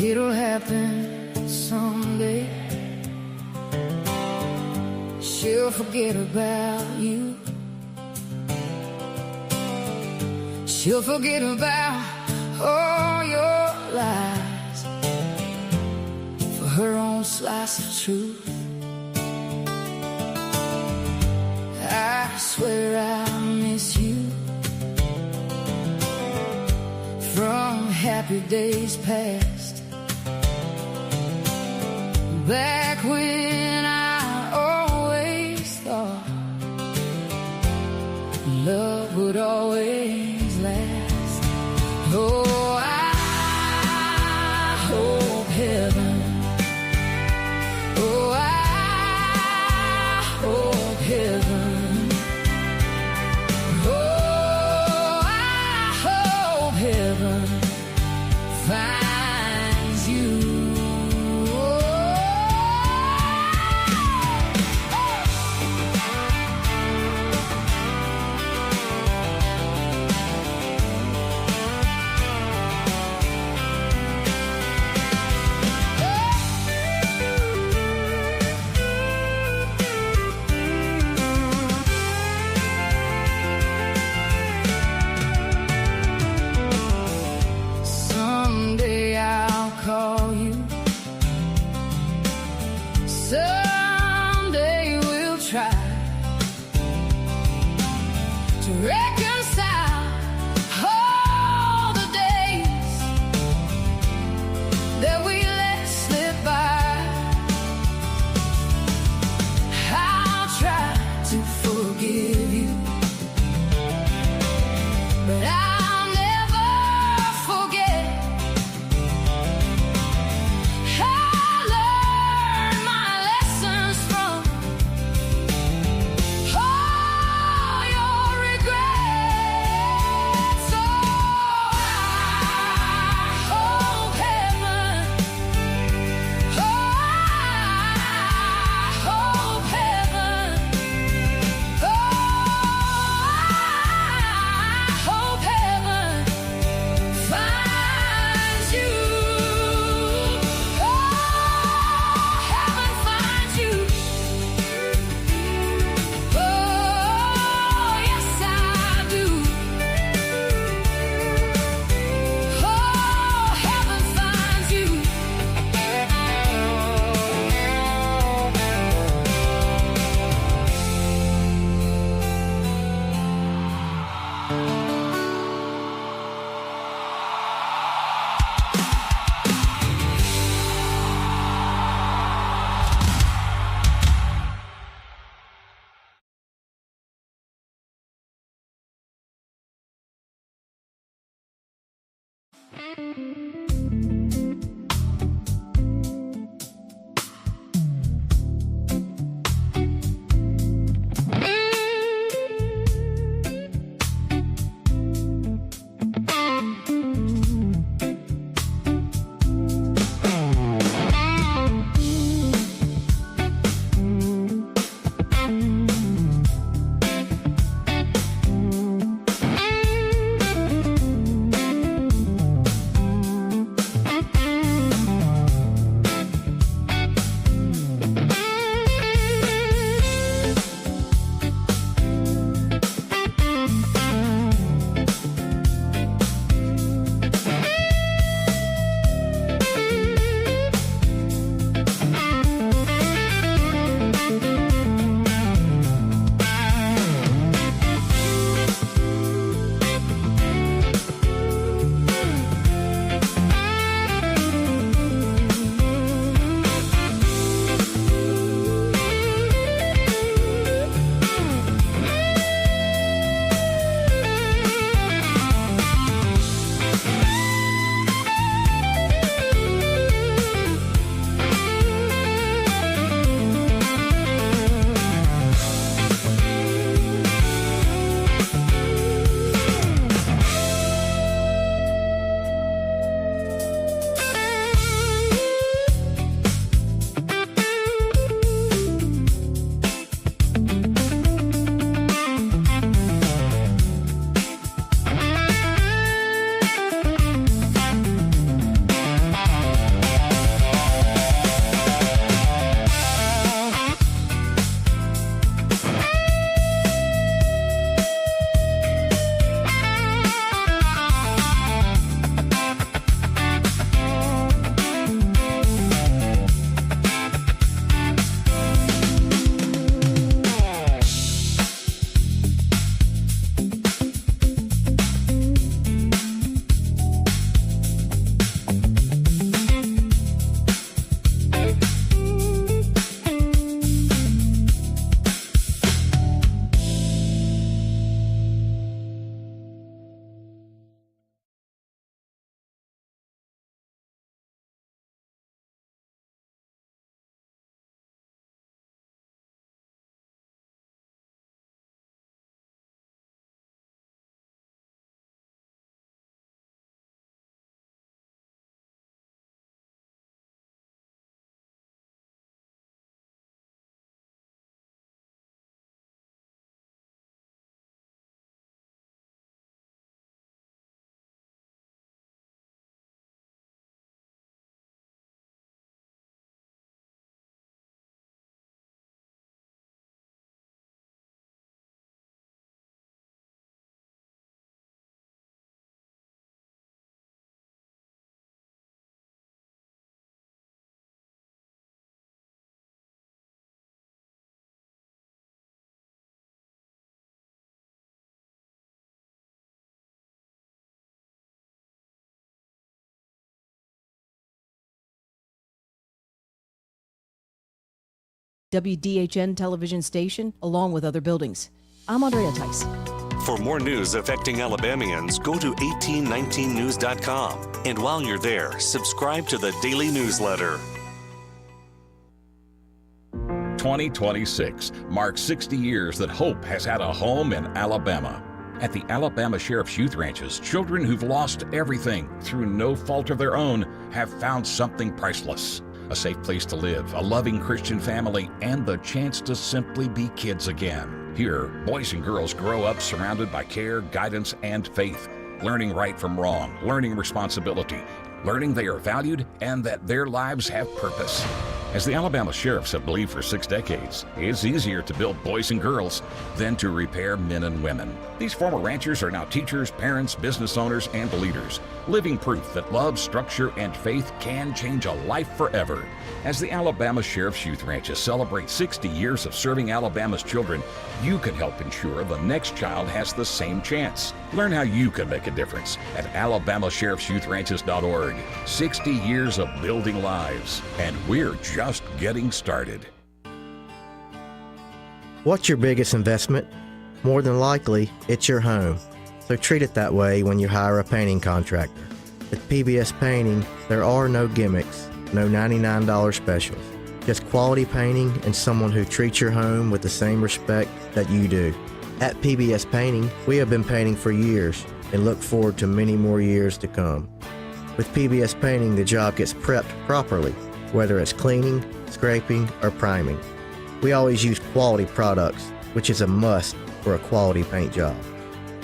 It'll happen someday. She'll forget about you. She'll forget about all your lies for her own slice of truth. I swear I miss you from happy days past. Back when I always thought love would always last. Oh, I hope heaven. Oh, I hope heaven. Oh, I hope heaven finds you. Call you. Someday we'll try to reconcile all the days that we let slip by. I'll try to forgive you, but I'll never forget. WDHN television station, along with other buildings. I'm Andrea Tice. For more news affecting Alabamians, go to 1819news.com. And while you're there, subscribe to the daily newsletter. 2026 marks 60 years that hope has had a home in Alabama. At the Alabama Sheriff's Youth Ranches, children who've lost everything through no fault of their own have found something priceless. A safe place to live, a loving Christian family, and the chance to simply be kids again. Here, boys and girls grow up surrounded by care, guidance, and faith, learning right from wrong, learning responsibility, learning they are valued and that their lives have purpose. As the Alabama Sheriffs have believed for 6 decades, it's easier to build boys and girls than to repair men and women. These former ranchers are now teachers, parents, business owners, and leaders, living proof that love, structure, and faith can change a life forever. As the Alabama Sheriff's Youth Ranches celebrate 60 years of serving Alabama's children, you can help ensure the next child has the same chance. Learn how you can make a difference at alabamasheriffsyouthranches.org. 60 years of building lives, and we're just getting started. What's your biggest investment? More than likely, it's your home. So treat it that way when you hire a painting contractor. With PBS Painting, there are no gimmicks, no $99 specials. Just quality painting and someone who treats your home with the same respect that you do. At PBS Painting, we have been painting for years and look forward to many more years to come. With PBS Painting, the job gets prepped properly, whether it's cleaning, scraping, or priming. We always use quality products, which is a must for a quality paint job.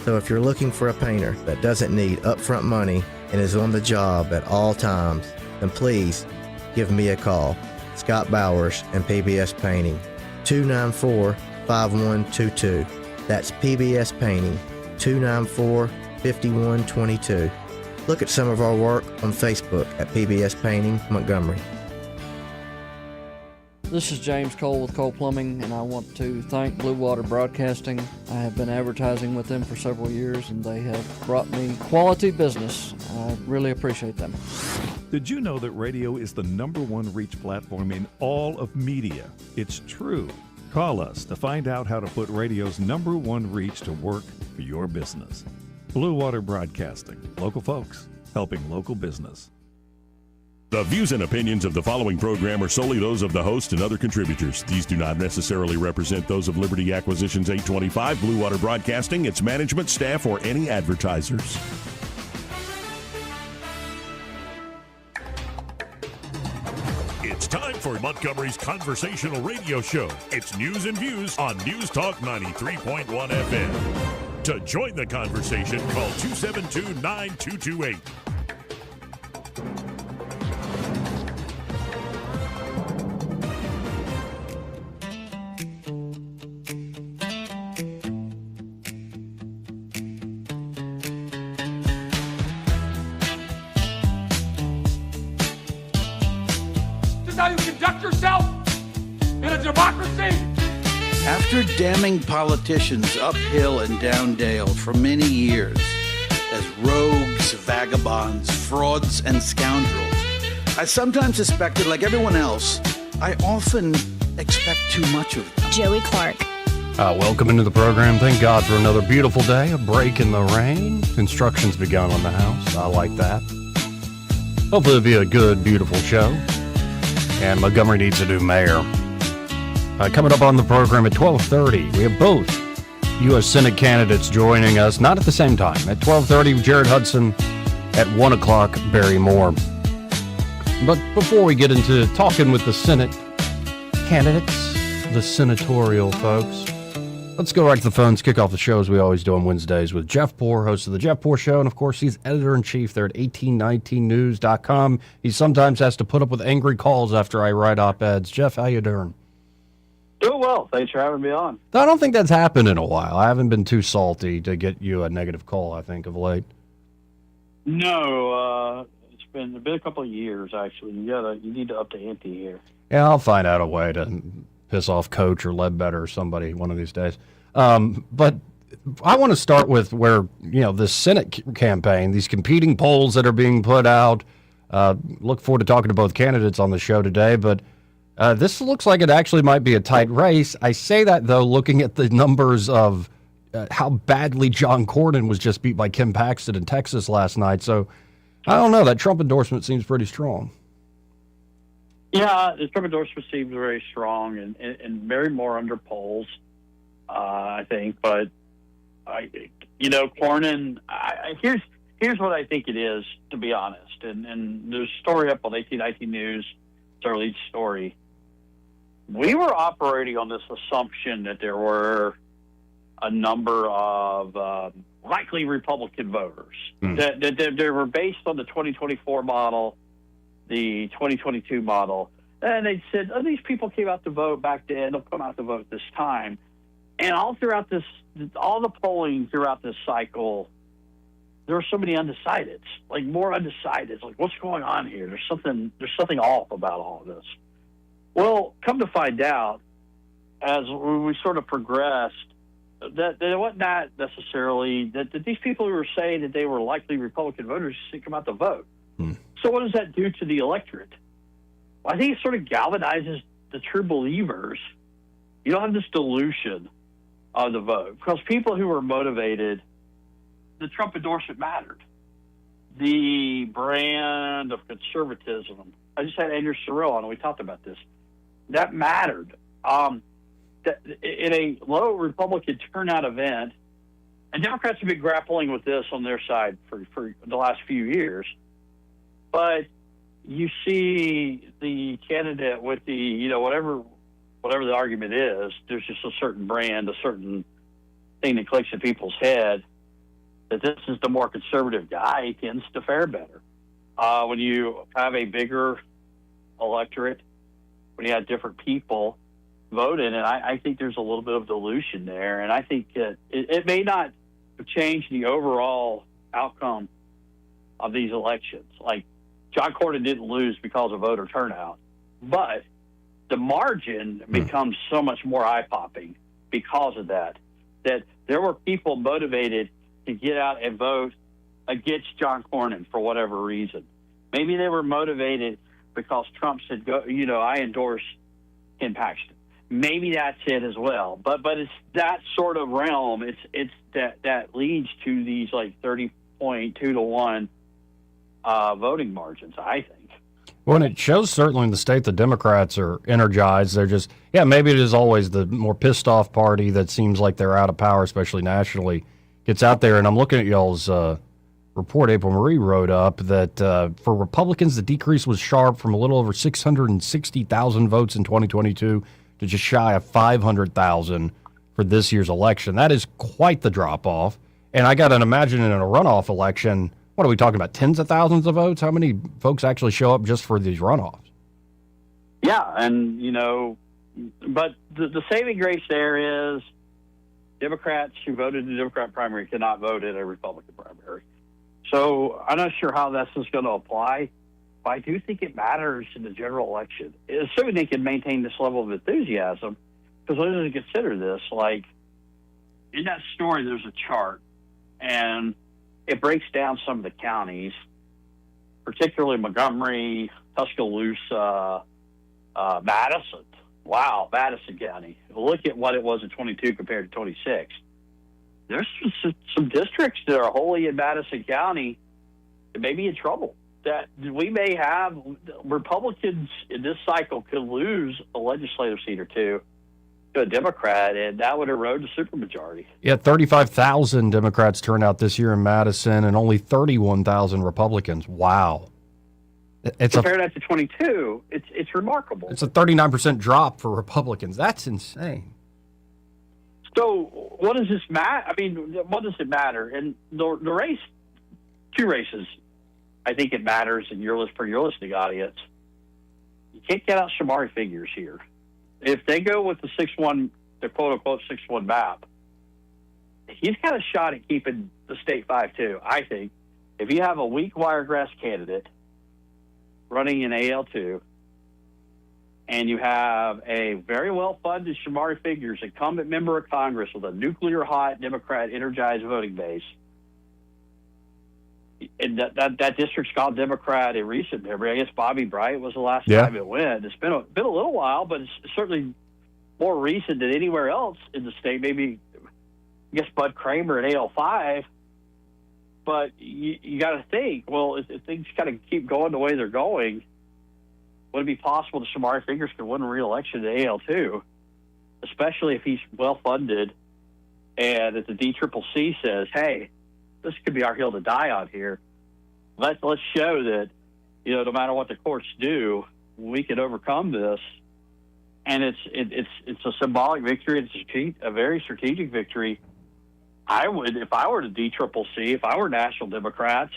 So if you're looking for a painter that doesn't need upfront money and is on the job at all times, then please give me a call. Scott Bowers and PBS Painting, 294-5122. That's PBS Painting, 294-5122. Look at some of our work on Facebook at PBS Painting Montgomery. This is James Cole with Cole Plumbing, and I want to thank Blue Water Broadcasting. I have been advertising with them for several years, and they have brought me quality business. I really appreciate them. Did you know that radio is the #1 reach platform in all of media? It's true. Call us to find out how to put radio's #1 reach to work for your business. Blue Water Broadcasting. Local folks helping local business. The views and opinions of the following program are solely those of the host and other contributors. These do not necessarily represent those of Liberty Acquisitions 825, Blue Water Broadcasting, its management, staff, or any advertisers. It's time for Montgomery's conversational radio show. It's News and Views on News Talk 93.1 FM. To join the conversation, call 272-9228. How you conduct yourself in a democracy? After damning politicians uphill and down dale for many years as rogues, vagabonds, frauds, and scoundrels, I sometimes suspected, like everyone else, I often expect too much of them. Joey Clark. Welcome into the program. Thank God for another beautiful day, a break in the rain. Construction's begun on the house. I like that. Hopefully it'll be a good, beautiful show. And Montgomery needs a new mayor. Coming up on the program at 12:30, we have both U.S. Senate candidates joining us, not at the same time. At 12:30, Jared Hudson. At 1 o'clock, Barry Moore. But before we get into talking with the Senate candidates, the senatorial folks, let's go right to the phones, kick off the show as we always do on Wednesdays with Jeff Poor, host of The Jeff Poor Show. And, of course, he's editor-in-chief there at 1819news.com. He sometimes has to put up with angry calls after I write op-eds. Jeff, how you doing? Doing well. Thanks for having me on. I don't think that's happened in a while. I haven't been too salty to get you a negative call, I think, of late. No, it's been a couple of years, actually. You need to up the ante here. Yeah, I'll find out a way to piss off Coach or Ledbetter or somebody one of these days. But I want to start with where, the Senate campaign, these competing polls that are being put out. Look forward to talking to both candidates on the show today. But This looks like it actually might be a tight race. I say that, though, looking at the numbers of how badly John Cornyn was just beat by Kim Paxton in Texas last night. So, I don't know. That Trump endorsement seems pretty strong. Yeah, the Trump endorsement seems very strong and very more under polls, I think. But, Cornyn, here's what I think it is, to be honest. And there's a story up on 1819 News, it's our lead story. We were operating on this assumption that there were a number of likely Republican voters that they were based on the 2024 model, the 2022 model, and they said, these people came out to vote back then, they'll come out to vote this time. And all the polling throughout this cycle, there were so many undecideds, like more undecideds, like what's going on here? There's something off about all of this. Well, come to find out, as we sort of progressed, that it wasn't that necessarily that these people who were saying that they were likely Republican voters didn't come out to vote. So what does that do to the electorate? Well, I think it sort of galvanizes the true believers. You don't have this dilution of the vote because people who were motivated, the Trump endorsement mattered. The brand of conservatism. I just had Andrew Sorrell on and we talked about this. That mattered. In a low Republican turnout event, and Democrats have been grappling with this on their side for the last few years, but you see the candidate with the, whatever the argument is, there's just a certain brand, a certain thing that clicks in people's head that this is the more conservative guy, he tends to fare better. When you have a bigger electorate, when you have different people voting, and I think there's a little bit of dilution there, and I think that it may not change the overall outcome of these elections. Like, John Cornyn didn't lose because of voter turnout, but the margin becomes so much more eye-popping because of that there were people motivated to get out and vote against John Cornyn for whatever reason. Maybe they were motivated because Trump said, I endorse Kim Paxton. Maybe that's it as well. But it's that sort of realm. It's that leads to these like 30.2 to 1 voting margins, I think. Well, and it shows certainly in the state the Democrats are energized. They're just, maybe it is always the more pissed off party that seems like they're out of power, especially nationally, gets out there. And I'm looking at y'all's report April Marie wrote up that for Republicans, the decrease was sharp from a little over 660,000 votes in 2022 to just shy of 500,000 for this year's election. That is quite the drop-off. And I got to imagine in a runoff election, what are we talking about, tens of thousands of votes? How many folks actually show up just for these runoffs? Yeah, and, but the saving grace there is Democrats who voted in the Democrat primary cannot vote in a Republican primary. So I'm not sure how this is going to apply, but I do think it matters in the general election. Assuming they can maintain this level of enthusiasm, because let's consider this, like, in that story there's a chart, and it breaks down some of the counties, particularly Montgomery, Tuscaloosa, Madison. Wow, Madison County. Look at what it was in 22 compared to 26. There's some districts that are wholly in Madison County that may be in trouble. That we may have Republicans in this cycle could lose a legislative seat or two to a Democrat, and that would erode the supermajority. Yeah, 35,000 Democrats turned out this year in Madison, and only 31,000 Republicans. Wow. Compare that to 22, it's remarkable. It's a 39% drop for Republicans. That's insane. So what does this matter? I mean, what does it matter? And the race, two races, I think it matters in your list for your listening audience. You can't get out Shamari figures here. If they go with the 6-1, the quote-unquote 6-1 map, he's got a shot at keeping the state 5-2, I think. If you have a weak Wiregrass candidate running in AL2, and you have a very well-funded Shamari Figures, incumbent member of Congress with a nuclear-hot Democrat energized voting base, and that district's gone Democrat in recent memory. I guess Bobby Bright was the last Yeah. time it went. It's been a little while, but it's certainly more recent than anywhere else in the state. Maybe, I guess, Bud Kramer at 805. But you got to think, well, if things kind of keep going the way they're going, would it be possible that Shamari Fingers could win re-election at AL2, especially if he's well-funded and if the DCCC says, hey, this could be our hill to die on here. Let's show that, no matter what the courts do, we can overcome this. And it's a symbolic victory. It's a very strategic victory. I would, if I were the DCCC, if I were National Democrats,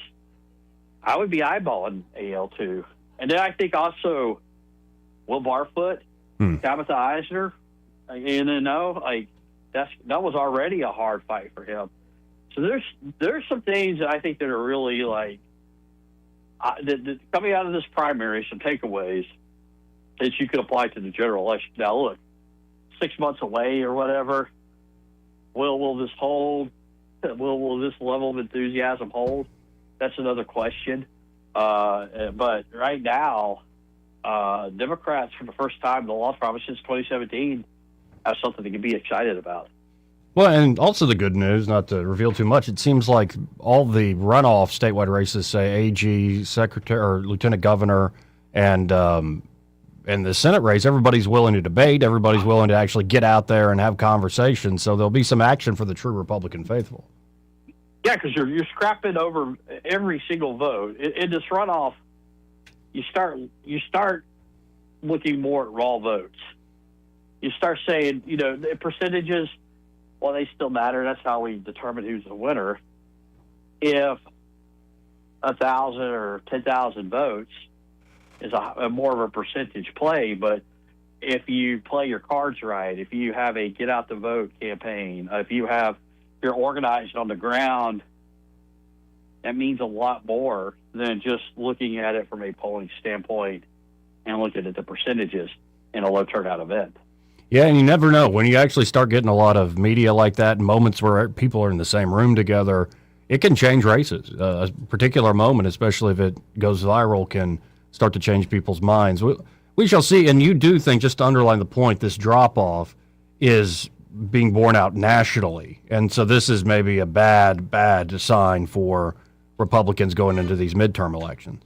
I would be eyeballing AL2. And then I think also Will Barfoot, Tabitha Eisner, that was already a hard fight for him. So there's some things that I think that are really that coming out of this primary, some takeaways that you could apply to the general election. Now, look, 6 months away or whatever, will this hold? Will this level of enthusiasm hold? That's another question. But right now, Democrats, for the first time in the law promise since 2017, have something they can be excited about. Well, and also the good news, not to reveal too much, it seems like all the runoff statewide races, say AG, secretary, or lieutenant governor, and the Senate race, everybody's willing to debate. Everybody's willing to actually get out there and have conversations. So there'll be some action for the true Republican faithful. Yeah, because you're scrapping over every single vote in this runoff. You start looking more at raw votes. You start saying, the percentages. Well, they still matter. That's how we determine who's the winner. If 1,000 or 10,000 votes is a more of a percentage play, but if you play your cards right, if you have a get out the vote campaign, if you're organized on the ground, that means a lot more than just looking at it from a polling standpoint and looking at the percentages in a low turnout event. Yeah, and you never know. When you actually start getting a lot of media like that, moments where people are in the same room together, it can change races. A particular moment, especially if it goes viral, can start to change people's minds. We shall see. And you do think, just to underline the point, this drop-off is being borne out nationally. And so this is maybe a bad sign for Republicans going into these midterm elections.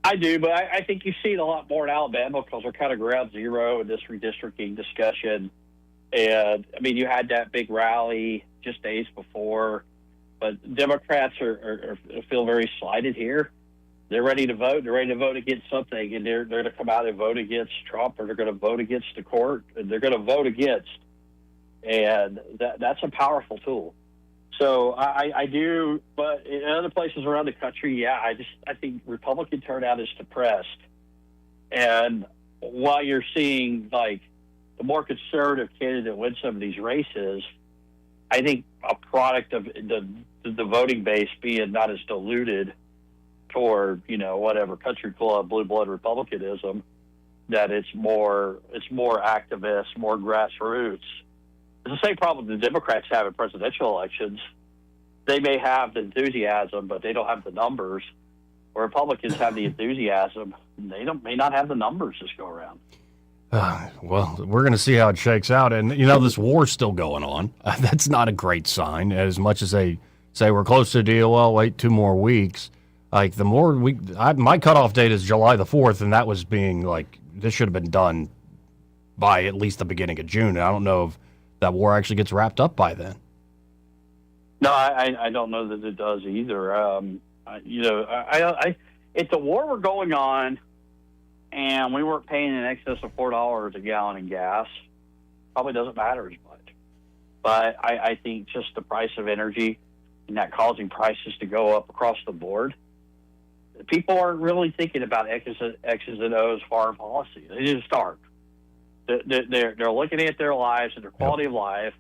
I do, but I think you see it a lot more in Alabama because we're kind of ground zero in this redistricting discussion. And, you had that big rally just days before, but Democrats are feel very slighted here. They're ready to vote. They're ready to vote against something, and they're going to come out and vote against Trump, or they're going to vote against the court, and they're going to vote against. And that's a powerful tool. So I do, but in other places around the country, I think Republican turnout is depressed. And while you're seeing the more conservative candidate win some of these races, I think a product of the voting base being not as diluted toward whatever country club blue blood Republicanism, that it's more activist, more grassroots. It's the same problem the Democrats have in presidential elections. They may have the enthusiasm, but they don't have the numbers. Where Republicans have the enthusiasm, they may not have the numbers this go around. Well, we're going to see how it shakes out. And, this war's still going on. That's not a great sign. As much as they say we're close to a deal, well, wait 2 more weeks. The more my cutoff date is July the 4th, and that was being this should have been done by at least the beginning of June. I don't know if that war actually gets wrapped up by then. No, I don't know that it does either. If the war were going on and we weren't paying in excess of $4 a gallon in gas, probably doesn't matter as much. But I think just the price of energy and that causing prices to go up across the board, people aren't really thinking about X's and O's foreign policy. They just aren't. They're looking at their lives and their quality of life,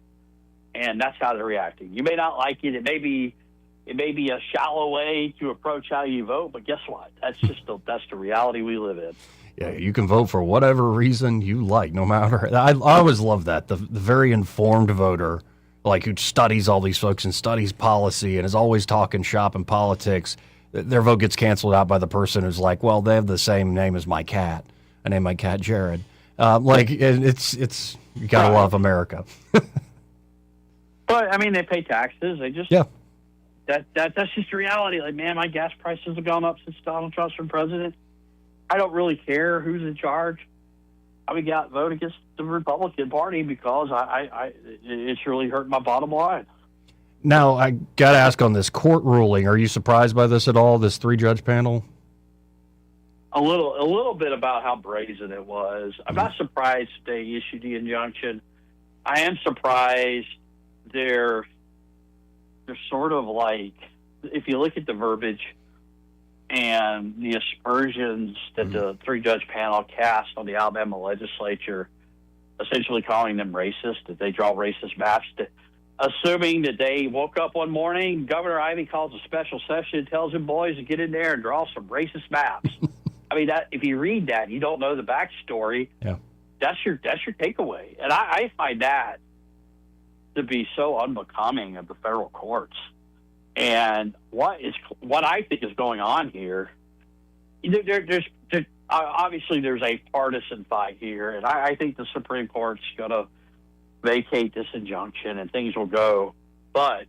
and that's how they're reacting. You may not like it. It may be a shallow way to approach how you vote, but guess what? That's the reality we live in. Yeah, you can vote for whatever reason you like, no matter. I always love that, the very informed voter like who studies all these folks and studies policy and is always talking shop and politics, their vote gets canceled out by the person who's like, well, they have the same name as my cat. I named my cat Jared. It's you gotta love America. But I mean, they pay taxes. They just that's just the reality. Like, man, my gas prices have gone up since Donald Trump's been president. I don't really care who's in charge. I would vote against the Republican Party because it's really hurt my bottom line. Now, I got to ask on this court ruling, are you surprised by this at all, this 3-judge panel? A little bit about how brazen it was. I'm not surprised they issued the injunction. I am surprised they're sort of like, if you look at the verbiage and the aspersions that the 3-judge panel cast on the Alabama legislature, essentially calling them racist, that they draw racist maps, assuming that they woke up one morning, Governor Ivey calls a special session and tells them boys to get in there and draw some racist maps. I mean, that if you read that, you don't know the backstory. Yeah, that's your takeaway, and I find that to be so unbecoming of the federal courts. And what I think is going on here, there's obviously there's a partisan fight here, and I think the Supreme Court's going to vacate this injunction and things will go. But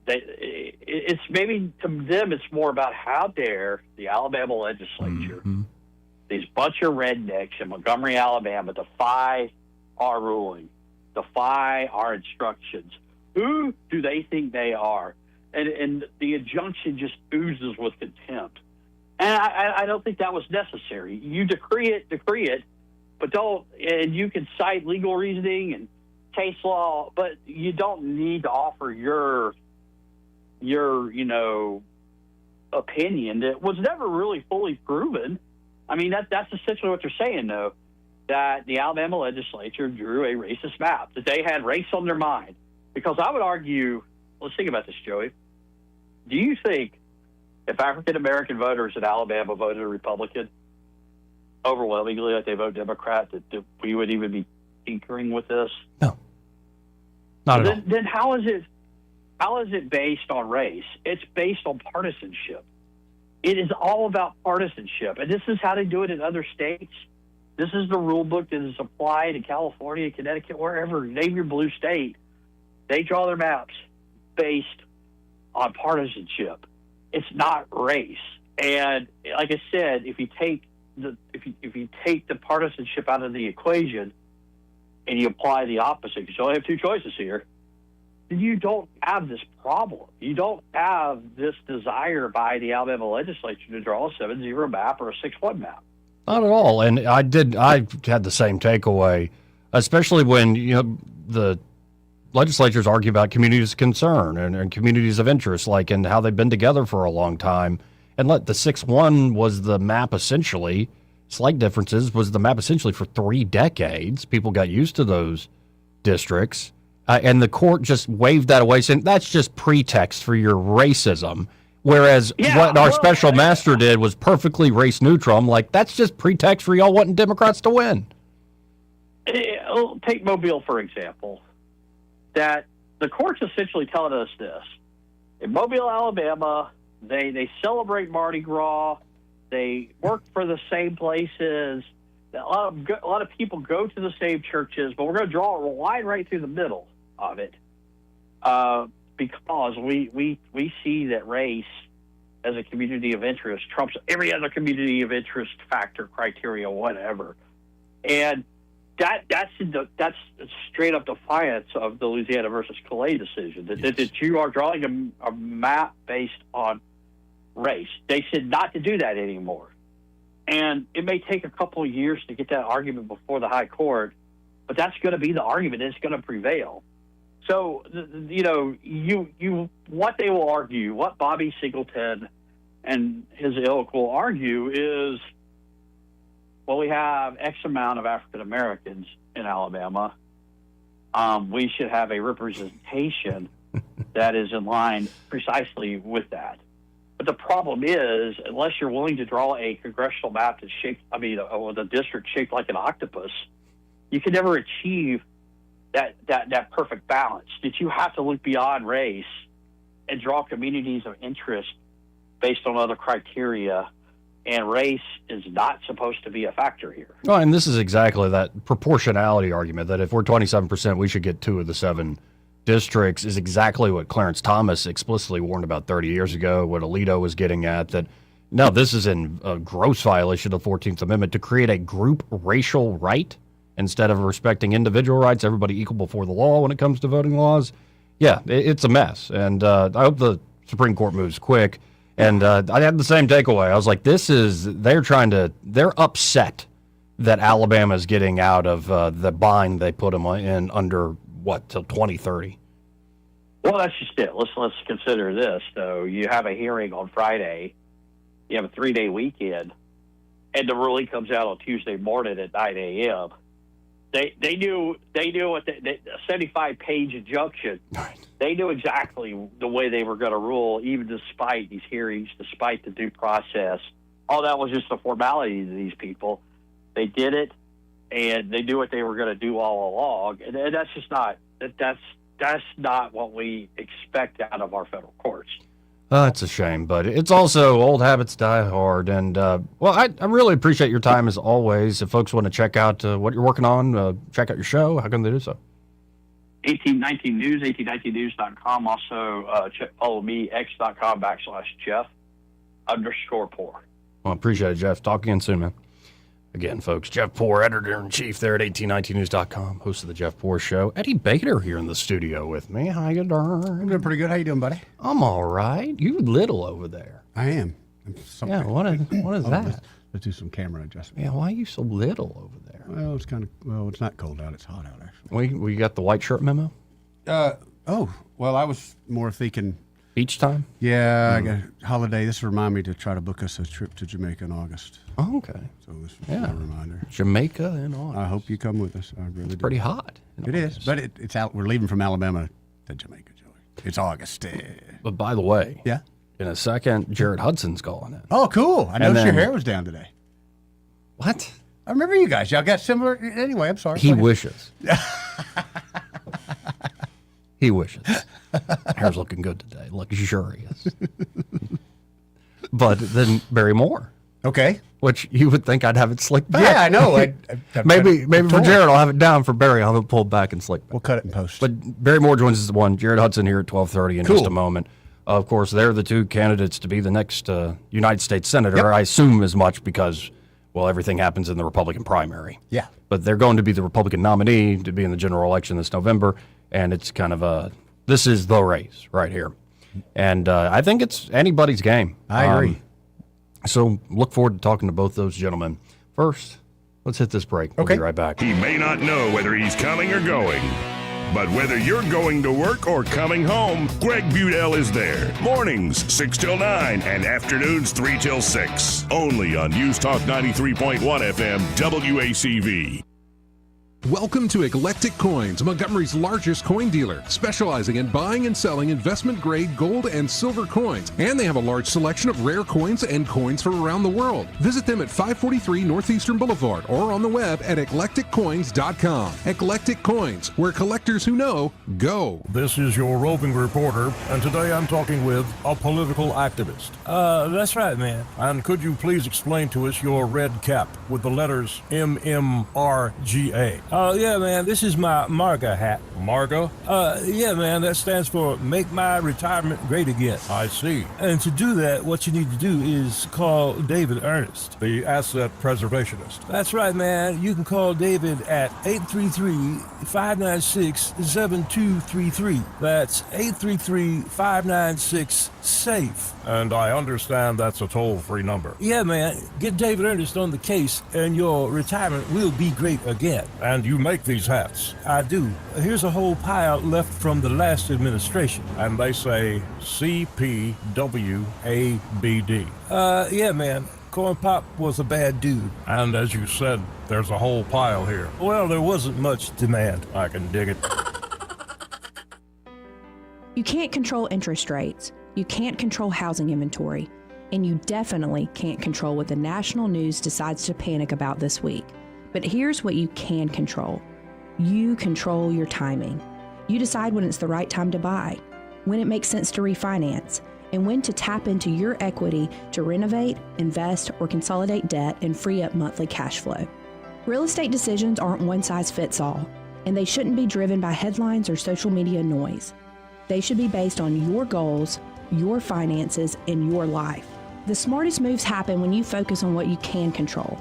it's maybe to them it's more about how dare the Alabama legislature, these bunch of rednecks in Montgomery, Alabama, defy our ruling, defy our instructions. Who do they think they are? And the injunction just oozes with contempt. And I don't think that was necessary. You decree it, but don't. And you can cite legal reasoning and case law, but you don't need to offer your opinion that was never really fully proven. I mean, that's essentially what they're saying, though, that the Alabama legislature drew a racist map, that they had race on their mind. Because I would argue, let's think about this, Joey. Do you think if African-American voters in Alabama voted Republican overwhelmingly, like they vote Democrat, that we would even be tinkering with this? No. Not at all. Then how is it based on race? It's based on partisanship. It is all about partisanship. And this is how they do it in other states. This is the rule book that is applied in California, Connecticut, wherever. Name your blue state. They draw their maps based on partisanship. It's not race. And like I said, if you take the partisanship out of the equation and you apply the opposite, because you only have two choices here, then you don't have this problem. You don't have this desire by the Alabama legislature to draw a 7-0 map or a 6-1 map. Not at all. And I had the same takeaway, especially when the legislatures argue about communities of concern and communities of interest, and how they've been together for a long time. And the 6-1 was the map essentially, slight differences, was the map essentially for 3 decades. People got used to those districts. And the court just waved that away, saying that's just pretext for your racism. Whereas what our special master did was perfectly race neutral. I'm like, that's just pretext for y'all wanting Democrats to win. Take Mobile, for example. That the court's essentially telling us this. In Mobile, Alabama, they celebrate Mardi Gras. They work for the same places. A lot of people go to the same churches, but we're going to draw a line right through the middle of it because we see that race as a community of interest trumps every other community of interest factor, criteria, whatever. And that's straight up defiance of the Louisiana versus Calais decision, that you are drawing a map based on race. They said not to do that anymore. And it may take a couple of years to get that argument before the high court, but that's going to be the argument. It's going to prevail. So, what they will argue, what Bobby Singleton and his ilk will argue is, well, we have X amount of African Americans in Alabama. We should have a representation that is in line precisely with that. But the problem is, unless you're willing to draw a congressional map that's shaped, the district shaped like an octopus, you can never achieve that perfect balance, that you have to look beyond race and draw communities of interest based on other criteria, and race is not supposed to be a factor here. Well, and this is exactly that proportionality argument, that if we're 27%, we should get 2 of the 7 districts, is exactly what Clarence Thomas explicitly warned about 30 years ago, what Alito was getting at, that no, this is in a gross violation of the 14th Amendment to create a group racial right instead of respecting individual rights, everybody equal before the law when it comes to voting laws. Yeah, it's a mess. And I hope the Supreme Court moves quick. And I had the same takeaway. I was like, they're upset that Alabama is getting out of the bind they put them in under, till 2030? Well, that's just it. Let's consider this, though. You have a hearing on Friday. You have a 3-day weekend, and the ruling comes out on Tuesday morning at 9 a.m. They knew what a 75-page injunction. Right. They knew exactly the way they were going to rule, even despite these hearings, despite the due process. All that was just a formality to these people. They did it, and they knew what they were going to do all along. And that's just not that's not what we expect out of our federal courts. It's a shame, but it's also old habits die hard. And, I really appreciate your time as always. If folks want to check out what you're working on, check out your show, how can they do so? 1819 News, 1819news.com. Also, follow me, x.com/Jeff_Poor. Well, I appreciate it, Jeff. Talk again soon, man. Again, folks, Jeff Poor, editor-in-chief there at 1819news.com, host of the Jeff Poor Show. Eddie Bader here in the studio with me. How you doing? I'm doing pretty good. How you doing, buddy? I'm all right. You little over there. I am. Yeah, what is that? Let's do some camera adjustment. Yeah, why are you so little over there? Well, it's not cold out. It's hot out, actually. We got the white shirt memo? I was more thinking... Beach time? Yeah, I got a holiday. This will remind me to try to book us a trip to Jamaica in August. Oh, okay. So this is a reminder. Jamaica in August. I hope you come with us. I really do. It's pretty hot. It is, but it's out. We're leaving from Alabama to Jamaica, Joey. It's August. But by the way, yeah, in a second, Jared Hudson's calling in. Oh, cool. I noticed your hair was down today. What? I remember you guys. Y'all got similar. Anyway, I'm sorry. He wishes. He wishes. Hair's looking good today. Luxurious. But then Barry Moore. Okay. Which you would think I'd have it slicked back. Yeah, I know. Maybe for Jared, I'll have it down. For Barry, I'll have it pulled back and slicked back. We'll cut it in post. But Barry Moore joins us at 1. Jared Hudson here at 12:30 in just a moment. Of course, they're the two candidates to be the next United States Senator. Yep. I assume as much because, well, everything happens in the Republican primary. Yeah. But they're going to be the Republican nominee to be in the general election this November. And it's kind of this is the race right here. And I think it's anybody's game. I agree. So look forward to talking to both those gentlemen. First, let's hit this break. We'll be right back. He may not know whether he's coming or going, but whether you're going to work or coming home, Greg Budell is there. Mornings, 6 till 9, and afternoons, 3 till 6. Only on News Talk 93.1 FM, WACV. Welcome to Eclectic Coins, Montgomery's largest coin dealer, specializing in buying and selling investment-grade gold and silver coins. And they have a large selection of rare coins and coins from around the world. Visit them at 543 Northeastern Boulevard or on the web at eclecticcoins.com. Eclectic Coins, where collectors who know go. This is your roving reporter, and today I'm talking with a political activist. That's right, man. And could you please explain to us your red cap with the letters MMRGA? Yeah, man, this is my MARGA hat. MARGA? Yeah, man, that stands for Make My Retirement Great Again. I see. And to do that, what you need to do is call David Ernest, the asset preservationist. That's right, man. You can call David at 833-596-7233. That's 833-596-SAFE. And I understand that's a toll-free number. Yeah, man. Get David Ernest on the case, and your retirement will be great again. And you make these hats? I do. Here's a whole pile left from the last administration. And they say CPWABD. Yeah, man. Corn Pop was a bad dude. And as you said, there's a whole pile here. Well, there wasn't much demand. I can dig it. You can't control interest rates. You can't control housing inventory. And you definitely can't control what the national news decides to panic about this week. But here's what you can control. You control your timing. You decide when it's the right time to buy, when it makes sense to refinance, and when to tap into your equity to renovate, invest, or consolidate debt and free up monthly cash flow. Real estate decisions aren't one size fits all, and they shouldn't be driven by headlines or social media noise. They should be based on your goals, your finances, and your life. The smartest moves happen when you focus on what you can control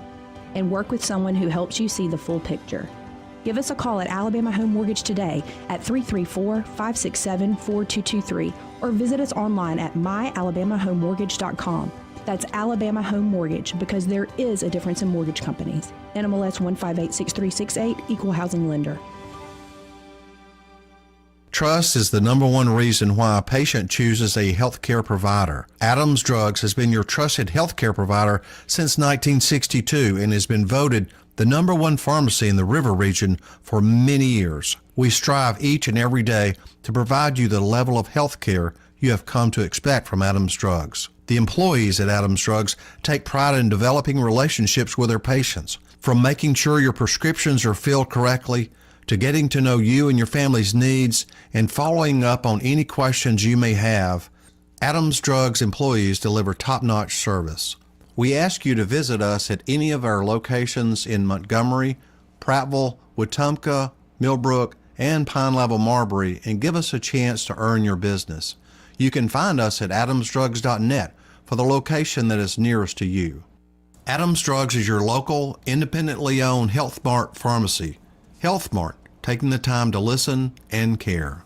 and work with someone who helps you see the full picture. Give us a call at Alabama Home Mortgage today at 334-567-4223 or visit us online at myalabamahomemortgage.com. That's Alabama Home Mortgage, because there is a difference in mortgage companies. NMLS 1586368, Equal Housing Lender. Trust is the number one reason why a patient chooses a healthcare provider. Adams Drugs has been your trusted healthcare provider since 1962 and has been voted the number one pharmacy in the River region for many years. We strive each and every day to provide you the level of health care you have come to expect from Adams Drugs. The employees at Adams Drugs take pride in developing relationships with their patients, from making sure your prescriptions are filled correctly to getting to know you and your family's needs and following up on any questions you may have. Adams Drugs employees deliver top-notch service. We ask you to visit us at any of our locations in Montgomery, Prattville, Wetumpka, Millbrook, and Pine Level Marbury and give us a chance to earn your business. You can find us at adamsdrugs.net for the location that is nearest to you. Adams Drugs is your local, independently owned Health Mart pharmacy. Health Mart, taking the time to listen and care.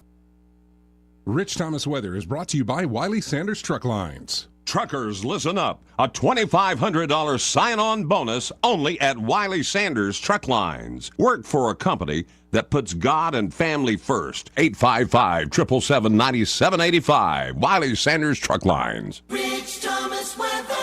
Rich Thomas Weather is brought to you by Wiley Sanders Truck Lines. Truckers, listen up. A $2,500 sign-on bonus only at Wiley Sanders Truck Lines. Work for a company that puts God and family first. 855-777-9785. Wiley Sanders Truck Lines. Rich Thomas Weather.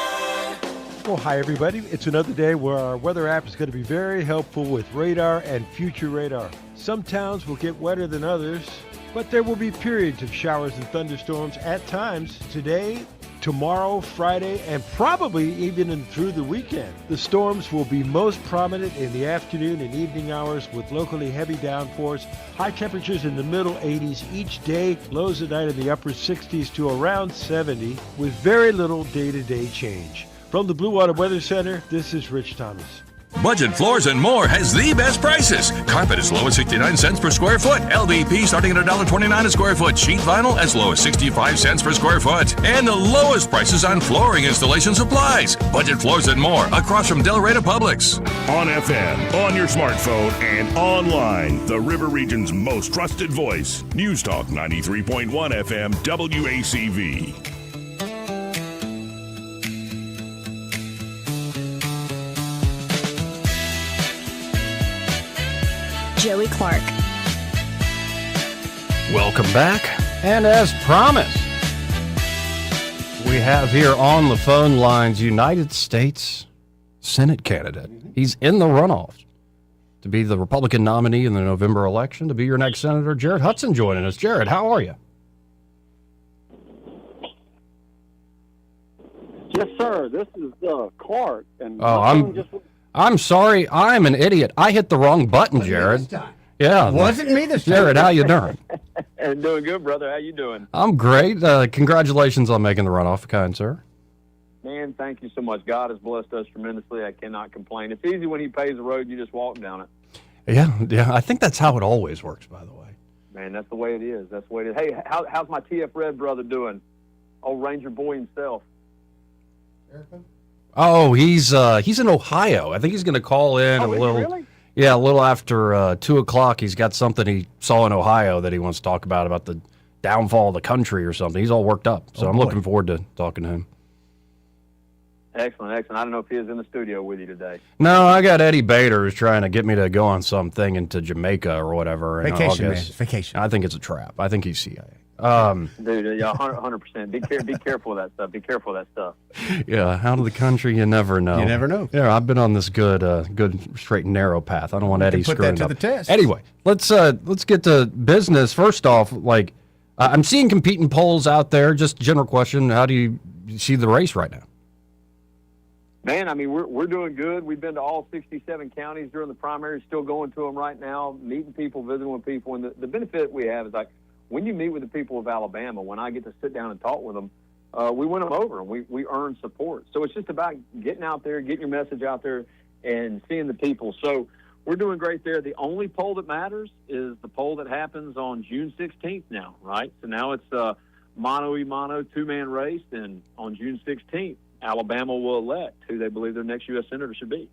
Well, hi, everybody. It's another day where our weather app is going to be very helpful with radar and future radar. Some towns will get wetter than others, but there will be periods of showers and thunderstorms at times today, tomorrow, Friday, and probably even through the weekend. The storms will be most prominent in the afternoon and evening hours with locally heavy downpours, high temperatures in the middle 80s each day, lows at night in the upper 60s to around 70 with very little day-to-day change. From the Blue Water Weather Center, this is Rich Thomas. Budget Floors and More has the best prices. Carpet as low as 69 cents per square foot. LVP starting at $1.29 a square foot. Sheet vinyl as low as 65 cents per square foot. And the lowest prices on flooring installation supplies. Budget Floors and More across from Del Rey to Publix. On FM, on your smartphone, and online. The River Region's most trusted voice. News Talk 93.1 FM WACV. Joey Clark. Welcome back. And as promised, we have here on the phone lines United States Senate candidate. He's in the runoff to be the Republican nominee in the November election, to be your next senator. Jared Hudson joining us. Jared, how are you? Yes, sir. This is Clark. And I'm sorry. I'm an idiot. I hit the wrong button, Jared. Yeah. Wasn't me this time. Jared, how you doing? Doing good, brother. How you doing? I'm great. Congratulations on making the runoff, kind sir. Man, thank you so much. God has blessed us tremendously. I cannot complain. It's easy when he pays the road. You just walk down it. Yeah. I think that's how it always works, by the way. Man, that's the way it is. That's the way it is. Hey, how's my TF Red brother doing? Old Ranger boy himself. Oh, he's in Ohio. I think he's going to call in a little. Really? Yeah, a little after 2:00. He's got something he saw in Ohio that he wants to talk about the downfall of the country or something. He's all worked up, so I'm looking forward to talking to him. Excellent. I don't know if he is in the studio with you today. No, I got Eddie Bader who's trying to get me to go on something into Jamaica or whatever. Vacation, man. Vacation. I think it's a trap. I think he's CIA. Dude, yeah, 100%. Be careful of that stuff. Be careful of that stuff. Yeah, out of the country, you never know. You never know. Yeah, I've been on this good straight and narrow path. I don't want Eddie screwing put that to up. the test. Anyway, let's get to business. First off, I'm seeing competing polls out there. Just general question: how do you see the race right now? Man, I mean, we're doing good. We've been to all 67 counties during the primary, still going to them right now, meeting people, visiting with people. And the benefit we have is, like, when you meet with the people of Alabama, when I get to sit down and talk with them, we win them over and we earn support. So it's just about getting out there, getting your message out there, and seeing the people. So we're doing great there. The only poll that matters is the poll that happens on June 16th now, right? So now it's a mano-a-mano, two-man race, and on June 16th, Alabama will elect who they believe their next U.S. Senator should be.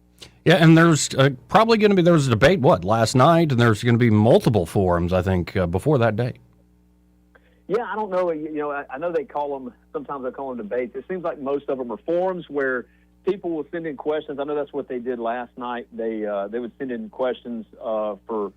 Yeah, and there's probably going to be, there was a debate, last night, and there's going to be multiple forums, I think, before that date. Yeah, I don't know. I know they call them, sometimes they call them debates. It seems like most of them are forums where people will send in questions. I know that's what they did last night. They would send in questions for,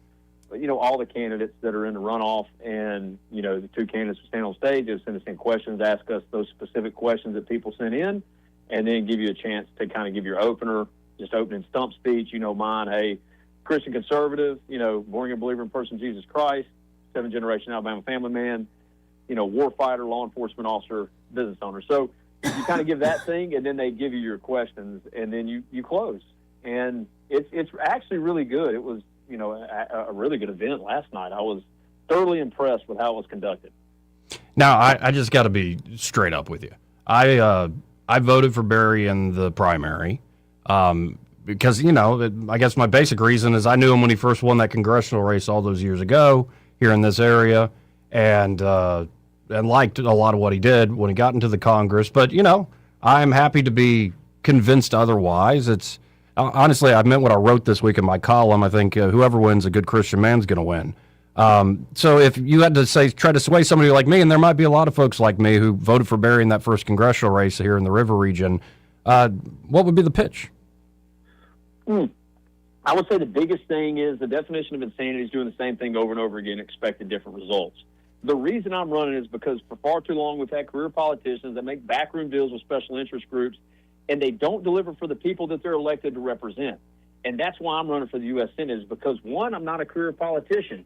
all the candidates that are in the runoff, and, the two candidates would stand on stage. They would send us in questions, ask us those specific questions that people sent in, and then give you a chance to kind of give your opener, just opening stump speech, mine, hey, Christian conservative, born again believer in person Jesus Christ, 7th-generation Alabama family man, war fighter, law enforcement officer, business owner. So you kind of give that thing, and then they give you your questions, and then you close. And it's actually really good. It was, a really good event last night. I was thoroughly impressed with how it was conducted. Now, I just got to be straight up with you. I voted for Barry in the primary because, I guess my basic reason is I knew him when he first won that congressional race all those years ago here in this area, and liked a lot of what he did when he got into the Congress. But, I'm happy to be convinced otherwise. It's honestly, I meant what I wrote this week in my column. I think whoever wins, a good Christian man's going to win. So if you had to try to sway somebody like me, and there might be a lot of folks like me who voted for Barry in that first congressional race here in the River region, what would be the pitch? I would say the biggest thing is the definition of insanity is doing the same thing over and over again, expecting different results. The reason I'm running is because for far too long we've had career politicians that make backroom deals with special interest groups, and they don't deliver for the people that they're elected to represent. And that's why I'm running for the U.S. Senate, is because, one, I'm not a career politician.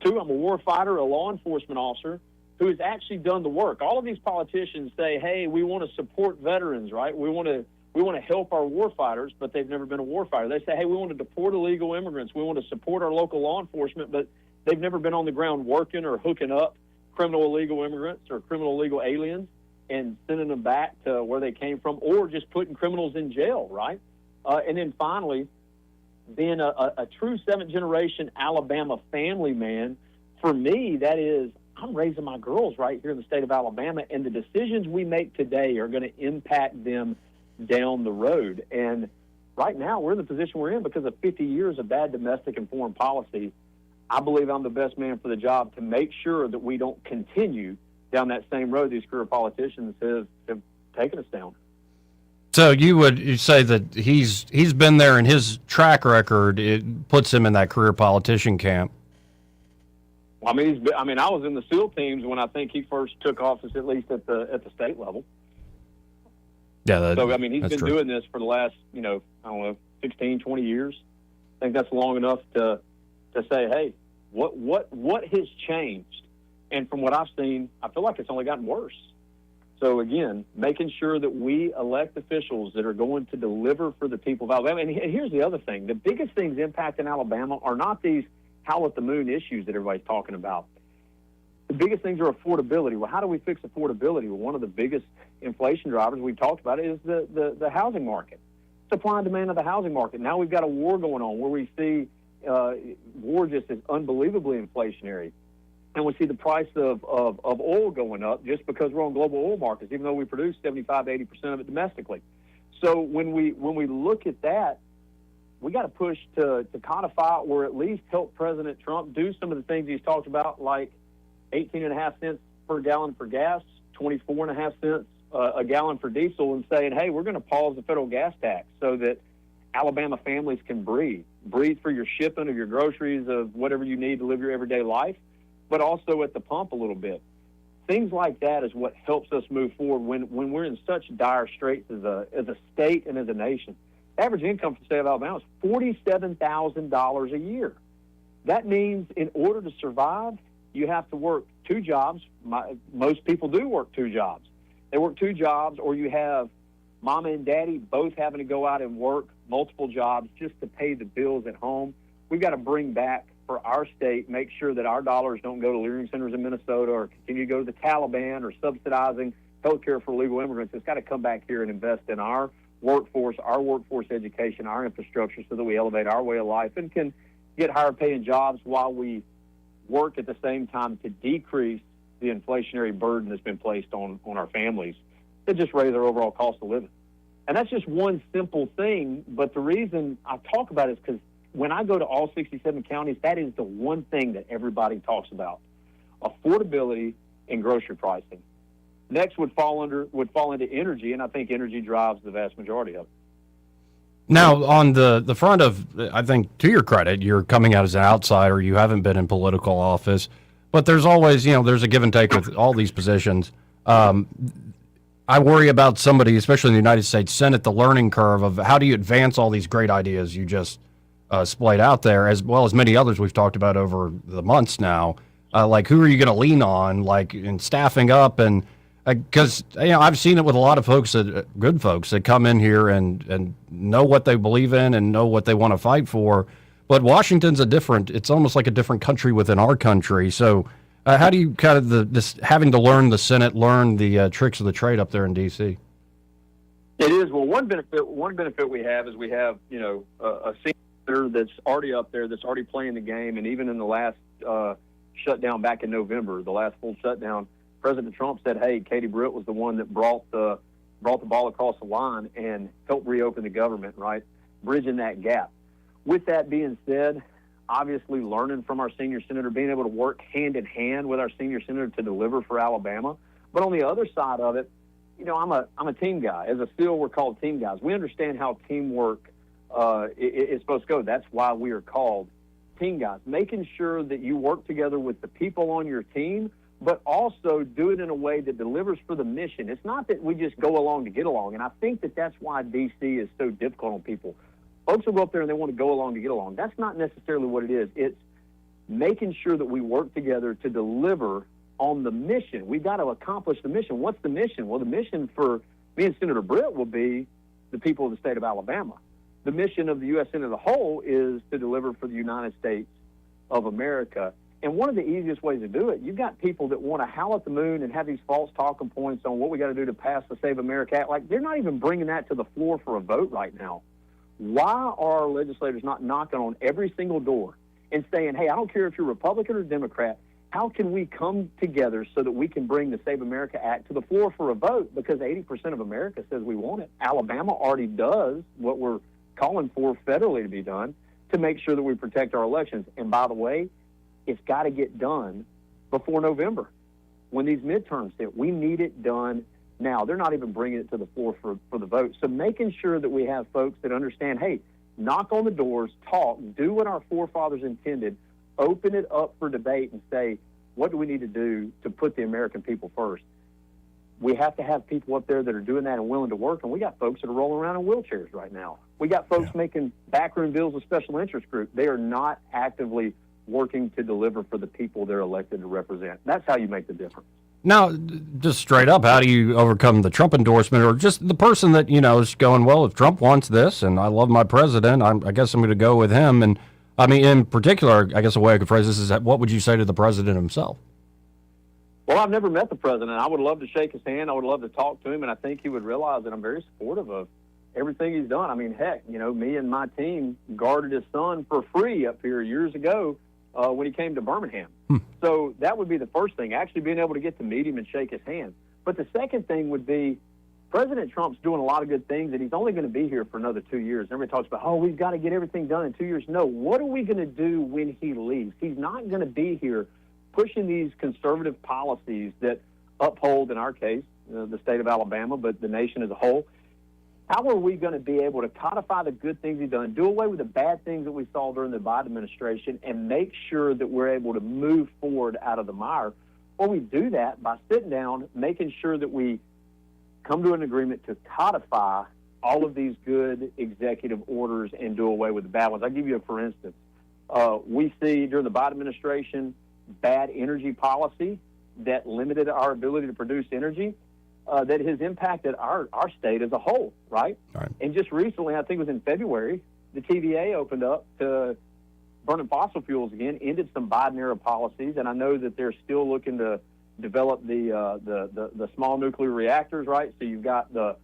Two, I'm a war fighter, a law enforcement officer who has actually done the work. All of these politicians say, hey, we want to support veterans, right? We want to help our war fighters, but they've never been a war fighter. They say, hey, we want to deport illegal immigrants. We want to support our local law enforcement, but they've never been on the ground working or hooking up criminal illegal immigrants or criminal illegal aliens and sending them back to where they came from, or just putting criminals in jail, right? And then finally, being a true 7th-generation Alabama family man, for me, that is, I'm raising my girls right here in the state of Alabama, and the decisions we make today are going to impact them down the road. And right now, we're in the position we're in because of 50 years of bad domestic and foreign policy. I believe I'm the best man for the job to make sure that we don't continue down that same road these career politicians have taken us down. So you say that he's been there, and his track record, it puts him in that career politician camp. I mean, I was in the SEAL teams when I think he first took office, at least at the state level. Yeah. So, I mean, he's been doing this for the last, 16, 20 years. I think that's long enough to say, hey, what has changed? And from what I've seen, I feel like it's only gotten worse. So, again, making sure that we elect officials that are going to deliver for the people of Alabama. And here's the other thing. The biggest things impacting Alabama are not these howl at the moon issues that everybody's talking about. The biggest things are affordability. Well, how do we fix affordability? Well, one of the biggest inflation drivers we've talked about is the housing market, supply and demand of the housing market. Now we've got a war going on where we see war just is unbelievably inflationary. And we see the price of oil going up just because we're on global oil markets, even though we produce 75 to 80% of it domestically. So when we look at that, we got to push to codify or at least help President Trump do some of the things he's talked about, like 18.5 cents per gallon for gas, 24.5 cents a gallon for diesel, and saying, hey, we're going to pause the federal gas tax so that Alabama families can breathe for your shipping of your groceries, of whatever you need to live your everyday life, but also at the pump a little bit. Things like that is what helps us move forward when we're in such dire straits as a state and as a nation. Average income for the state of Alabama is $47,000 a year. That means in order to survive, you have to work 2 jobs. Most people do work 2 jobs. They work 2 jobs, or you have mama and daddy both having to go out and work multiple jobs just to pay the bills at home. We've got to bring back for our state, make sure that our dollars don't go to Learning Centers in Minnesota or continue to go to the Taliban or subsidizing health care for illegal immigrants. It's got to come back here and invest in our workforce education, our infrastructure, so that we elevate our way of life and can get higher paying jobs while we work at the same time to decrease the inflationary burden that's been placed on our families that just raise our overall cost of living. And that's just one simple thing, but the reason I talk about it is because when I go to all 67 counties, that is the one thing that everybody talks about: affordability and grocery pricing. Next would fall into energy, and I think energy drives the vast majority of it. Now, on the front of, I think, to your credit, you're coming out as an outsider. You haven't been in political office, but there's always, there's a give and take with all these positions. I worry about somebody, especially in the United States Senate, the learning curve of how do you advance all these great ideas you just splayed out there, as well as many others we've talked about over the months now. Like, who are you going to lean on, like, in staffing up? And because I've seen it with a lot of folks, good folks that come in here and know what they believe in and know what they want to fight for. But Washington's it's almost like a different country within our country. So how do you kind of this having to learn the Senate, learn the tricks of the trade up there in D.C.? It is. Well, one benefit we have is we have a senior that's already up there, that's already playing the game, and even in the last shutdown back in November, the last full shutdown, President Trump said, "Hey, Katie Britt was the one that brought the ball across the line and helped reopen the government, right, bridging that gap." With that being said, obviously learning from our senior senator, being able to work hand in hand with our senior senator to deliver for Alabama. But on the other side of it, I'm a team guy. As a SEAL, we're called team guys. We understand how teamwork is supposed to go. That's why we are called team guys. Making sure that you work together with the people on your team, but also do it in a way that delivers for the mission. It's not that we just go along to get along, and I think that that's why D.C. is so difficult on people. Folks will go up there and they want to go along to get along. That's not necessarily what it is. It's making sure that we work together to deliver on the mission. We've got to accomplish the mission. What's the mission? Well, the mission for me and Senator Britt will be the people of the state of Alabama. The mission of the U.S. Senate as a whole is to deliver for the United States of America. And one of the easiest ways to do it, you've got people that want to howl at the moon and have these false talking points on what we got to do to pass the Save America Act. Like, they're not even bringing that to the floor for a vote right now. Why are our legislators not knocking on every single door and saying, hey, I don't care if you're Republican or Democrat, how can we come together so that we can bring the Save America Act to the floor for a vote? Because 80% of America says we want it. Alabama already does what we're calling for federally to be done to make sure that we protect our elections. And by the way, it's got to get done before November when these midterms hit. We need it done now. They're not even bringing it to the floor for the vote. So making sure that we have folks that understand, hey, knock on the doors, talk, do what our forefathers intended, open it up for debate and say, what do we need to do to put the American people first? We have to have people up there that are doing that and willing to work, and we got folks that are rolling around in wheelchairs right now. We got folks making backroom deals with special interest groups. They are not actively working to deliver for the people they're elected to represent. That's how you make the difference. Now, just straight up, how do you overcome the Trump endorsement, or just the person that, is going, well, if Trump wants this and I love my president, I guess I'm going to go with him. And I mean, in particular, I guess the way I could phrase this is, what would you say to the president himself? Well, I've never met the president. I would love to shake his hand. I would love to talk to him, and I think he would realize that I'm very supportive of everything he's done. I mean, heck, me and my team guarded his son for free up here years ago when he came to Birmingham. So that would be the first thing, actually being able to get to meet him and shake his hand. But the second thing would be President Trump's doing a lot of good things, and he's only going to be here for another 2 years. Everybody talks about, we've got to get everything done in 2 years. No, what are we going to do when he leaves? He's not going to be here pushing these conservative policies that uphold, in our case, the state of Alabama, but the nation as a whole. How are we going to be able to codify the good things he's done, do away with the bad things that we saw during the Biden administration, and make sure that we're able to move forward out of the mire? Well, we do that by sitting down, making sure that we come to an agreement to codify all of these good executive orders and do away with the bad ones. I'll give you a for instance. We see during the Biden administration bad energy policy that limited our ability to produce energy. that has impacted our state as a whole, right? And just recently, I think it was in February, the TVA opened up to burning fossil fuels again, ended some Biden-era policies, and I know that they're still looking to develop the small nuclear reactors, right? So you've got that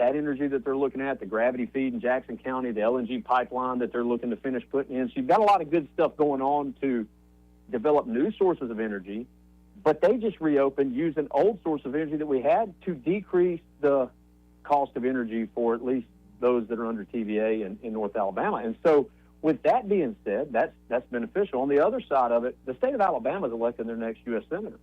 energy that they're looking at, the gravity feed in Jackson County, the LNG pipeline that they're looking to finish putting in. So you've got a lot of good stuff going on to develop new sources of energy, but they just reopened using old source of energy that we had to decrease the cost of energy for at least those that are under TVA in North Alabama. And so with that being said, that's beneficial. On the other side of it, the state of Alabama is electing their next U.S. Senator.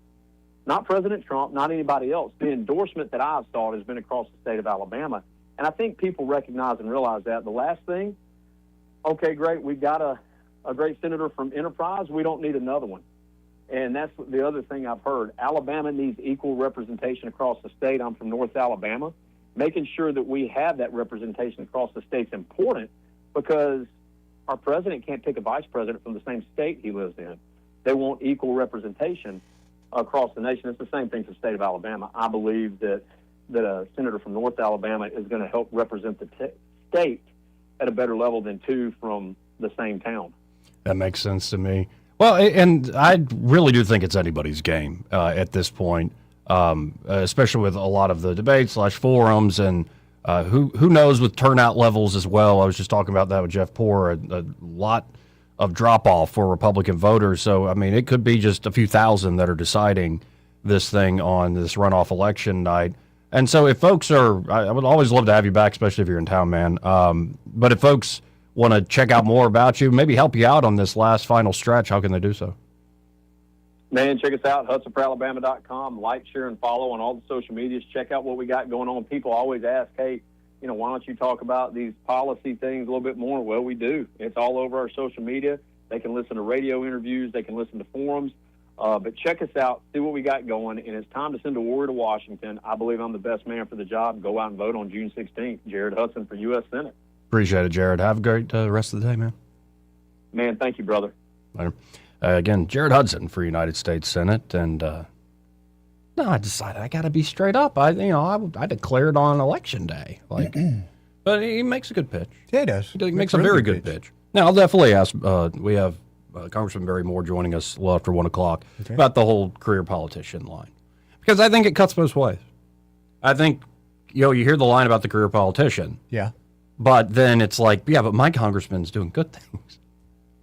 Not President Trump, not anybody else. The endorsement that I've sought has been across the state of Alabama. And I think people recognize and realize that. The last thing, okay, great, we've got a great senator from Enterprise. We don't need another one. And that's the other thing I've heard. Alabama needs equal representation across the state. I'm from North Alabama. Making sure that we have that representation across the state is important because our president can't pick a vice president from the same state he lives in. They want equal representation across the nation. It's the same thing for the state of Alabama. I believe that a senator from North Alabama is going to help represent the state at a better level than two from the same town. That makes sense to me. Well, and I really do think it's anybody's game at this point, especially with a lot of the debates / forums and who knows with turnout levels as well. I was just talking about that with Jeff Poore, a lot of drop-off for Republican voters. So, I mean, it could be just a few thousand that are deciding this thing on this runoff election night. And so if folks are, I would always love to have you back, especially if you're in town, man. But if folks want to check out more about you, maybe help you out on this last final stretch, how can they do so? Man, check us out, HudsonForAlabama.com. Like, share, and follow on all the social medias. Check out what we got going on. People always ask, hey, why don't you talk about these policy things a little bit more? Well, we do. It's all over our social media. They can listen to radio interviews. They can listen to forums. But check us out, see what we got going, and it's time to send a warrior to Washington. I believe I'm the best man for the job. Go out and vote on June 16th. Jared Hudson for U.S. Senate. Appreciate it, Jared. Have a great rest of the day, man. Man, thank you, brother. Later. Again, Jared Hudson for United States Senate, and I decided I got to be straight up. I declared on election day, but he makes a good pitch. Yeah, he does. He makes a very good pitch. Now, I'll definitely ask. We have Congressman Barry Moore joining us a little after 1 o'clock about the whole career politician line, because I think it cuts both ways. I think you hear the line about the career politician, but then it's like, but my congressman's doing good things.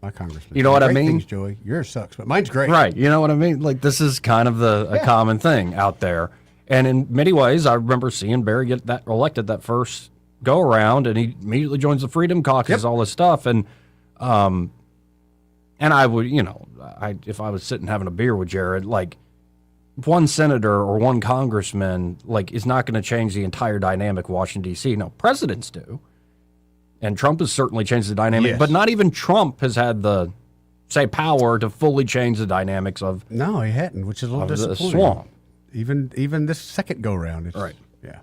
My congressman. You know what I mean? Things, Joey. Yours sucks, but mine's great. Right. You know what I mean? Like, this is kind of a common thing out there. And in many ways, I remember seeing Barry get that elected that first go around, and he immediately joins the Freedom Caucus, all this stuff. And I would, if I was sitting having a beer with Jared, like, one senator or one congressman, like, is not going to change the entire dynamic of Washington, D.C. No, presidents do. And Trump has certainly changed the dynamic, but not even Trump has had the, power to fully change the dynamics of No, he hadn't, which is a little disappointing. The swamp. Even this second go-round. Right. Yeah.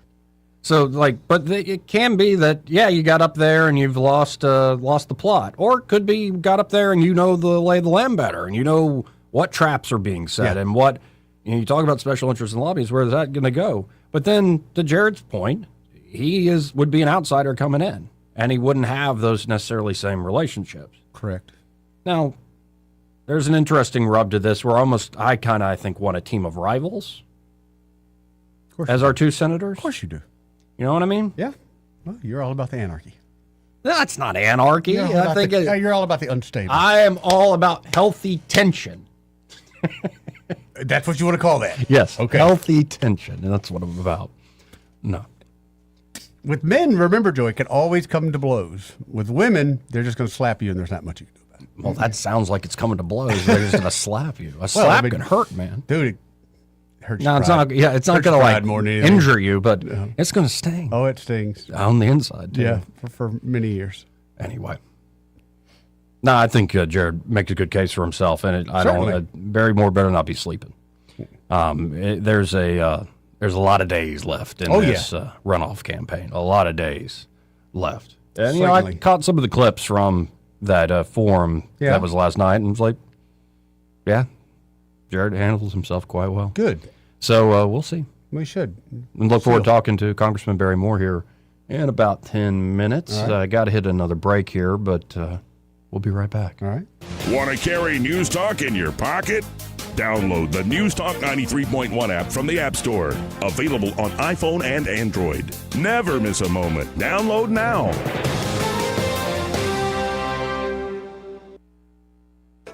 So, but it can be that, you got up there and you've lost the plot. Or it could be you got up there and you know the lay of the land better, and you know what traps are being set and what, you talk about special interests and lobbies, where is that going to go? But then, to Jared's point, he would be an outsider coming in. And he wouldn't have those necessarily same relationships. Correct. Now, there's an interesting rub to this where I think, want a team of rivals as our two senators. Of course you do. You know what I mean? Yeah. Well, you're all about the anarchy. That's not anarchy. You're all about the unstable. I am all about healthy tension. That's what you want to call that? Yes. Okay. Healthy tension. And that's what I'm about. No. With men, remember, Joey, it can always come to blows. With women, they're just going to slap you, and there's not much you can do about it. Well, that sounds like it's coming to blows. They're just going to slap you. A slap can hurt, man. Dude, it hurts. No, it's not. Yeah, it's not going to injure you, but it's going to sting. Oh, it stings on the inside, too. Yeah, for many years. Anyway, no, I think Jared makes a good case for himself, and Barry Moore better not be sleeping. There's a lot of days left in this runoff campaign. A lot of days left. And, I caught some of the clips from that forum that was last night, and was like, Jared handles himself quite well. Good. So we'll see. We should. And look forward to talking to Congressman Barry Moore here in about 10 minutes. All right. Got to hit another break here, but we'll be right back. All right. Want to carry News Talk in your pocket? Download the News Talk 93.1 app from the App Store. Available on iPhone and Android. Never miss a moment. Download now.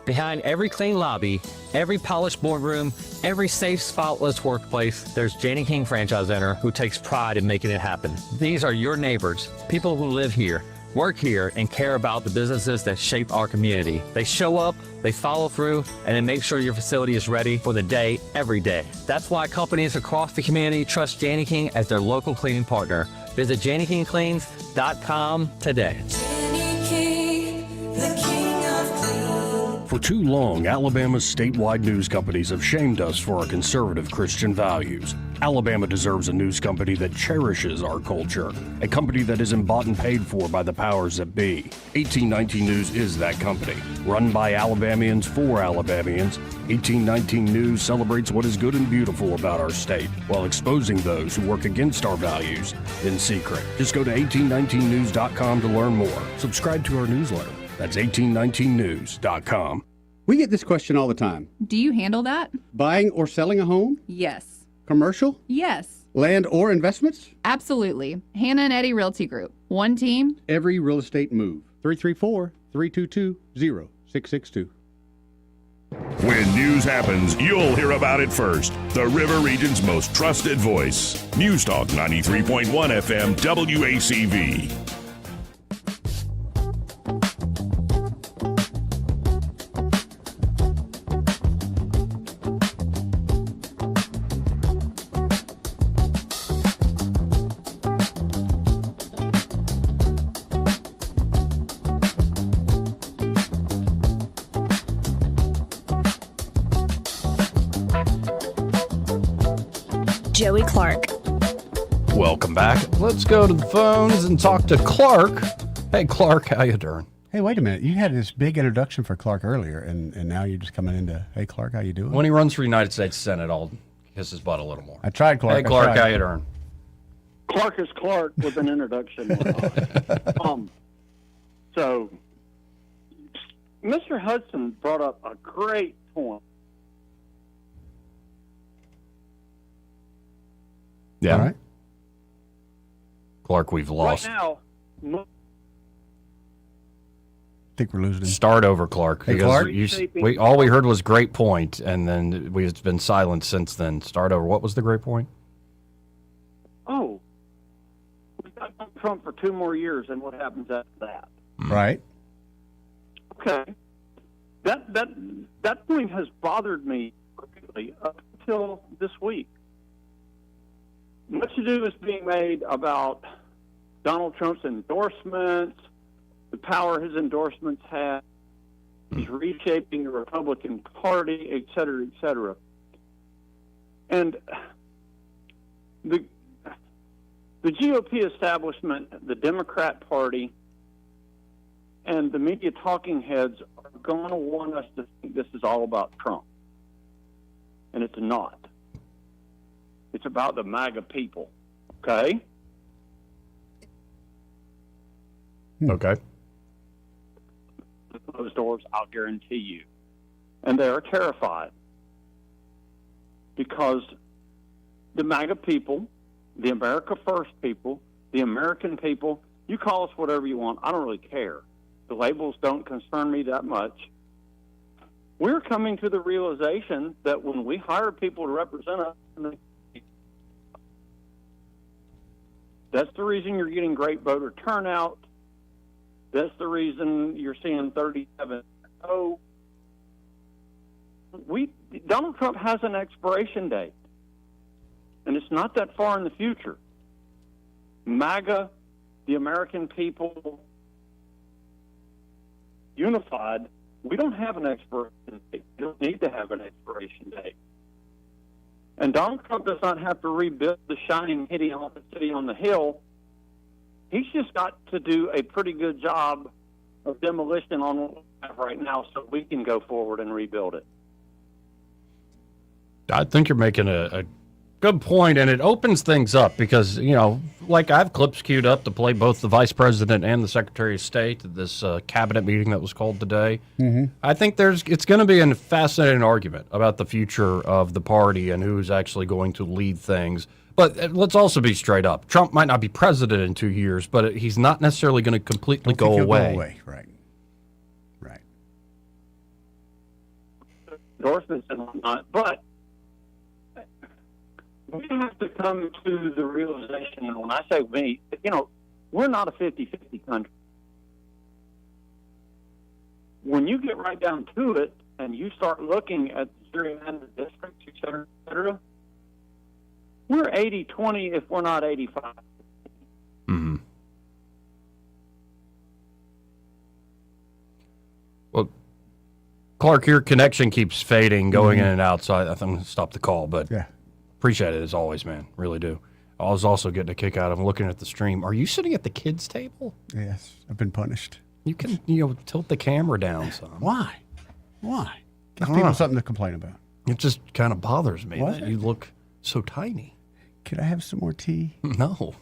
Behind every clean lobby, every polished boardroom, every safe, spotless workplace, there's Janie King Franchise Center who takes pride in making it happen. These are your neighbors, people who live here, work here, and care about the businesses that shape our community. They show up, they follow through, and they make sure your facility is ready for the day, every day. That's why companies across the community trust Janie King as their local cleaning partner. Visit JannieKingCleans.com today. For too long, Alabama's statewide news companies have shamed us for our conservative Christian values. Alabama deserves a news company that cherishes our culture, a company that isn't bought and paid for by the powers that be. 1819 News is that company. Run by Alabamians for Alabamians, 1819 News celebrates what is good and beautiful about our state, while exposing those who work against our values in secret. Just go to 1819news.com to learn more. Subscribe to our newsletter. That's 1819news.com. We get this question all the time. Do you handle that? Buying or selling a home? Yes. Commercial? Yes. Land or investments? Absolutely. Hannah and Eddie Realty Group. One team. Every real estate move. 334-322-0662. When news happens, you'll hear about it first. The River Region's most trusted voice. News Talk 93.1 FM WACV. Joey Clark. Welcome back. Let's go to the phones and talk to Clark. Hey, Clark, how you doing? Hey, wait a minute. You had this big introduction for Clark earlier, and now you're just coming into, hey, Clark, how you doing? When he runs for United States Senate, I'll kiss his butt a little more. I tried, Clark. Hey, Clark, how you doing? Clark is Clark with an introduction. So, Mr. Hudson brought up a great point. Yeah. All right. Clark, we've lost. Right now, I think we're losing him. Start over, Clark. Hey, because Clark? all we heard was great point, and then we've been silent since then. Start over. What was the great point? oh, we got Trump for 2 more years, and what happens after that? Right. Okay. That point has bothered me greatly up until this week. Much ado is being made about Donald Trump's endorsements, the power his endorsements have. He's reshaping the Republican Party, et cetera, et cetera. And the GOP establishment, the Democrat Party, and the media talking heads are going to want us to think this is all about Trump. And it's not. It's about the MAGA people. Okay? Okay. Those doors, I'll guarantee you. And they are terrified because the MAGA people, the America First people, the American people, you call us whatever you want. I don't really care. The labels don't concern me that much. We're coming to the realization that when we hire people to represent us, that's the reason you're getting great voter turnout. That's the reason you're seeing 37-0. Donald Trump has an expiration date, and it's not that far in the future. MAGA, the American people, unified, we don't have an expiration date. We don't need to have an expiration date. And Donald Trump does not have to rebuild the shining city on the hill. He's just got to do a pretty good job of demolition on what we have right now so we can go forward and rebuild it. I think you're making a Good point, and it opens things up because, like I have clips queued up to play both the Vice President and the Secretary of State at this cabinet meeting that was called today. Mm-hmm. I think it's going to be a fascinating argument about the future of the party and who's actually going to lead things. But let's also be straight up. Trump might not be president in 2 years, but he's not necessarily going to completely go away. Right. Right. Endorsements and whatnot, but we have to come to the realization, and when I say we, we're not a 50-50 country. When you get right down to it and you start looking at gerrymandered districts, et cetera, we're 80-20 if we're not 85. Mm-hmm. Well, Clark, your connection keeps fading, going in and out, so I'm going to stop the call, but appreciate it as always, man. Really do. I was also getting a kick out of looking at the stream. Are you sitting at the kids' table? Yes, I've been punished. You can, tilt the camera down some. Why? Give people something to complain about. It just kind of bothers me What? that you look so tiny. Could I have some more tea? No.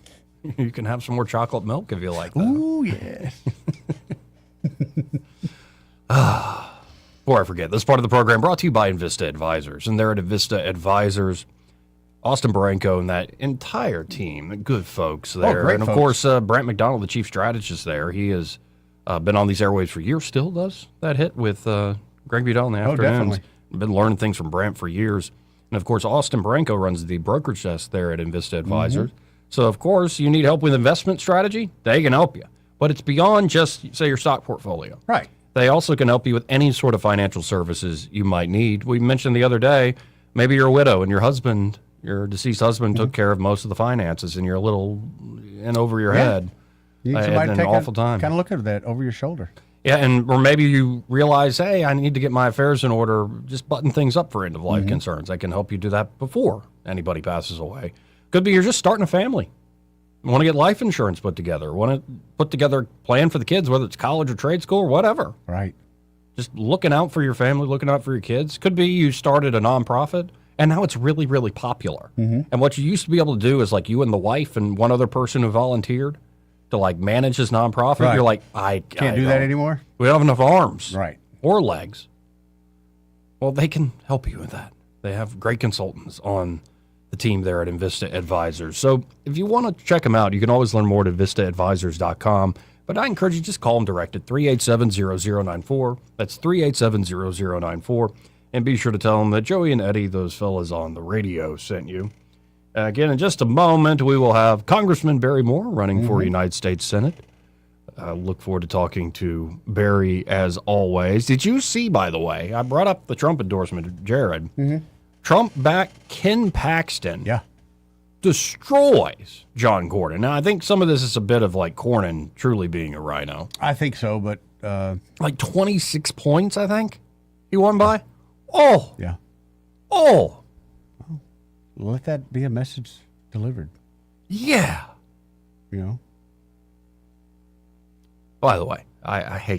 You can have some more chocolate milk if you like that. Ooh, yes. Before I forget, this part of the program brought to you by Invista Advisors. And they're at Invista Advisors, Austin Branco and that entire team, the good folks there. Great and, of folks. course, Brent McDonald, the chief strategist there. He has been on these airwaves for years, still does that hit with Greg Budell in the afternoons. Definitely. Been learning things from Brent for years. And, of course, Austin Branco runs the brokerage desk there at Invista Advisors. So, of course, you need help with investment strategy, they can help you. But it's beyond just, say, your stock portfolio. Right. They also can help you with any sort of financial services you might need. We mentioned the other day, maybe you're a widow and your deceased husband took care of most of the finances and you're a little in over your head. You need Had somebody an to take awful time. kind of look at that over your shoulder. Yeah, or maybe you realize, hey, I need to get my affairs in order, just button things up for end-of-life concerns. I can help you do that before anybody passes away. Could be you're just starting a family. Want to get life insurance put together. Want to put together a plan for the kids, whether it's college or trade school or whatever. Right. Just looking out for your family, looking out for your kids. Could be you started a nonprofit, and now it's really, really popular. And what you used to be able to do is like you and the wife and one other person who volunteered to like manage this nonprofit. Right. You're like, I Can't do that anymore? We don't have enough arms. Right. Or legs. Well, they can help you with that. They have great consultants on the team there at Invista Advisors. So if you want to check them out, you can always learn more at InvistaAdvisors.com. But I encourage you just call them direct at 387-0094. That's 387-0094. And be sure to tell them that Joey and Eddie, those fellas on the radio, sent you. Again, in just a moment, we will have Congressman Barry Moore running for United States Senate. I look forward to talking to Barry as always. Did you see, by the way, I brought up the Trump endorsement, Jared. Trump-backed Ken Paxton destroys John Cornyn. Now, I think some of this is a bit of like Cornyn truly being a rhino. I think so, but... like 26 points, I think, he won by. Oh. Yeah. Oh. Let that be a message delivered. Yeah. You know? By the way, I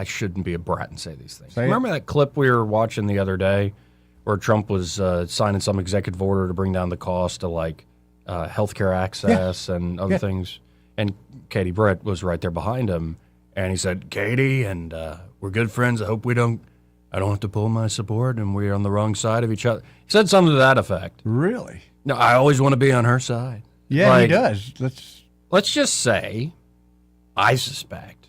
shouldn't be a brat and say these things. Say Remember that clip we were watching the other day where Trump was signing some executive order to bring down the cost of like healthcare access and other things? And Katie Britt was right there behind him. And he said, Katie, and we're good friends. I hope I don't have to pull my support and we're on the wrong side of each other. He said something to that effect. Really? No, I always want to be on her side. Yeah, like, he does. Let's just say, I suspect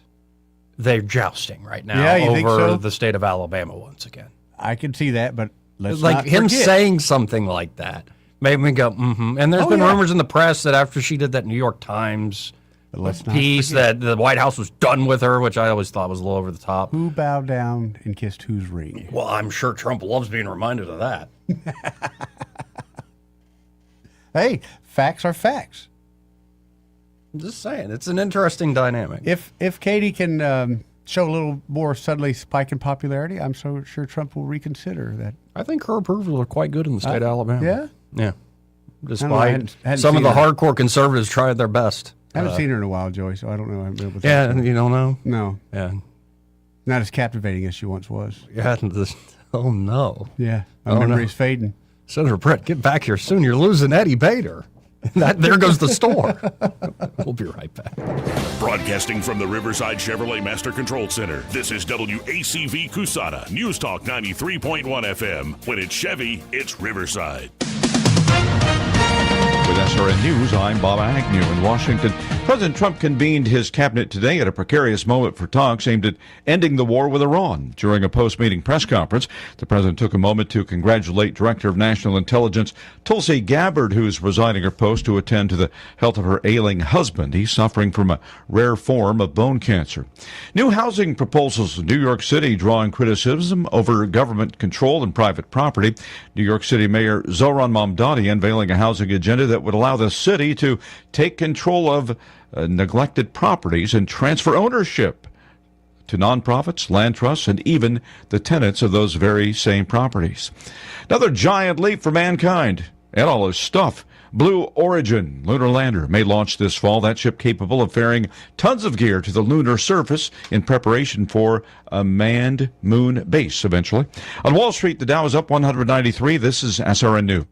they're jousting right now Yeah, you think over so? the state of Alabama once again. I can see that, but let's like not him forget. saying something like that made me go, And there's been rumors in the press that after she did that New York Times piece that the White House was done with her, which I always thought was a little over the top. Who bowed down and kissed whose ring? Well, I'm sure Trump loves being reminded of that. Hey, facts are facts. I'm just saying, it's an interesting dynamic. If Katie can show a little more suddenly spike in popularity, I'm so sure Trump will reconsider that. I think her approvals are quite good in the state of Alabama. Yeah? Yeah. I Despite hadn't some of seen the her. hardcore conservatives tried their best. I haven't seen her in a while, Joey, so I don't know. I haven't been able to Yeah, talk to her. you don't know? No. Yeah. Not as captivating as she once was. Yeah. Oh, no. Yeah. My Oh, no. memory's fading. Senator Brett, get back here soon. You're losing Eddie Bader. There goes the store. We'll be right back. Broadcasting from the Riverside Chevrolet Master Control Center, this is WACV Cusada, News Talk 93.1 FM. When it's Chevy, it's Riverside. With SRN News, I'm Bob Agnew in Washington. President Trump convened his cabinet today at a precarious moment for talks aimed at ending the war with Iran. During a post-meeting press conference, the president took a moment to congratulate Director of National Intelligence Tulsi Gabbard, who is resigning her post to attend to the health of her ailing husband. He's suffering from a rare form of bone cancer. New housing proposals in New York City drawing criticism over government control and private property. New York City Mayor Zohran Mamdani unveiling a housing agenda that would allow the city to take control of neglected properties and transfer ownership to nonprofits, land trusts, and even the tenants of those very same properties. Another giant leap for mankind and all his stuff. Blue Origin lunar lander may launch this fall. That ship capable of ferrying tons of gear to the lunar surface in preparation for a manned moon base eventually. On Wall Street, the Dow is up 193. This is SRN News.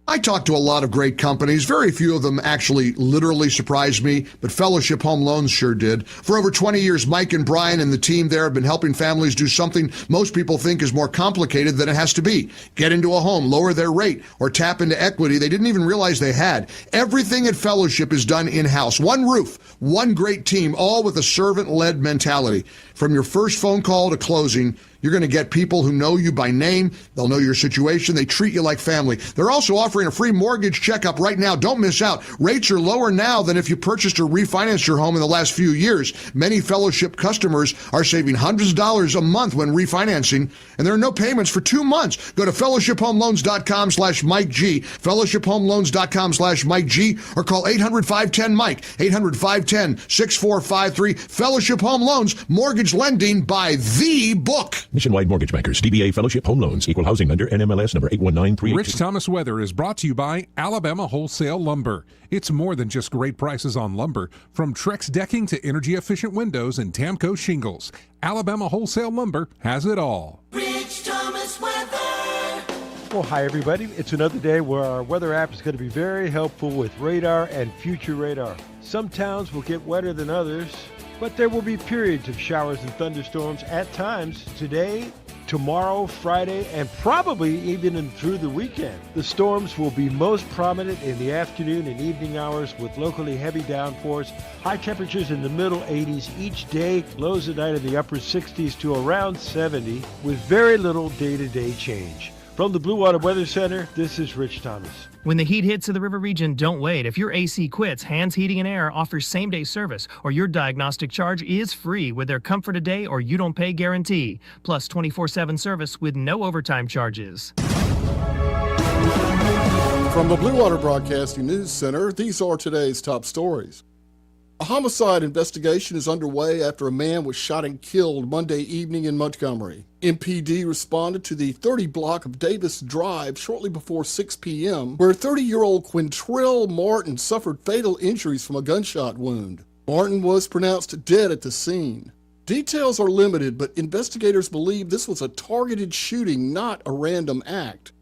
I talked to a lot of great companies. Very few of them actually literally surprised me, but Fellowship Home Loans sure did. For over 20 years, Mike and Brian and the team there have been helping families do something most people think is more complicated than it has to be. Get into a home, lower their rate, or tap into equity they didn't even realize they had. Everything at Fellowship is done in-house. One roof, one great team, all with a servant-led mentality. From your first phone call to closing, you're going to get people who know you by name. They'll know your situation. They treat you like family. They're also offering a free mortgage checkup right now. Don't miss out. Rates are lower now than if you purchased or refinanced your home in the last few years. Many Fellowship customers are saving hundreds of dollars a month when refinancing, and there are no payments for 2 months. Go to fellowshiphomeloans.com/Mike G, fellowshiphomeloans.com/Mike G, or call 800-510-MIKE, 800-510-6453. Fellowship Home Loans, mortgage lending by the book. Nationwide Mortgage Bankers, DBA Fellowship Home Loans, Equal Housing Lender, NMLS number 819382. Rich Thomas Weather is brought to you by Alabama Wholesale Lumber. It's more than just great prices on lumber. From Trex decking to energy-efficient windows and Tamco shingles, Alabama Wholesale Lumber has it all. Rich Thomas Weather. Well, hi, everybody. It's another day where our weather app is going to be very helpful with radar and future radar. Some towns will get wetter than others, but there will be periods of showers and thunderstorms at times today, tomorrow, Friday, and probably even through the weekend. The storms will be most prominent in the afternoon and evening hours with locally heavy downpours, high temperatures in the middle 80s each day, lows at night in the upper 60s to around 70 with very little day-to-day change. From the Blue Water Weather Center, this is Rich Thomas. When the heat hits to the river region, don't wait. If your AC quits, Hands Heating and Air offers same-day service, or your diagnostic charge is free with their Comfort a Day or You Don't Pay guarantee, plus 24/7 service with no overtime charges. From the Blue Water Broadcasting News Center, these are today's top stories. A homicide investigation is underway after a man was shot and killed Monday evening in Montgomery. MPD responded to the 30 block of Davis Drive shortly before 6 p.m., where 30-year-old Quintrell Martin suffered fatal injuries from a gunshot wound. Martin was pronounced dead at the scene. Details are limited, but investigators believe this was a targeted shooting, not a random act.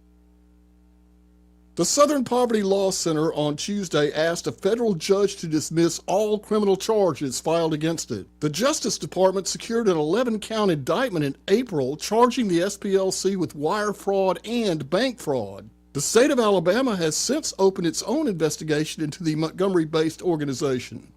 The Southern Poverty Law Center on Tuesday asked a federal judge to dismiss all criminal charges filed against it. The Justice Department secured an 11-count indictment in April charging the SPLC with wire fraud and bank fraud. The state of Alabama has since opened its own investigation into the Montgomery-based organization.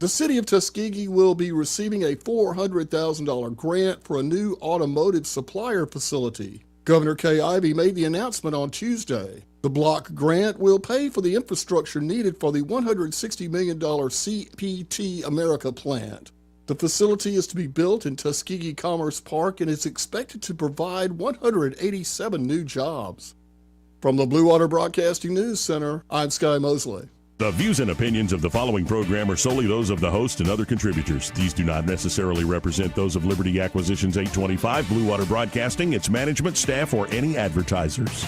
The city of Tuskegee will be receiving a $400,000 grant for a new automotive supplier facility. Governor Kay Ivey made the announcement on Tuesday. The block grant will pay for the infrastructure needed for the $160 million CPT America plant. The facility is to be built in Tuskegee Commerce Park and is expected to provide 187 new jobs. From the Blue Water Broadcasting News Center, I'm Sky Mosley. The views and opinions of the following program are solely those of the host and other contributors. These do not necessarily represent those of Liberty Acquisitions 825, Blue Water Broadcasting, its management, staff, or any advertisers.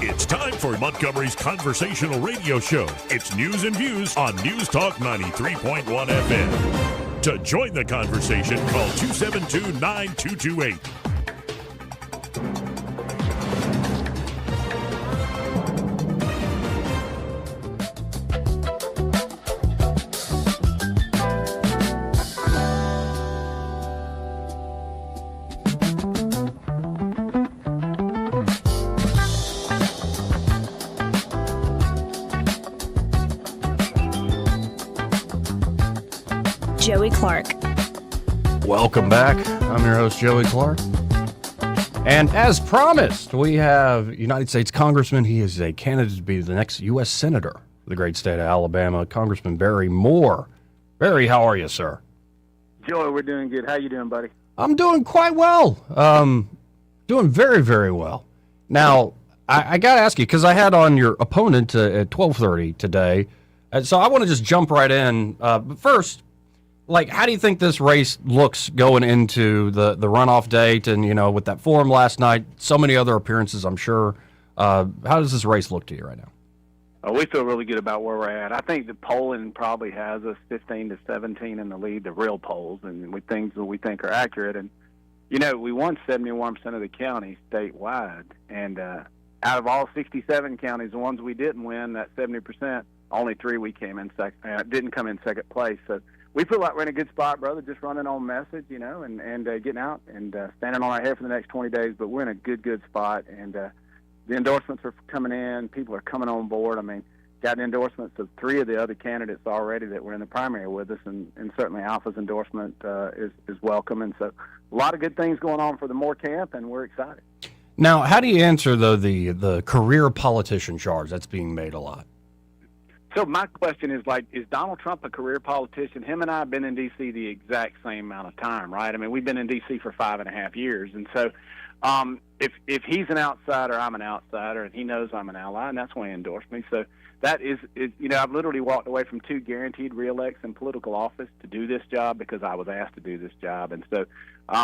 It's time for Montgomery's conversational radio show. It's news and views on News Talk 93.1 FM. To join the conversation, call 272-9228. Joey Clark. Welcome back. I'm your host, Joey Clark. And as promised, we have United States Congressman. He is a candidate to be the next U.S. Senator for the great state of Alabama, Congressman Barry Moore. Barry, how are you, sir? Joey, we're doing good. How you doing, buddy? I'm doing quite well. Doing very, very well. Now, I got to ask you, because I had on your opponent at 12:30 today, so I want to just jump right in. But first, how do you think this race looks going into the runoff date? And, with that forum last night, so many other appearances, I'm sure. How does this race look to you right now? We feel really good about where we're at. I think the polling probably has us 15 to 17 in the lead, the real polls, and things that we think are accurate. And, we won 71% of the counties statewide. And out of all 67 counties, the ones we didn't win, that 70%, only 3 we didn't come in second place. So we feel like we're in a good spot, brother, just running on message, and getting out and standing on our head for the next 20 days. But we're in a good spot, and the endorsements are coming in. People are coming on board. I mean, got endorsements of 3 of the other candidates already that were in the primary with us, and certainly Alpha's endorsement is welcome. And so a lot of good things going on for the Moore camp, and we're excited. Now, how do you answer, though, the career politician charge that's being made a lot? So my question is, is Donald Trump a career politician? Him and I have been in D.C. the exact same amount of time, right? I mean, we've been in D.C. for 5.5 years. And so if he's an outsider, I'm an outsider, and he knows I'm an ally, and that's why he endorsed me. So that is I've literally walked away from 2 guaranteed reelects in political office to do this job because I was asked to do this job. And so,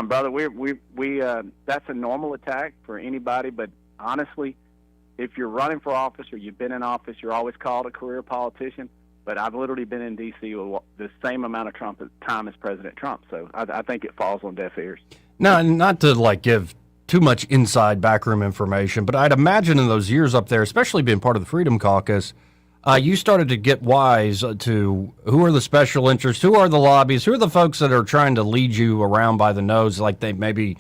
brother, we that's a normal attack for anybody, but honestly, if you're running for office or you've been in office, you're always called a career politician. But I've literally been in D.C. with the same amount of time as President Trump. So I think it falls on deaf ears. Now, not to give too much inside backroom information, but I'd imagine in those years up there, especially being part of the Freedom Caucus, you started to get wise to who are the special interests, who are the lobbyists, who are the folks that are trying to lead you around by the nose like they maybe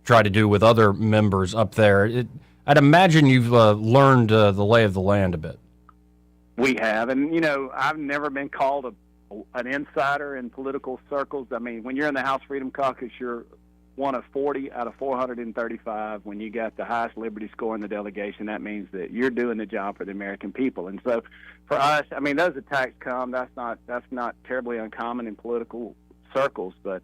try to do with other members up there. I'd imagine you've learned the lay of the land a bit. We have, and I've never been called an insider in political circles. I mean, when you're in the House Freedom Caucus, you're one of 40 out of 435. When you got the highest liberty score in the delegation, that means that you're doing the job for the American people. And so, for us, I mean, those attacks come. That's not terribly uncommon in political circles, but.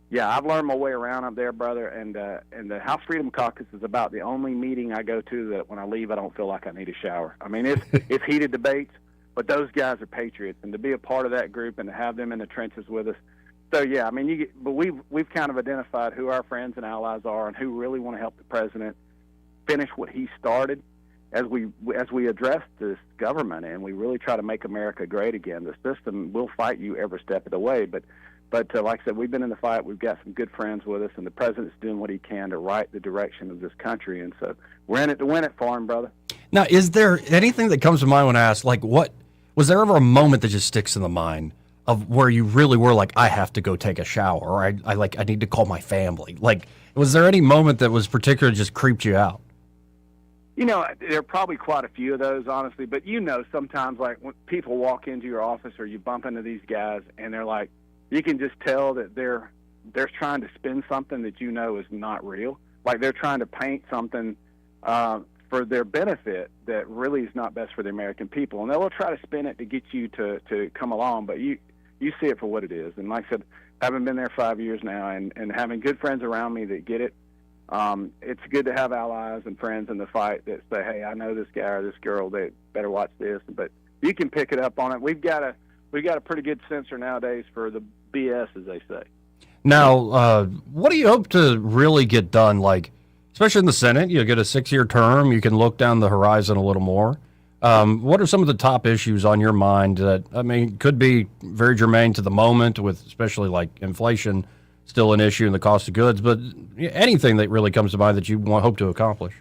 Yeah, I've learned my way around up there, brother, and the House Freedom Caucus is about the only meeting I go to that when I leave I don't feel like I need a shower. I mean, it's heated debates, but those guys are patriots, and to be a part of that group and to have them in the trenches with us. So yeah, I mean, but we've kind of identified who our friends and allies are and who really want to help the president finish what he started. As we address this government and we really try to make America great again, the system will fight you every step of the way, but like I said, we've been in the fight. We've got some good friends with us, and the president's doing what he can to right the direction of this country. And so we're in it to win it for him, brother. Now, is there anything that comes to mind when I ask, what was there ever a moment that just sticks in the mind of where you really were like, I have to go take a shower, or I need to call my family? Was there any moment that was particularly just creeped you out? There are probably quite a few of those, honestly. But sometimes when people walk into your office or you bump into these guys, and they're like, you can just tell that they're trying to spin something that is not real. Like they're trying to paint something for their benefit that really is not best for the American people. And they'll try to spin it to get you to come along, but you see it for what it is. And like I said, having been there 5 years now and having good friends around me that get it, it's good to have allies and friends in the fight that say, hey, I know this guy or this girl, they better watch this. But you can pick it up on it. We've got a pretty good censor nowadays for the BS, as they say. Now, what do you hope to really get done? Especially in the Senate, you get a 6-year term. You can look down the horizon a little more. What are some of the top issues on your mind that, I mean, could be very germane to the moment, with especially like inflation still an issue and the cost of goods, but anything that really comes to mind that you hope to accomplish?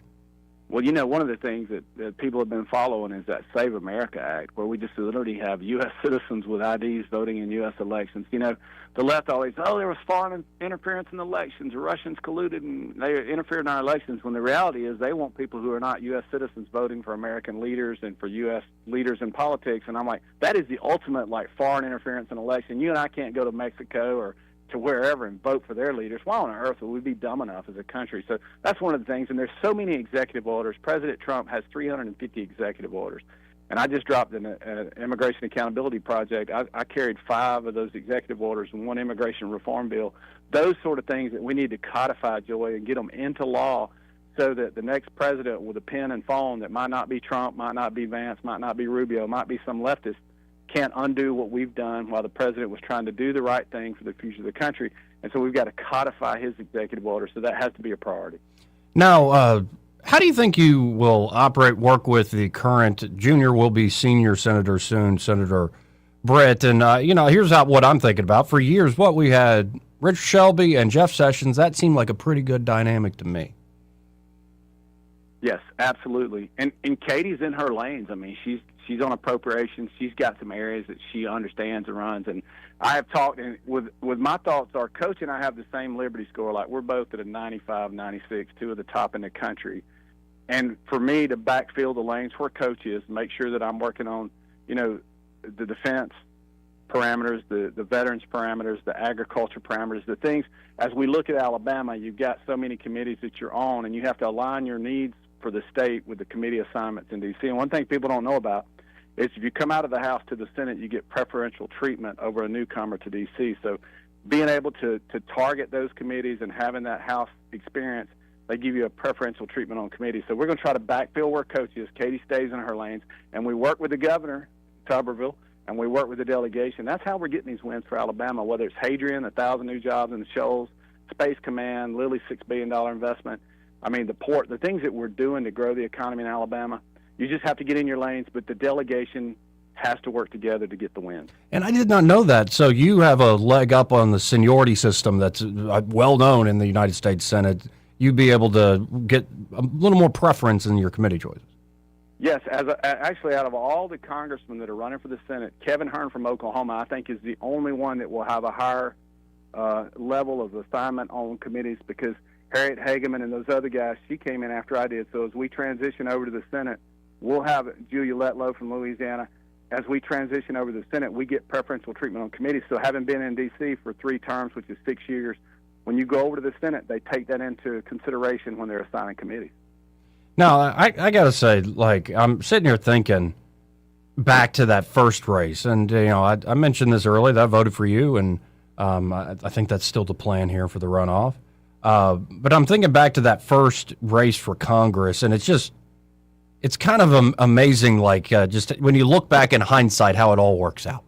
Well, you know, one of the things that people have been following is that Save America Act, where we just literally have U.S. citizens with IDs voting in U.S. elections. You know, the left always, there was foreign interference in elections, the Russians colluded and they interfered in our elections, when the reality is they want people who are not U.S. citizens voting for American leaders and for U.S. leaders in politics. And I'm like, that is the ultimate, like, foreign interference in election. You and I can't go to Mexico or to wherever and vote for their leaders. Why on earth would we be dumb enough as a country? So that's one of the things. And there's so many executive orders. President Trump has 350 executive orders. And I just dropped an immigration accountability project. I carried 5 of those executive orders and 1 immigration reform bill. Those sort of things that we need to codify, Joy, and get them into law so that the next president with a pen and phone that might not be Trump, might not be Vance, might not be Rubio, might be some leftist, can't undo what we've done while the president was trying to do the right thing for the future of the country. And so we've got to codify his executive order, so that has to be a priority. Now, how do you think you will work with the current junior, will be senior senator soon, Senator Britt? And, here's what I'm thinking about. For years, we had Rich Shelby and Jeff Sessions, that seemed like a pretty good dynamic to me. Yes, absolutely. And Katie's in her lanes. I mean, she's on appropriations. She's got some areas that she understands and runs. And I have talked, and with my thoughts, our coach and I have the same Liberty score. Like, we're both at a 95, 96, 2 of the top in the country. And for me to backfill the lanes where coach is, make sure that I'm working on, the defense parameters, the veterans parameters, the agriculture parameters, the things. As we look at Alabama, you've got so many committees that you're on, and you have to align your needs for the state with the committee assignments in D.C. And one thing people don't know about is if you come out of the House to the Senate, you get preferential treatment over a newcomer to D.C. So being able to target those committees and having that House experience, they give you a preferential treatment on committees. So we're going to try to backfill where coach is. Katie stays in her lanes, and we work with the governor, Tuberville, and we work with the delegation. That's how we're getting these wins for Alabama, whether it's Hadrian, 1,000 new jobs in the Shoals, Space Command, Lilly's $6 billion investment. I mean, the port, the things that we're doing to grow the economy in Alabama, you just have to get in your lanes, but the delegation has to work together to get the wins. And I did not know that. So you have a leg up on the seniority system that's well known in the United States Senate. You'd be able to get a little more preference in your committee choices. Yes, actually, out of all the congressmen that are running for the Senate, Kevin Hern from Oklahoma, I think, is the only one that will have a higher level of assignment on committees, because Harriet Hageman and those other guys, she came in after I did. So as we transition over to the Senate, we'll have Julia Letlow from Louisiana. As we transition over to the Senate, we get preferential treatment on committees. So having been in D.C. for 3 terms, which is 6 years, when you go over to the Senate, they take that into consideration when they're assigning committees. Now, I got to say, like, I'm sitting here thinking back to that first race. And, I mentioned this earlier, that I voted for you, and I think that's still the plan here for the runoff. But I'm thinking back to that first race for Congress, and it's kind of amazing, like, just when you look back in hindsight, how it all works out.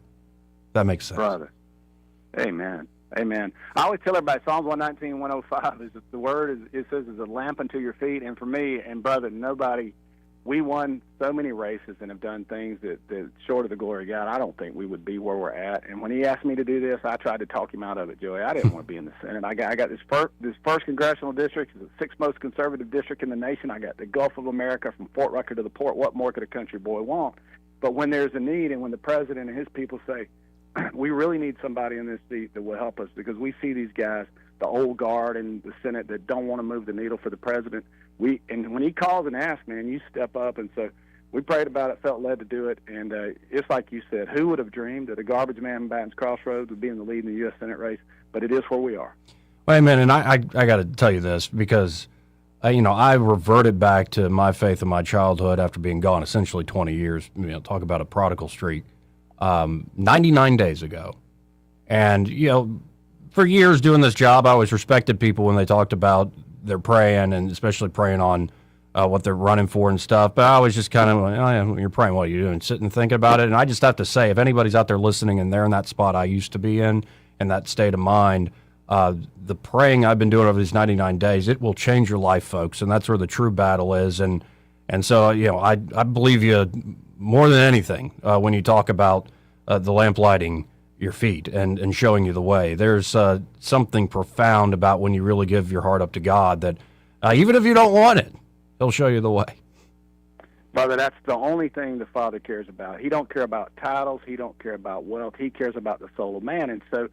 That makes sense. Brother. Amen. Amen. I always tell everybody, Psalms 119, 105 is the word, it says, is a lamp unto your feet. And for me, and brother, we won so many races and have done things that short of the glory of God, I don't think we would be where we're at. And when he asked me to do this, I tried to talk him out of it, Joey. I didn't want to be in the Senate. I got this first congressional district. It's the 6th most conservative district in the nation. I got the Gulf of America from Fort Rucker to the port. What more could a country boy want? But when there's a need, and when the president and his people say, we really need somebody in this seat that will help us, because we see these guys, the old guard in the Senate, that don't want to move the needle for the president. And when he calls and asks, man, you step up. And so we prayed about it, felt led to do it. And it's like you said, who would have dreamed that a garbage man in Baton's Crossroads would be in the lead in the U.S. Senate race? But it is where we are. Wait a minute, and I got to tell you this, because, I reverted back to my faith in my childhood after being gone essentially 20 years. Talk about a prodigal streak. 99 days ago. And, for years doing this job, I always respected people when they talked about their praying, and especially praying on what they're running for and stuff. But I was just kind of like, oh, yeah, you're praying, what are you doing? Sitting and thinking about it. And I just have to say, if anybody's out there listening and they're in that spot I used to be in that state of mind, the praying I've been doing over these 99 days, it will change your life, folks. And that's where the true battle is. And, And so, I believe you more than anything when you talk about the lamp lighting your feet and showing you the way. There's something profound about when you really give your heart up to God that even if you don't want it, He'll show you the way. Brother, that's the only thing the Father cares about. He don't care about titles. He don't care about wealth. He cares about the soul of man. And so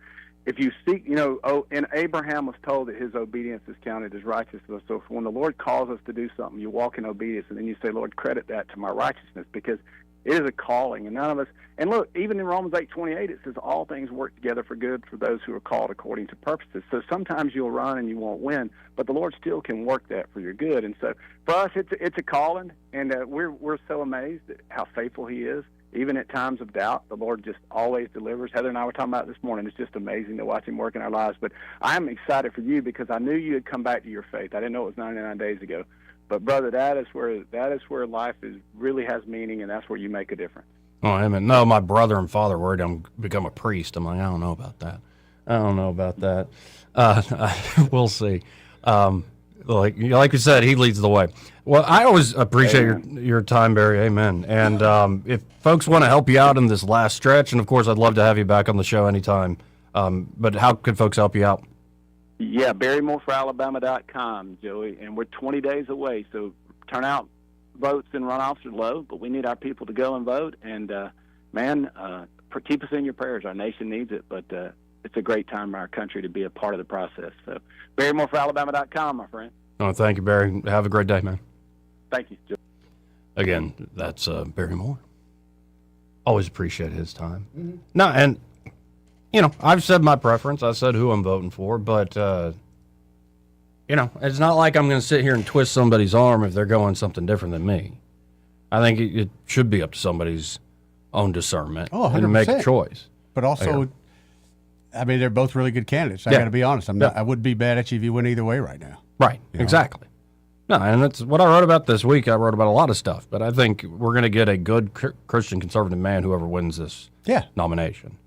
if you seek, and Abraham was told that his obedience is counted as righteousness. So when the Lord calls us to do something, you walk in obedience, and then you say, Lord, credit that to my righteousness, because it is a calling. And none of us, and look, even in Romans 8:28, it says all things work together for good for those who are called according to purposes. So sometimes you'll run and you won't win, but the Lord still can work that for your good. And so for us, it's a calling, and we're so amazed at how faithful He is. Even at times of doubt, the Lord just always delivers. Heather and I were talking about this morning. It's just amazing to watch Him work in our lives. But I'm excited for you because I knew you had come back to your faith. I didn't know it was 99 days ago. But brother, that is where life really has meaning, and that's where you make a difference. Oh, amen. No, my brother and father worried I'm become a priest. I'm like, I don't know about that. We'll see. Like you said, He leads the way. Well, I always appreciate your time, Barry. Amen. And if folks want to help you out in this last stretch, and of course, I'd love to have you back on the show anytime. But how could folks help you out? Yeah, BarryMooreForAlabama.com, Joey, and we're 20 days away, so turnout votes and runoffs are low, but we need our people to go and vote, and, keep us in your prayers. Our nation needs it, but it's a great time for our country to be a part of the process. So BarryMooreForAlabama.com, my friend. Oh, thank you, Barry. Have a great day, man. Thank you, Joey. Again, that's Barry Moore. Always appreciate his time. Mm-hmm. No, and I've said my preference. I said who I'm voting for, but, it's not like I'm going to sit here and twist somebody's arm if they're going something different than me. I think it should be up to somebody's own discernment and make a choice. But also, they're both really good candidates. I got to be honest. I would be bad at you if you went either way right now. Right, exactly. No, and that's what I wrote about this week. I wrote about a lot of stuff, but I think we're going to get a good Christian conservative man, whoever wins this nomination.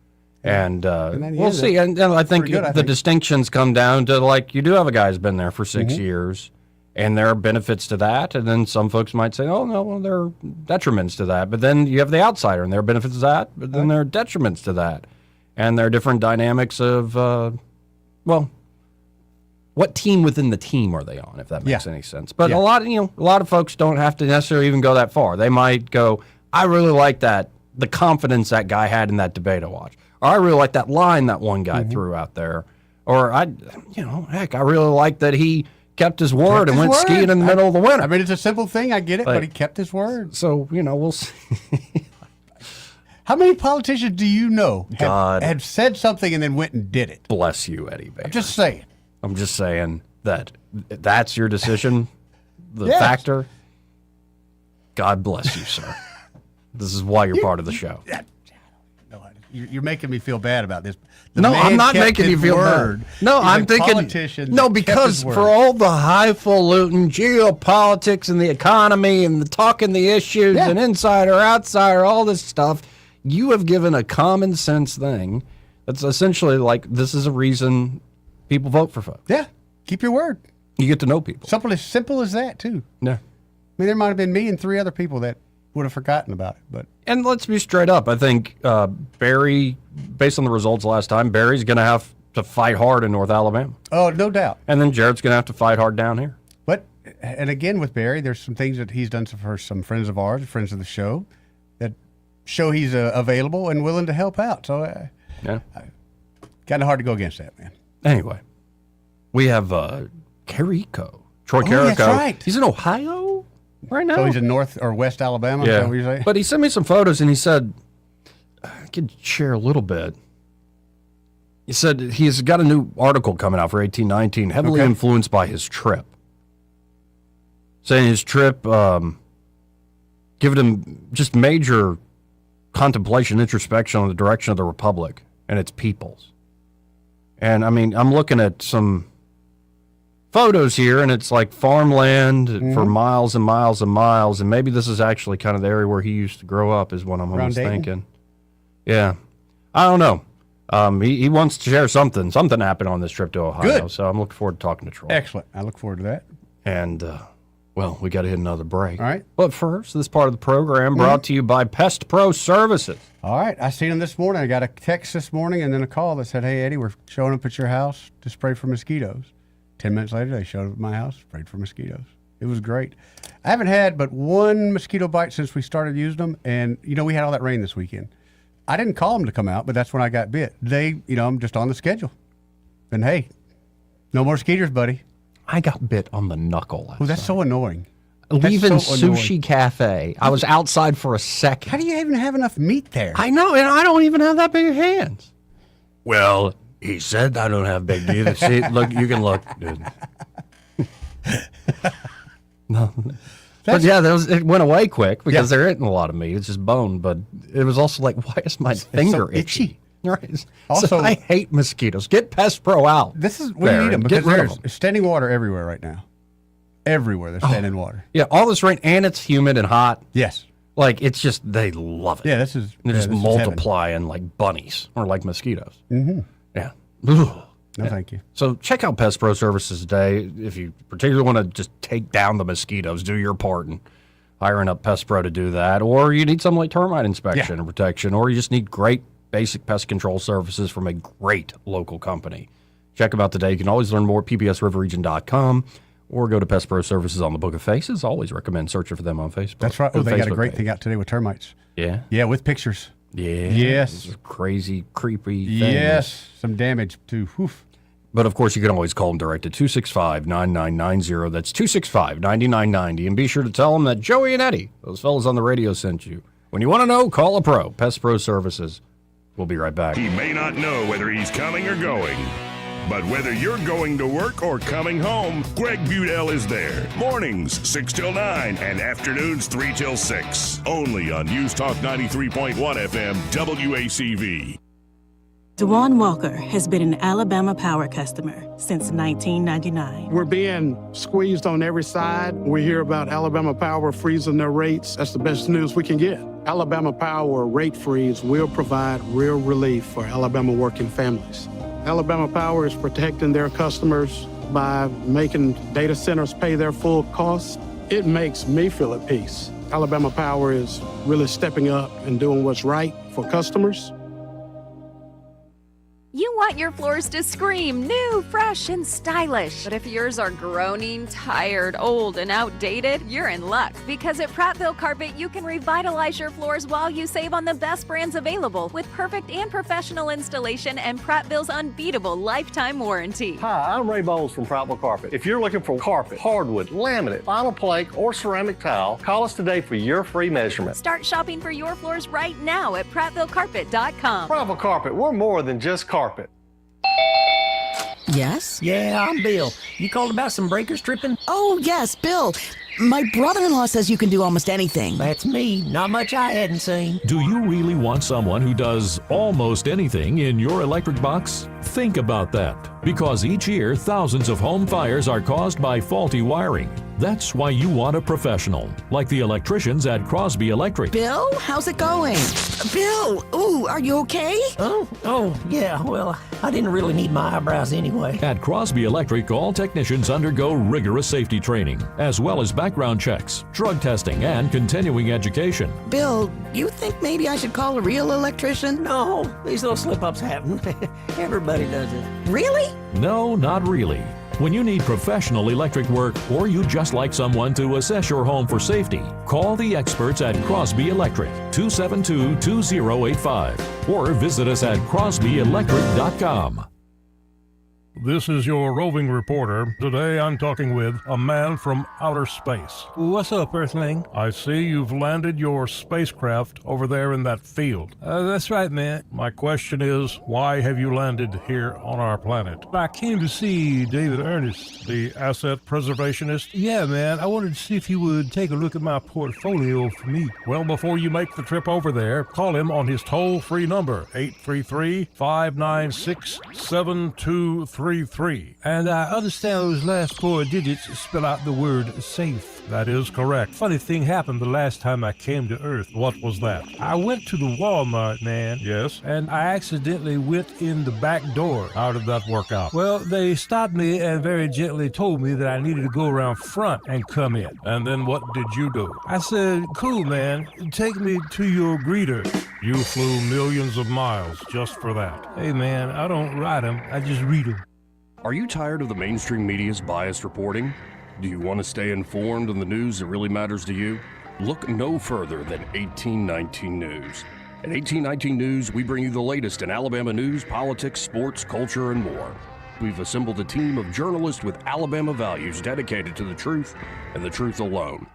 And we'll see. And I think the distinctions come down to, you do have a guy who's been there for 6 years, and there are benefits to that. And then some folks might say, oh, no, well, there are detriments to that. But then you have the outsider, and there are benefits to that, but then there are detriments to that. And there are different dynamics of, what team within the team are they on, if that makes any sense. But a lot of folks don't have to necessarily even go that far. They might go, I really like the confidence that guy had in that debate I watched. Or I really like that line that one guy threw out there. Or I really like that he kept his word and went skiing in the middle of the winter. It's a simple thing. I get it, but he kept his word. So, we'll see. How many politicians do you know have said something and then went and did it? Bless you, Eddie Baker. I'm just saying that's your decision, factor. God bless you, sir. This is why you're part of the show. You're making me feel bad about this. I'm not making you feel bad. No, I'm thinking, because for all the highfalutin geopolitics and the economy and the talking the issues and insider, outsider, all this stuff, you have given a common sense thing that's essentially this is a reason people vote for folks. Yeah, keep your word. You get to know people. Something as simple as that, too. Yeah. There might have been me and 3 other people that would have forgotten about it. And let's be straight up. I think Barry, based on the results last time, Barry's going to have to fight hard in North Alabama. Oh, no doubt. And then Jared's going to have to fight hard down here. And again, with Barry, there's some things that he's done for some friends of ours, friends of the show, that show he's available and willing to help out. So, kind of hard to go against that, man. Anyway, we have Carrico. Troy Carrico. That's right. He's in Ohio right now. So he's in North or West Alabama? Yeah. Is that what you're saying? But he sent me some photos, and he said, I could share a little bit. He said he's got a new article coming out for 1819, heavily influenced by his trip. Saying his trip giving him just major contemplation, introspection on the direction of the Republic and its peoples. And, I'm looking at some photos here, and it's like farmland for miles and miles and miles, and maybe this is actually kind of the area where he used to grow up is what I'm almost thinking. Yeah. I don't know. He wants to share something. Something happened on this trip to Ohio, so I'm looking forward to talking to Troy. Excellent. I look forward to that. And Well, we got to hit another break. All right. But first, this part of the program brought to you by Pest Pro Services. All right. I seen them this morning. I got a text this morning and then a call that said, hey, Eddie, we're showing up at your house to spray for mosquitoes. 10 minutes later, they showed up at my house, sprayed for mosquitoes. It was great. I haven't had but one mosquito bite since we started using them. And, we had all that rain this weekend. I didn't call them to come out, but that's when I got bit. I'm just on the schedule. And, hey, no more mosquitoes, buddy. I got bit on the knuckle. Oh, that's so annoying. Leaving Sushi Cafe. I was outside for a second. How do you even have enough meat there? I know, and I don't even have that big hands. Well, he said I don't have big teeth. See, look, you can look, dude. No. But yeah, it went away quick because there isn't a lot of meat. It's just bone. But it was also like, why is my finger itchy? Right. Also, I hate mosquitoes. Get Pest Pro out. This is we need them because there's standing water everywhere right now. Everywhere there's standing water. Yeah, all this rain and it's humid and hot. Yes. Like it's just they love it. Yeah, they just multiplying like bunnies or like mosquitoes. Mm-hmm. Yeah. No, thank you. So check out Pest Pro Services today if you particularly want to just take down the mosquitoes. Do your part and hiring up Pest Pro to do that, or you need something like termite inspection and protection, or you just need great basic pest control services from a great local company. Check them out today. You can always learn more at pbsriverregion.com or go to Pest Pro Services on the Book of Faces. Always recommend searching for them on Facebook. That's right. Oh, they got a great thing out today with termites. Yeah? Yeah, with pictures. Yeah. Yes. Those are crazy, creepy things. Yes. Some damage too. Oof. But, of course, you can always call them direct at 265-9990. That's 265-9990. And be sure to tell them that Joey and Eddie, those fellas on the radio, sent you. When you want to know, call a pro. Pest Pro Services. We'll be right back. He may not know whether he's coming or going, but whether you're going to work or coming home, Greg Budell is there. Mornings 6 till 9 and afternoons 3 till 6. Only on News Talk 93.1 FM WACV. DeJuan Walker has been an Alabama Power customer since 1999. We're being squeezed on every side. We hear about Alabama Power freezing their rates. That's the best news we can get. Alabama Power rate freeze will provide real relief for Alabama working families. Alabama Power is protecting their customers by making data centers pay their full costs. It makes me feel at peace. Alabama Power is really stepping up and doing what's right for customers. You want your floors to scream new, fresh, and stylish. But if yours are groaning, tired, old, and outdated, you're in luck. Because at Prattville Carpet, you can revitalize your floors while you save on the best brands available with perfect and professional installation and Prattville's unbeatable lifetime warranty. Hi, I'm Ray Bowles from Prattville Carpet. If you're looking for carpet, hardwood, laminate, vinyl plank, or ceramic tile, call us today for your free measurement. Start shopping for your floors right now at PrattvilleCarpet.com. Prattville Carpet, we're more than just carpet. Yes? Yeah, I'm Bill. You called about some breakers tripping? Oh, yes, Bill. My brother-in-law says you can do almost anything. That's me. Not much I hadn't seen. Do you really want someone who does almost anything in your electric box? Think about that. Because each year, thousands of home fires are caused by faulty wiring. That's why you want a professional, like the electricians at Crosby Electric. Bill, how's it going? Bill, ooh, are you okay? Oh, yeah, well, I didn't really need my eyebrows anyway. At Crosby Electric, all technicians undergo rigorous safety training, as well as background checks, drug testing, and continuing education. Bill, you think maybe I should call a real electrician? No, these little slip-ups happen. Everybody does it. Really? No, not really. When you need professional electric work or you just like someone to assess your home for safety, call the experts at Crosby Electric, 272-2085, or visit us at crosbyelectric.com. This is your roving reporter. Today I'm talking with a man from outer space. What's up, Earthling? I see you've landed your spacecraft over there in that field. That's right, man. My question is, why have you landed here on our planet? I came to see David Ernest. The asset preservationist? Yeah, man. I wanted to see if he would take a look at my portfolio for me. Well, before you make the trip over there, call him on his toll-free number, 833-596-723. 833. And I understand those last 4 digits spell out the word safe. That is correct. Funny thing happened the last time I came to Earth. What was that? I went to the Walmart, man. Yes. And I accidentally went in the back door. How did that work out? Well, they stopped me and very gently told me that I needed to go around front and come in. And then what did you do? I said, cool, man. Take me to your greeter. You flew millions of miles just for that. Hey, man, I don't write them. I just read them. Are you tired of the mainstream media's biased reporting? Do you want to stay informed on the news that really matters to you? Look no further than 1819 News. At 1819 News, we bring you the latest in Alabama news, politics, sports, culture, and more. We've assembled a team of journalists with Alabama values dedicated to the truth and the truth alone.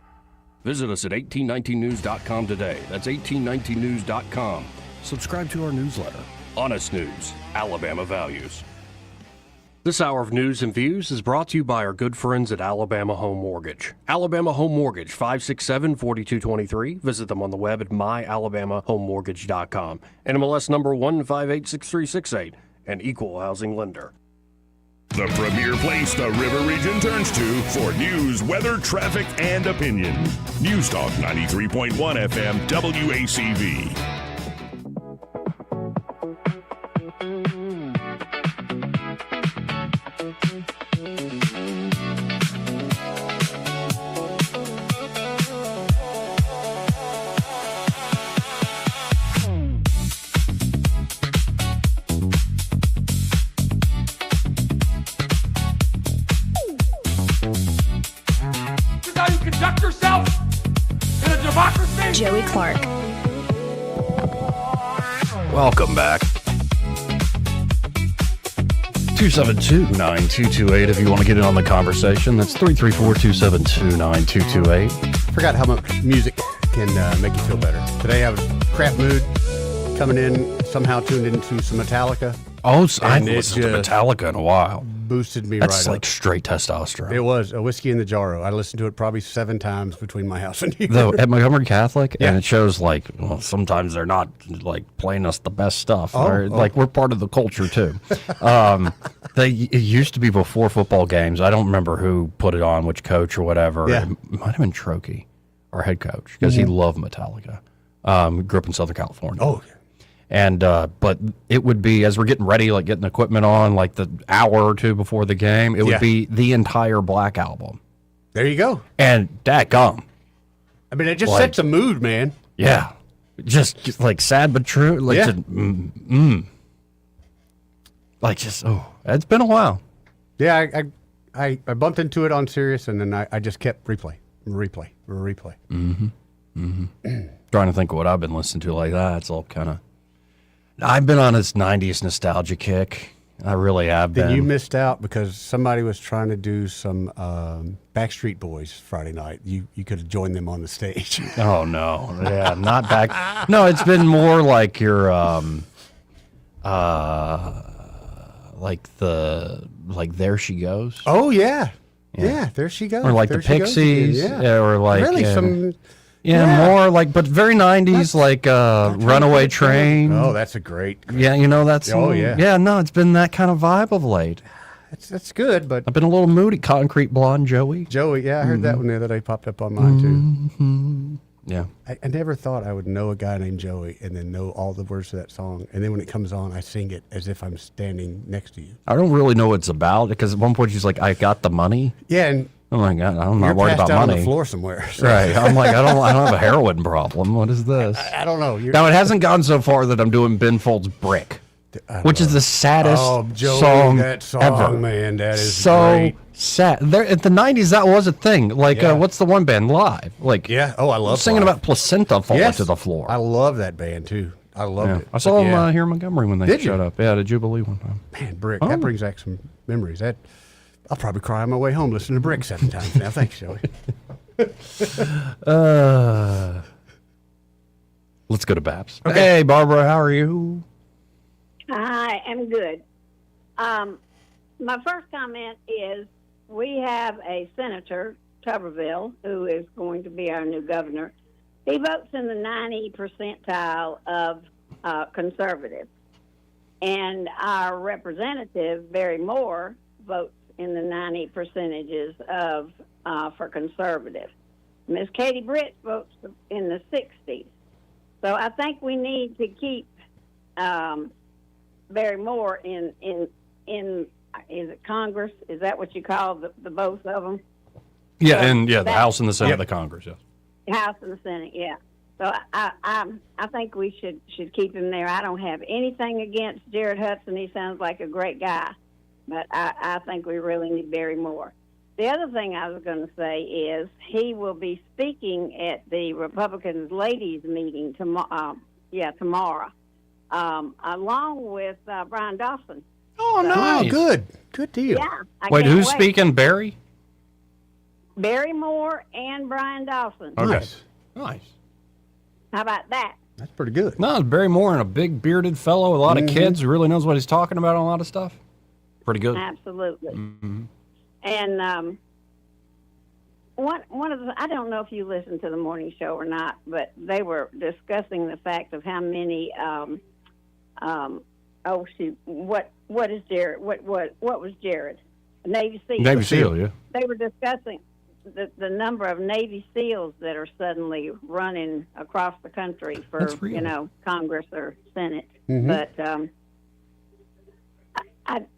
Visit us at 1819news.com today. That's 1819news.com. Subscribe to our newsletter. Honest News, Alabama Values. This hour of news and views is brought to you by our good friends at Alabama Home Mortgage. Alabama Home Mortgage, 567-4223. Visit them on the web at myalabamahomemortgage.com. NMLS number 1586368, an equal housing lender. The premier place the River Region turns to for news, weather, traffic, and opinion. News Talk 93.1 FM WACV. Joey Clark. Welcome back. 272-9228 if you want to get in on the conversation. That's 334-272-9228. Forgot how much music can make you feel better. Today I was crap mood, coming in, somehow tuned into some Metallica. Oh, I haven't listened to Metallica in a while. Boosted me That's right like up. straight testosterone. It was a Whiskey in the Jarro. I listened to it probably 7 times between my house and here. Though at Montgomery Catholic, and it shows like, well, sometimes they're not like playing us the best stuff. Like we're part of the culture too. It used to be before football games. I don't remember who put it on, which coach or whatever. Yeah. It might have been Trokey, our head coach, because he loved Metallica. Grew up in Southern California. Oh, yeah. And but it would be, as we're getting ready, like getting equipment on, like the hour or two before the game, it would be the entire Black Album. There you go. And dadgum. I mean, it just sets a mood, man. Yeah. Just like sad but true. Like, it's been a while. Yeah, I bumped into it on Sirius, and then I just kept replay. Mm-hmm. Mm-hmm. Trying to think of what I've been listening to like that. It's all kind of... I've been on this 90s nostalgia kick. I really have been. Then you missed out because somebody was trying to do some Backstreet Boys Friday night. You could have joined them on the stage. Oh, no. Yeah, not back. No, it's been more like your... There She Goes. Oh, yeah. Yeah, There She Goes. Or like there the Pixies. Or like... Really, some... Yeah, more like, but very 90s, like Runaway Train. Oh, that's a great. Yeah, you know, that's... Oh, yeah. Yeah, no, it's been that kind of vibe of late. That's good, but... I've been a little moody. Concrete Blonde Joey. Yeah, I heard that one the other day popped up on mine, too. Mm-hmm. Yeah. I never thought I would know a guy named Joey and then know all the words to that song. And then when it comes on, I sing it as if I'm standing next to you. I don't really know what it's about, because at one point she's like, I got the money. Yeah, and... I'm like, I'm not worried about money. On the floor somewhere. So. Right. I'm like, I don't have a heroin problem. What is this? I don't know. Now, it hasn't gone so far that I'm doing Ben Folds' Brick, which is the saddest song that song, ever. Man, that is so great. sad. There, at the 90s, that was a thing. Like, what's the one band, Live? Like, yeah. Oh, I love singing Live. about placenta falling to the floor. I love that band, too. I loved it. I saw them here in Montgomery when they showed up. Yeah, the Jubilee one time. Man, Brick, that brings back some memories. I'll probably cry on my way home listening to Brick 7 times now. Thanks, Joey. Let's go to Babs. Okay. Hey, Barbara, how are you? I am good. My first comment is we have a Senator, Tuberville, who is going to be our new governor. He votes in the 90 percentile of conservatives. and our representative, Barry Moore, votes in the 90 percentages of for conservative. Miss Katie Britt votes in the 60s. So I think we need to keep Barry Moore in is it Congress? Is that what you call the both of them? Yeah, and the House and the Senate of the Congress, yes. House and the Senate, yeah. So I think we should keep him there. I don't have anything against Jared Hudson. He sounds like a great guy, but I think we really need Barry Moore. The other thing I was going to say is he will be speaking at the Republicans' ladies' meeting tomorrow, along with Brian Dawson. Oh, So- nice. Good deal. Yeah. I Wait, can't who's wait. speaking? Barry? Barry Moore and Brian Dawson. Okay. Nice. How about that? That's pretty good. No, it's Barry Moore and a big bearded fellow with a lot of kids who really knows what he's talking about on a lot of stuff. Pretty good. Absolutely. Mm-hmm. And one of the, I don't know if you listened to the morning show or not, but they were discussing the fact of how many what is Jared? What was Jared? Navy SEAL. Navy SEAL, yeah. They were discussing the number of Navy SEALs that are suddenly running across the country for Congress or Senate. Mhm. But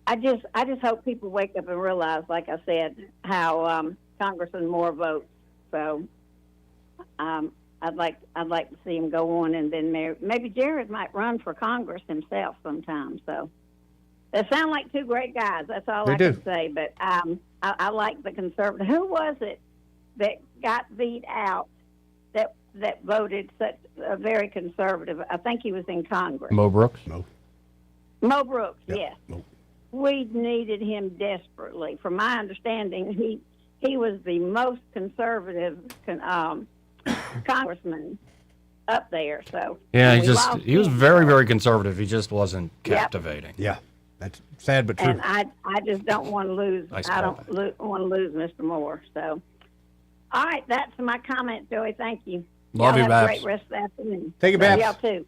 I just hope people wake up and realize, like I said, how Congressman Moore votes. So I'd like to see him go on, and then maybe Jared might run for Congress himself sometime. So they sound like two great guys. That's all I can say. But I like the conservative. Who was it that got beat out that voted such a very conservative? I think he was in Congress. Mo Brooks? Mo Brooks, yes. We needed him desperately. From my understanding, he was the most conservative congressman up there. So Yeah, he was very, very conservative. He just wasn't captivating. Yeah, that's sad but true. And I just don't want to lose. Nice I call don't want to lose Mr. Moore. So, all right, that's my comment, Joey. Thank you. Love Y'all you, have a Babs. great rest of the afternoon. Thank you, Love Babs. Y'all too.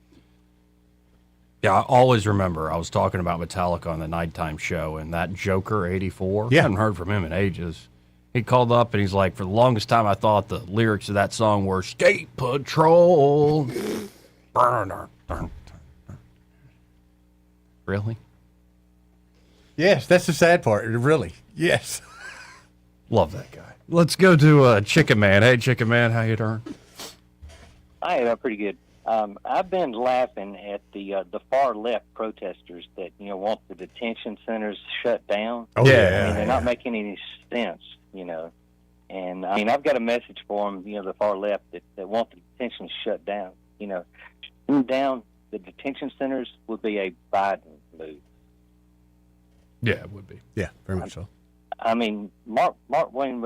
Yeah, I always remember I was talking about Metallica on the nighttime show, and that Joker 84, I hadn't heard from him in ages. He called up and he's like, for the longest time I thought the lyrics of that song were State Patrol. Really? Yes, that's the sad part. Really. Yes. Love that guy. Let's go to Chicken Man. Hey, Chicken Man, how you doing? Hi, pretty good. I've been laughing at the far left protesters that want the detention centers shut down. Oh, yeah. I mean, they're not making any sense, And I mean, I've got a message for them, the far left that want the detention shut down. Shutting down the detention centers would be a Biden move. Yeah, it would be. Yeah, very much so. I mean, Mark Wayne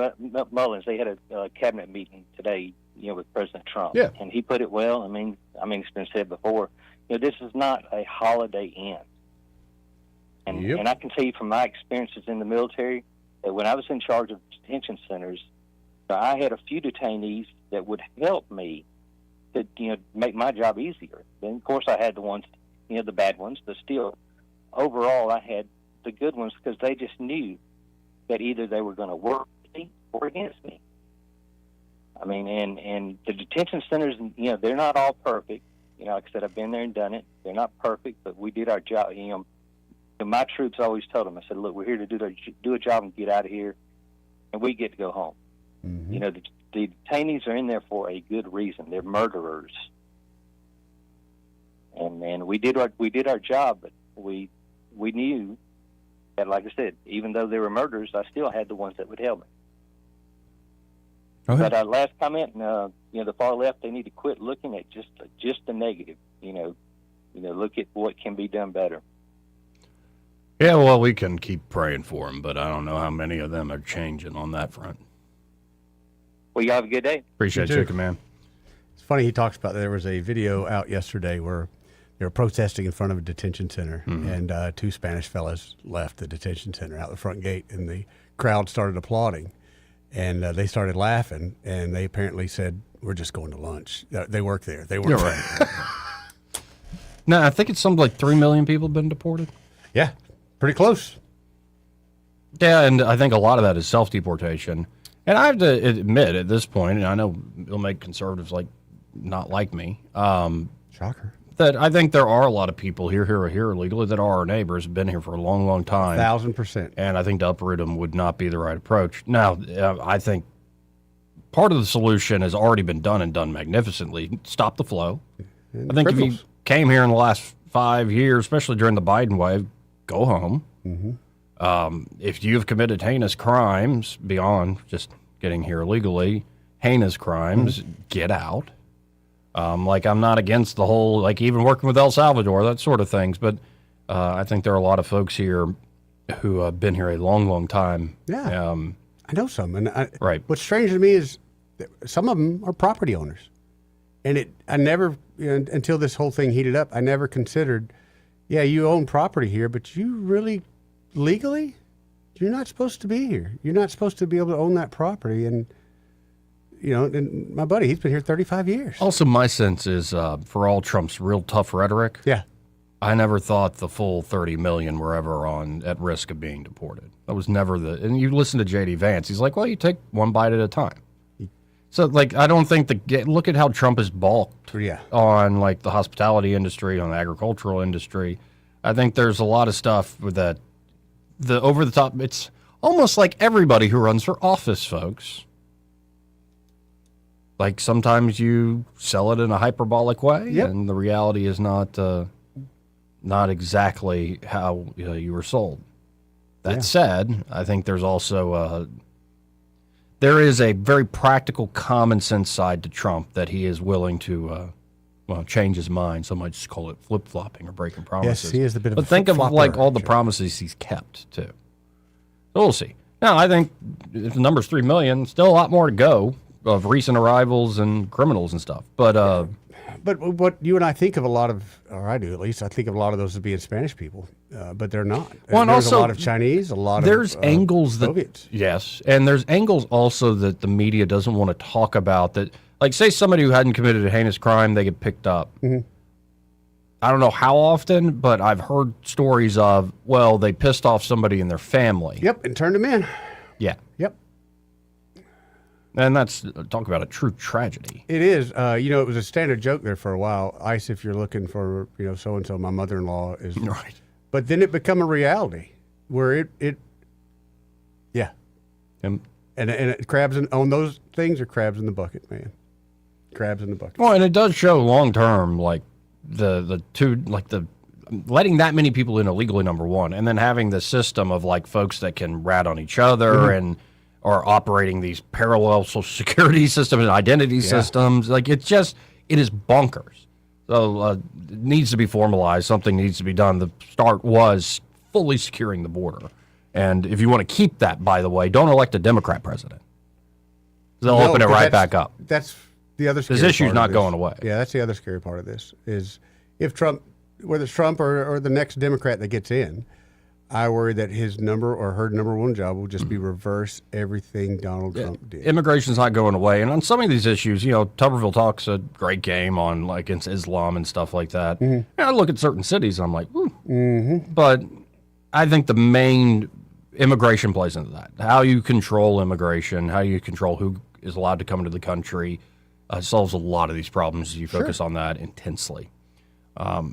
Mullins, they had a cabinet meeting today, with President Trump. Yeah. And he put it well. I mean, it's been said before, this is not a Holiday Inn. And I can tell you from my experiences in the military that when I was in charge of detention centers, I had a few detainees that would help me to, make my job easier. Then, of course, I had the ones, the bad ones, but still, overall, I had the good ones because they just knew that either they were going to work with me or against me. I mean, and the detention centers, they're not all perfect. Like I said, I've been there and done it. They're not perfect, but we did our job. My troops always told them, I said, look, we're here to do a job and get out of here, and we get to go home. Mm-hmm. The detainees are in there for a good reason. They're murderers. And we did our job, but we knew that, like I said, even though they were murderers, I still had the ones that would help me. But our last comment, the far left, they need to quit looking at just the negative. Look at what can be done better. Yeah, well, we can keep praying for them, but I don't know how many of them are changing on that front. Well, you have a good day. Appreciate it, Chicken Man. It's funny he talks about there was a video out yesterday where they were protesting in front of a detention center, and two Spanish fellas left the detention center out the front gate, and the crowd started applauding, and they started laughing, and they apparently said, "We're just going to lunch." They work there. They work. You're right. No, I think it's something like 3 million people have been deported. Yeah, pretty close. Yeah, and I think a lot of that is self-deportation. And I have to admit at this point, and I know it'll make conservatives not like me. Shocker. That I think there are a lot of people here illegally that are our neighbors, have been here for a long, long time. 1,000%. And I think to uproot them would not be the right approach. Now, I think part of the solution has already been done and done magnificently. Stop the flow. And I think criminals. if you came here in the last 5 years, especially during the Biden wave, go home. Mm-hmm. If you have committed heinous crimes beyond just getting here illegally, heinous crimes, get out. I'm not against the whole, even working with El Salvador, that sort of things. But I think there are a lot of folks here who have been here a long, long time. Yeah. I know some. And right. What's strange to me is that some of them are property owners. And I never, until this whole thing heated up, I never considered, you own property here, but you really, legally, you're not supposed to be here. You're not supposed to be able to own that property. And, and my buddy, he's been here 35 years. Also, my sense is for all Trump's real tough rhetoric, I never thought the full 30 million were ever at risk of being deported. That was never and you listen to J.D. Vance, he's like, well, you take one bite at a time. So, I don't think look at how Trump has balked on, the hospitality industry, on the agricultural industry. I think there's a lot of stuff with that, the over the top. It's almost like everybody who runs for office, folks. Sometimes you sell it in a hyperbolic way, and the reality is not exactly how you were sold. That said, I think there's also there is a very practical, common sense side to Trump that he is willing to change his mind. Some might just call it flip-flopping or breaking promises. Yes, he is a bit of but a think of flip-flopper, all the promises he's kept too. So we'll see. Now, I think if the number's 3 million, still a lot more to go of recent arrivals and criminals and stuff. But what you and I think of a lot of, or I do at least, I think of a lot of those as being Spanish people, but they're not. Well, and there's also, a lot of Chinese, there's angles Soviets. And there's angles also that the media doesn't want to talk about. That, say somebody who hadn't committed a heinous crime, they get picked up. Mm-hmm. I don't know how often, but I've heard stories of, they pissed off somebody in their family. Yep, and turned them in. Yeah. Yep. And that's, talk about a true tragedy. It is. It was a standard joke there for a while. ICE, if you're looking for, so-and-so, my mother-in-law is. Right. But then it become a reality where And crabs on those things are crabs in the bucket, man. Crabs in the bucket. Well, and it does show long-term, the letting that many people in illegally, number one, and then having the system of, folks that can rat on each other and are operating these parallel social security systems and identity systems. It is bonkers. So it needs to be formalized. Something needs to be done. The start was fully securing the border. And if you want to keep that, by the way, don't elect a Democrat president. They'll open it right back up. That's the other scary part. This issue's part not going away. Yeah, that's the other scary part of this is if Trump, whether it's Trump or the next Democrat that gets in, I worry that his number or her number one job will just be reverse everything Donald Trump did. Immigration's not going away. And on some of these issues, Tuberville talks a great game on against Islam and stuff like that. Mm-hmm. And I look at certain cities and I'm like, ooh. Mm-hmm. But I think the main immigration plays into that. How you control immigration, how you control who is allowed to come into the country solves a lot of these problems. You focus on that intensely. A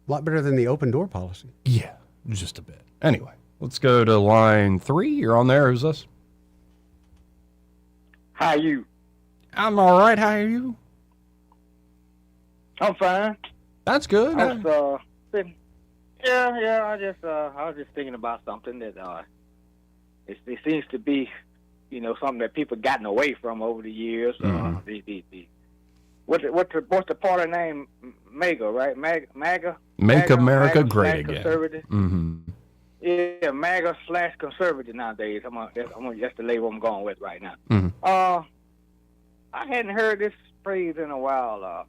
lot better than the open door policy. Yeah, just a bit. Anyway, let's go to line 3. You're on there. Who's this? How are you? I'm all right. How are you? I'm fine. That's good. I was just thinking about something that it seems to be, something that people gotten away from over the years. What's the party name? MAGA, right? MAGA. Make America Great Again. Conservative. Mm-hmm. Yeah, MAGA/conservative nowadays. That's the label I'm going with right now. Mm-hmm. I hadn't heard this phrase in a while.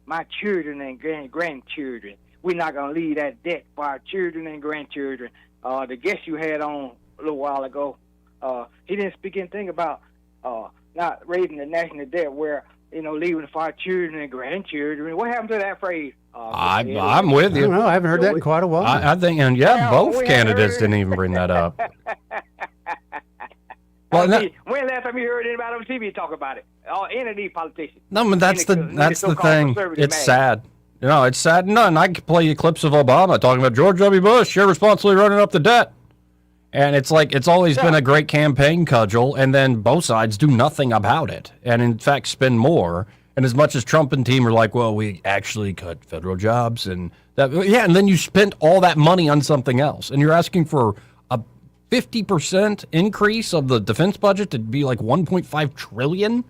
My children and grandchildren. We're not going to leave that debt for our children and grandchildren. The guest you had on a little while ago, he didn't speak anything about not raising the national debt where, leaving for our children and grandchildren. What happened to that phrase? I'm with you. I don't know. I haven't heard that in quite a while. I think, and both candidates didn't even bring that up. Well, when last time you heard anybody on TV talk about it? Any of these politicians. No, but that's the thing. It's sad. It's sad. No, and I can play you clips of Obama talking about George W. Bush irresponsibly running up the debt. And it's like it's always been a great campaign cudgel, and then both sides do nothing about it, and in fact spend more. And as much as Trump and team are like, well, we actually cut federal jobs, and that, and then you spent all that money on something else, and you're asking for a 50% increase of the defense budget to be like $1.5 trillion.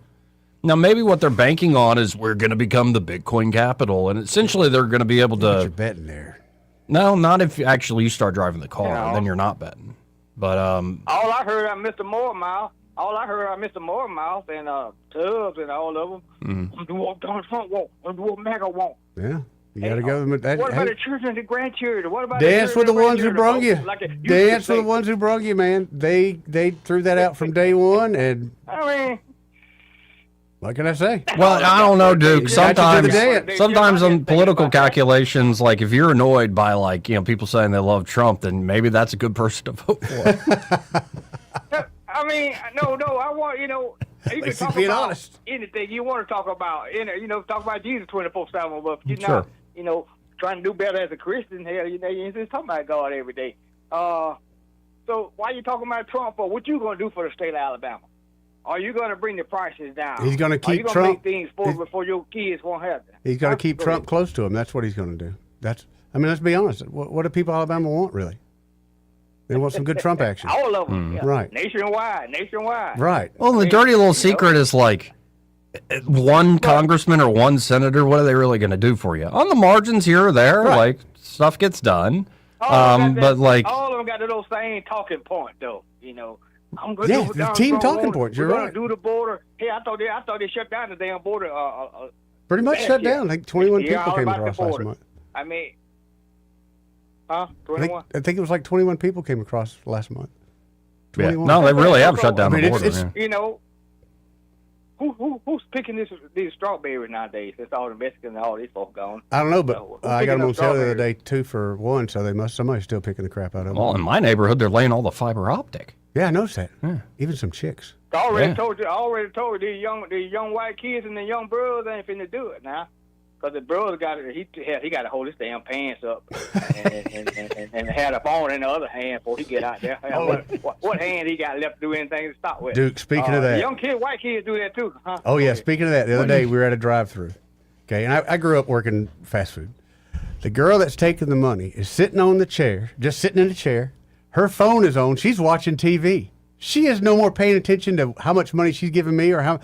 Now, maybe what they're banking on is we're going to become the Bitcoin capital, and essentially they're going to be able to. You're betting there. No, not if actually you start driving the car, then you're not betting. But all I heard on Mr. Moormouth, and Tubbs and all of them, do what Donald Trump want, do what MAGA want. Yeah, you got to go with that. What about the children and the grandchildren? What about dance with the ones who brung you? Dance with the ones who brung you, man. They threw that out from day one, and I mean. What can I say? Well, I don't know, Duke. Sometimes on political calculations, like if you're annoyed by people saying they love Trump, then maybe that's a good person to vote for. I mean, no, I want you can talk about honest. Anything you want to talk about. Talk about Jesus 24/7, but you're not, trying to do better as a Christian. Hell, you're just talking about God every day. So why are you talking about Trump for? What you gonna do for the state of Alabama? Are you going to bring the prices down? He's going to keep Trump. Are you going to make things before your kids won't have them? He's going to keep Trump close to him. That's what he's going to do. Let's be honest. What do people in Alabama want, really? They want some good Trump action. All of them. Yeah. Right. Nationwide. Right. Well, the dirty little secret is one congressman or one senator, what are they really going to do for you? On the margins here or there, stuff gets done. All of them got those same talking point, though, I'm going to the team talking points. You're right. Do the border. Hey, I thought they shut down the damn border. Pretty much shut down. Like 21 people came across last month. I mean, 21. I think it was like 21 people came across last month. 21. No, they really have shut down the border. Who's picking these strawberries nowadays? It's all the Mexicans and all these folks gone. I don't know, but I got them on sale the other day 2 for 1, so somebody's still picking the crap out of them. Well, in my neighborhood, they're laying all the fiber optic. Yeah, I noticed that. Yeah. Even some chicks. I already told you these young white kids and the young brothers ain't finna do it now. Because the brother he got to hold his damn pants up and had a phone in the other hand before he get out there. What hand he got left to do anything to start with? Duke, speaking of that. Young white kids do that too. Huh? Oh, yeah, speaking of that, the other day we were at a drive-thru. Okay, and I grew up working fast food. The girl that's taking the money is sitting on the chair, just sitting in the chair. Her phone is on. She's watching TV. She is no more paying attention to how much money she's giving me or how.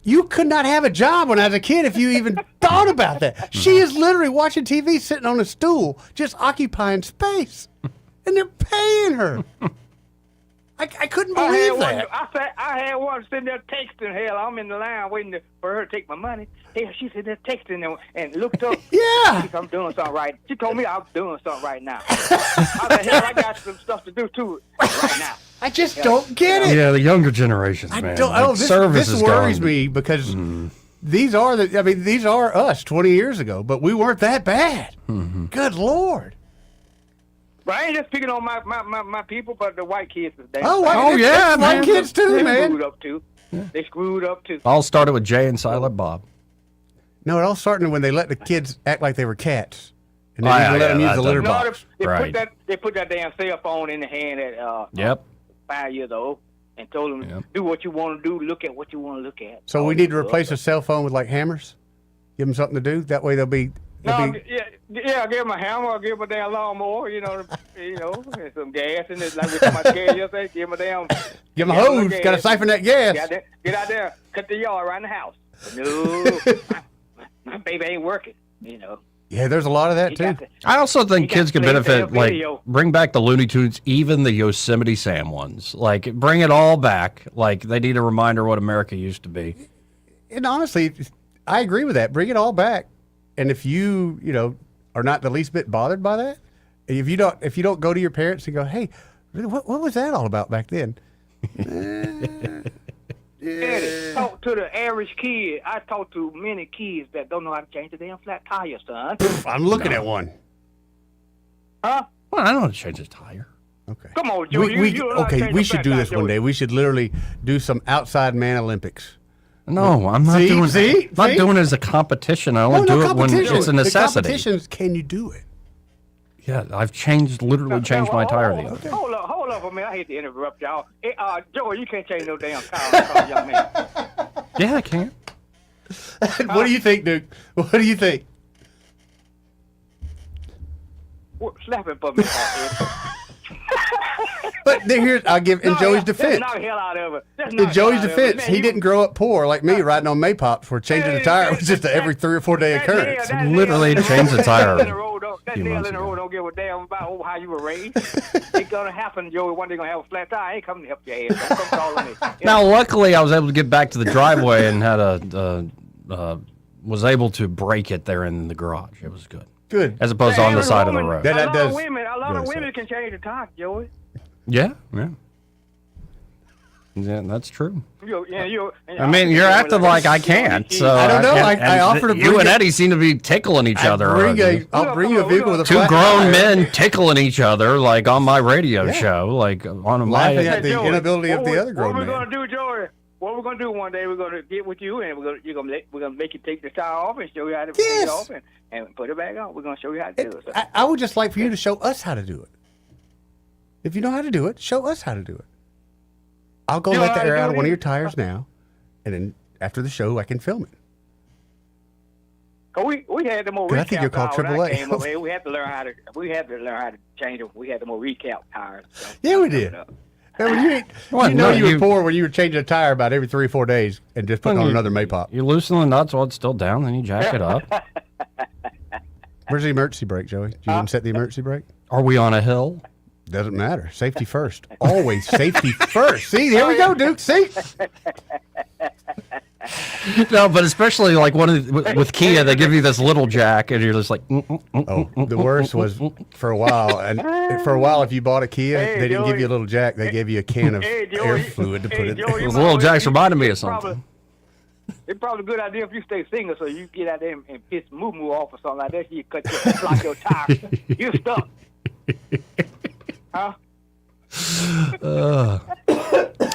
You could not have a job when I was a kid if you even thought about that. She is literally watching TV, sitting on a stool, just occupying space, and they're paying her. I couldn't believe that. I had one sitting there texting. Hell, I'm in the line waiting for her to take my money. Hell, she sitting there texting and looked up. Yeah. I'm doing something right. She told me I was doing something right now. I said, hell, I got some stuff to do too right now. I just don't get it. Yeah, the younger generations, man. This worries me because these are us 20 years ago, but we weren't that bad. Mm-hmm. Good Lord. But I ain't just picking on my people, but the white kids is damn. Yeah, white kids too, man. Screwed up too. Yeah. They screwed up too. All started with Jay and Silent Bob. No, it all started when they let the kids act like they were cats. And they didn't let them use the litter box. They put that damn cell phone in the hand at 5 years old and told them, do what you want to do, look at what you want to look at. So we need to replace a cell phone with hammers? Give them something to do? That way they'll be... I'll give them a hammer, I'll give them a damn lawnmower, and some gas in it. Like we talking about gas yesterday, give them a damn... Give them a hose, got to siphon that gas. Get out there, cut the yard around the house. No, my baby ain't working, Yeah, there's a lot of that, too. I also think kids could benefit, bring back the Looney Tunes, even the Yosemite Sam ones. Bring it all back. They need a reminder what America used to be. And honestly, I agree with that. Bring it all back. And if you are not the least bit bothered by that, if you don't go to your parents and go, hey, what was that all about back then? Eddie, talk to the average kid. I talk to many kids that don't know how to change the damn flat tire, son. I'm looking at one. Huh? Well, I don't know how to change a tire. Okay. Come on, Joe. We should do this one day. We should literally do some outside man Olympics. No, I'm not doing it. I'm not doing it as a competition. I only do it when it's a necessity. The competition is, can you do it? Yeah, I've literally changed my tire the other day. Hold up for a minute. I hate to interrupt y'all. Hey, Joe, you can't change no damn tire, young man. Yeah, I can. What do you think, Duke? What do you think? Slap him for me, But here's, I'll give in Joey's defense. Knock the hell out of it. In Joey's defense, he didn't grow up poor like me, riding on Maypops for changing the tire. It was just an every 3 or 4 day occurrence. Literally changed the tire. That nail in the road don't give a damn about how you were raised. It's gonna happen, Joey. One day you're gonna have a flat tire. I ain't coming to help your ass. Don't come calling me. Now, luckily, I was able to get back to the driveway and had was able to break it there in the garage. It was good. Good. As opposed to on the side of the road. A lot of women can change the tire, Joey. Yeah. Yeah, that's true. I mean, you're acting like I can't. So I don't know. I offered to bring you and Eddie seem to be tickling each other. I'll bring you a vehicle with a two flat grown tire. men tickling each other like on my radio show, like on a laughing at the inability of the other grown men. man. What we're gonna do, Joey? What we're gonna do one day? We're gonna get with you and we're gonna make you take the tire off and show you how to take it off and put it back on. We're gonna show you how to do it. I would just like for you to show us how to do it. If you know how to do it, show us how to do it. I'll go let the air out of one of your tires now, and then after the show, I can film it. We had the more I think you're called AAA. We had to learn how to change them. We had the more recap tires. So yeah, we did. You were poor when you were changing a tire about every 3 or 4 days and just putting on another Maypop. You loosen the nuts while it's still down, then you jack it up. Where's the emergency brake, Joey? Did you even set the emergency brake? Are we on a hill? Doesn't matter. Safety first. Always safety first. See, here we go, Duke. See? No, but especially like with Kia, they give you this little jack, and you're just like. The worst was for a while, and for a while, if you bought a Kia, they didn't give you a little jack. They gave you a can of air fluid to put in. Those little jacks reminded me of something. It's probably a good idea if you stay single, so you get out there and piss moo off or something like that. So you block your tire. You're stuck. Huh?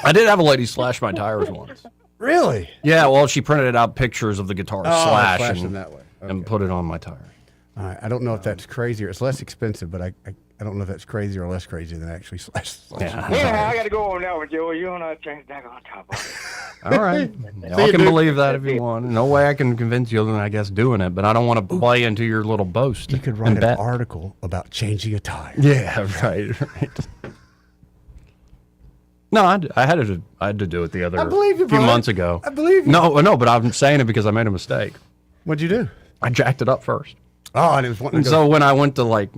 I did have a lady slash my tires once. Really? Yeah, well, she printed out pictures of the guitar slash and that way. Okay. And put it on my tire. All right. I don't know if that's crazier. It's less expensive, but I don't know if that's crazier or less crazy than actually slash. Yeah, I got to go on now with Joey. You want to change back on top of it. All right. Y'all can believe that if you want. No way I can convince you other than, I guess, doing it, but I don't want to play into your little boast. You could write an article about changing a tire. Yeah, right. No, I had to do it the other few months ago. I believe you. No, but I'm saying it because I made a mistake. What'd you do? I jacked it up first. Oh, and it was wanting to go. So when I went to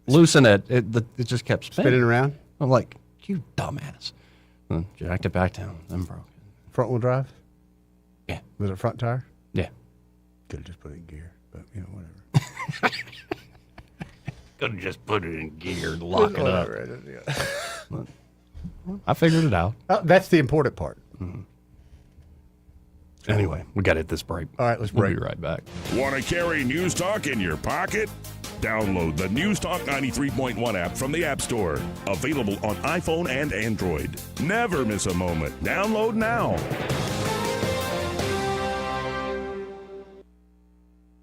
loosen it, it just kept spinning around. I'm like, you dumbass. And jacked it back down, then broke it. Front wheel drive? Yeah. Was it front tire? Yeah. Could have just put it in gear, but whatever. Could have just put it in gear and lock it up. I figured it out. That's the important part. Mm-hmm. Anyway, we got to hit this break. All right, let's break. We'll be right back. Want to carry News Talk in your pocket? Download the News Talk 93.1 app from the App Store. Available on iPhone and Android. Never miss a moment. Download now.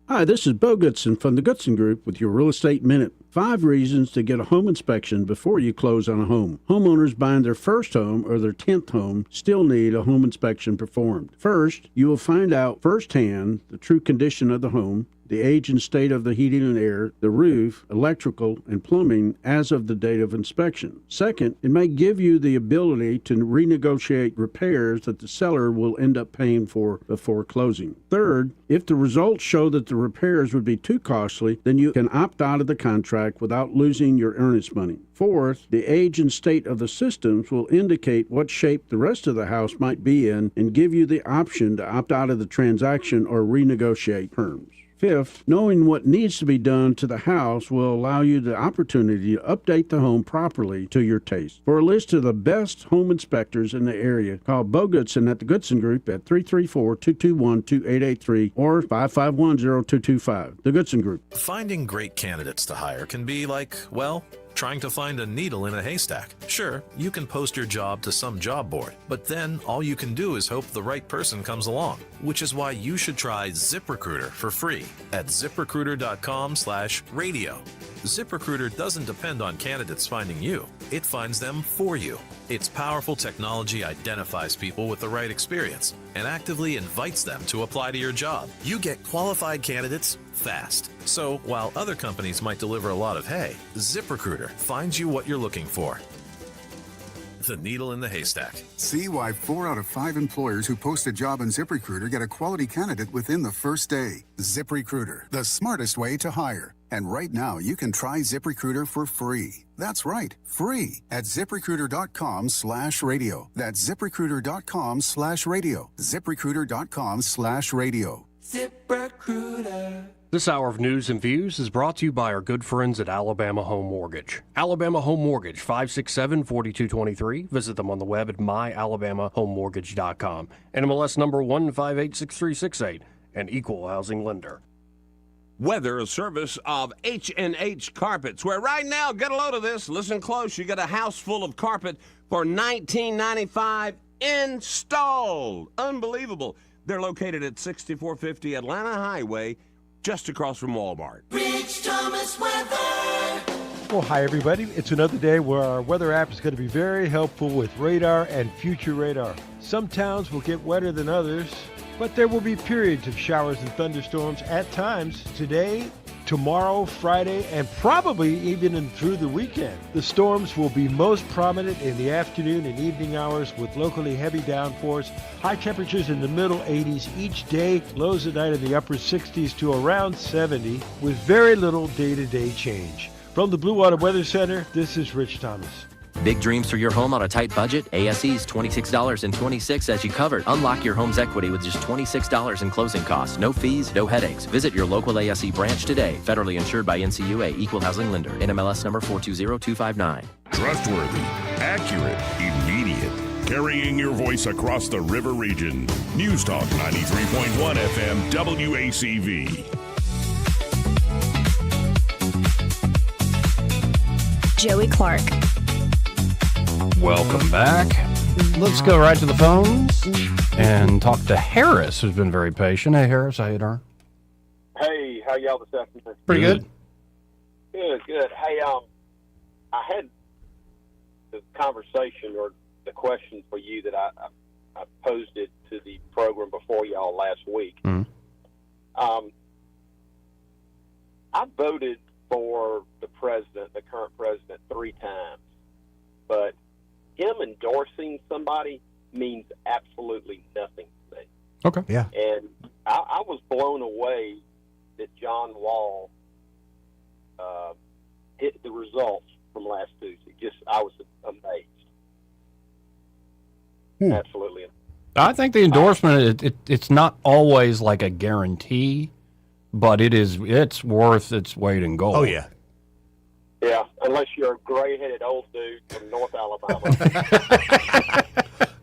Hi, this is Bo Goodson from the Goodson Group with your Real Estate Minute. 5 reasons to get a home inspection before you close on a home. Homeowners buying their first home or their 10th home still need a home inspection performed. First, you will find out firsthand the true condition of the home, the age and state of the heating and air, the roof, electrical, and plumbing as of the date of inspection. Second, it may give you the ability to renegotiate repairs that the seller will end up paying for before closing. Third, if the results show that the repairs would be too costly, then you can opt out of the contract without losing your earnest money. Fourth, the age and state of the systems will indicate what shape the rest of the house might be in and give you the option to opt out of the transaction or renegotiate terms. Fifth, knowing what needs to be done to the house will allow you the opportunity to update the home properly to your taste. For a list of the best home inspectors in the area, call Bo Goodson at the Goodson Group at 334-221-2883 or 551-0225. The Goodson Group. Finding great candidates to hire can be like, well, trying to find a needle in a haystack. Sure, you can post your job to some job board, but then all you can do is hope the right person comes along, which is why you should try ZipRecruiter for free at ZipRecruiter.com/radio. ZipRecruiter doesn't depend on candidates finding you. It finds them for you. Its powerful technology identifies people with the right experience and actively invites them to apply to your job. You get qualified candidates fast. So while other companies might deliver a lot of hay, ZipRecruiter finds you what you're looking for. The needle in the haystack. See why 4 out of 5 employers who post a job on ZipRecruiter get a quality candidate within the first day. ZipRecruiter, the smartest way to hire. And right now, you can try ZipRecruiter for free. That's right, free at ZipRecruiter.com/radio. That's ZipRecruiter.com/radio. ZipRecruiter.com/radio. ZipRecruiter. This hour of news and views is brought to you by our good friends at Alabama Home Mortgage. Alabama Home Mortgage, 567-4223. Visit them on the web at myalabamahomemortgage.com. NMLS number 1586368, an equal housing lender. Weather, a service of H&H Carpets, where right now, get a load of this, listen close, you get a house full of carpet for $19.95 installed. Unbelievable. They're located at 6450 Atlanta Highway, just across from Walmart. Rich Thomas weather. Well, hi, everybody. It's another day where our weather app is going to be very helpful with radar and future radar. Some towns will get wetter than others, but there will be periods of showers and thunderstorms at times today, tomorrow, Friday, and probably even through the weekend. The storms will be most prominent in the afternoon and evening hours with locally heavy downpours, high temperatures in the middle 80s each day, lows at night in the upper 60s to around 70 with very little day-to-day change. From the Blue Water Weather Center, this is Rich Thomas. Big dreams for your home on a tight budget? ASE's $26.26 as you covered. Unlock your home's equity with just $26 in closing costs. No fees, no headaches. Visit your local ASE branch today. Federally insured by NCUA, equal housing lender. NMLS number 420259. Trustworthy, accurate, immediate. Carrying your voice across the river region. News Talk 93.1 FM WACV. Joey Clark. Welcome back. Let's go right to the phones and talk to Harris, who's been very patient. Hey, Harris, how you doing? Hey, how y'all this afternoon? Pretty good. Good. Hey, I had the conversation or the question for you that I posed it to the program before y'all last week. Mm-hmm. I voted for the president, the current president, 3 times, but him endorsing somebody means absolutely nothing to me. Okay. Yeah. And I was blown away that John Wall hit the results from last Tuesday. I was amazed. Absolutely amazed. I think the endorsement, it's not always like a guarantee, but it's worth its weight in gold. Oh, yeah. Yeah, unless you're a gray-headed old dude from North Alabama.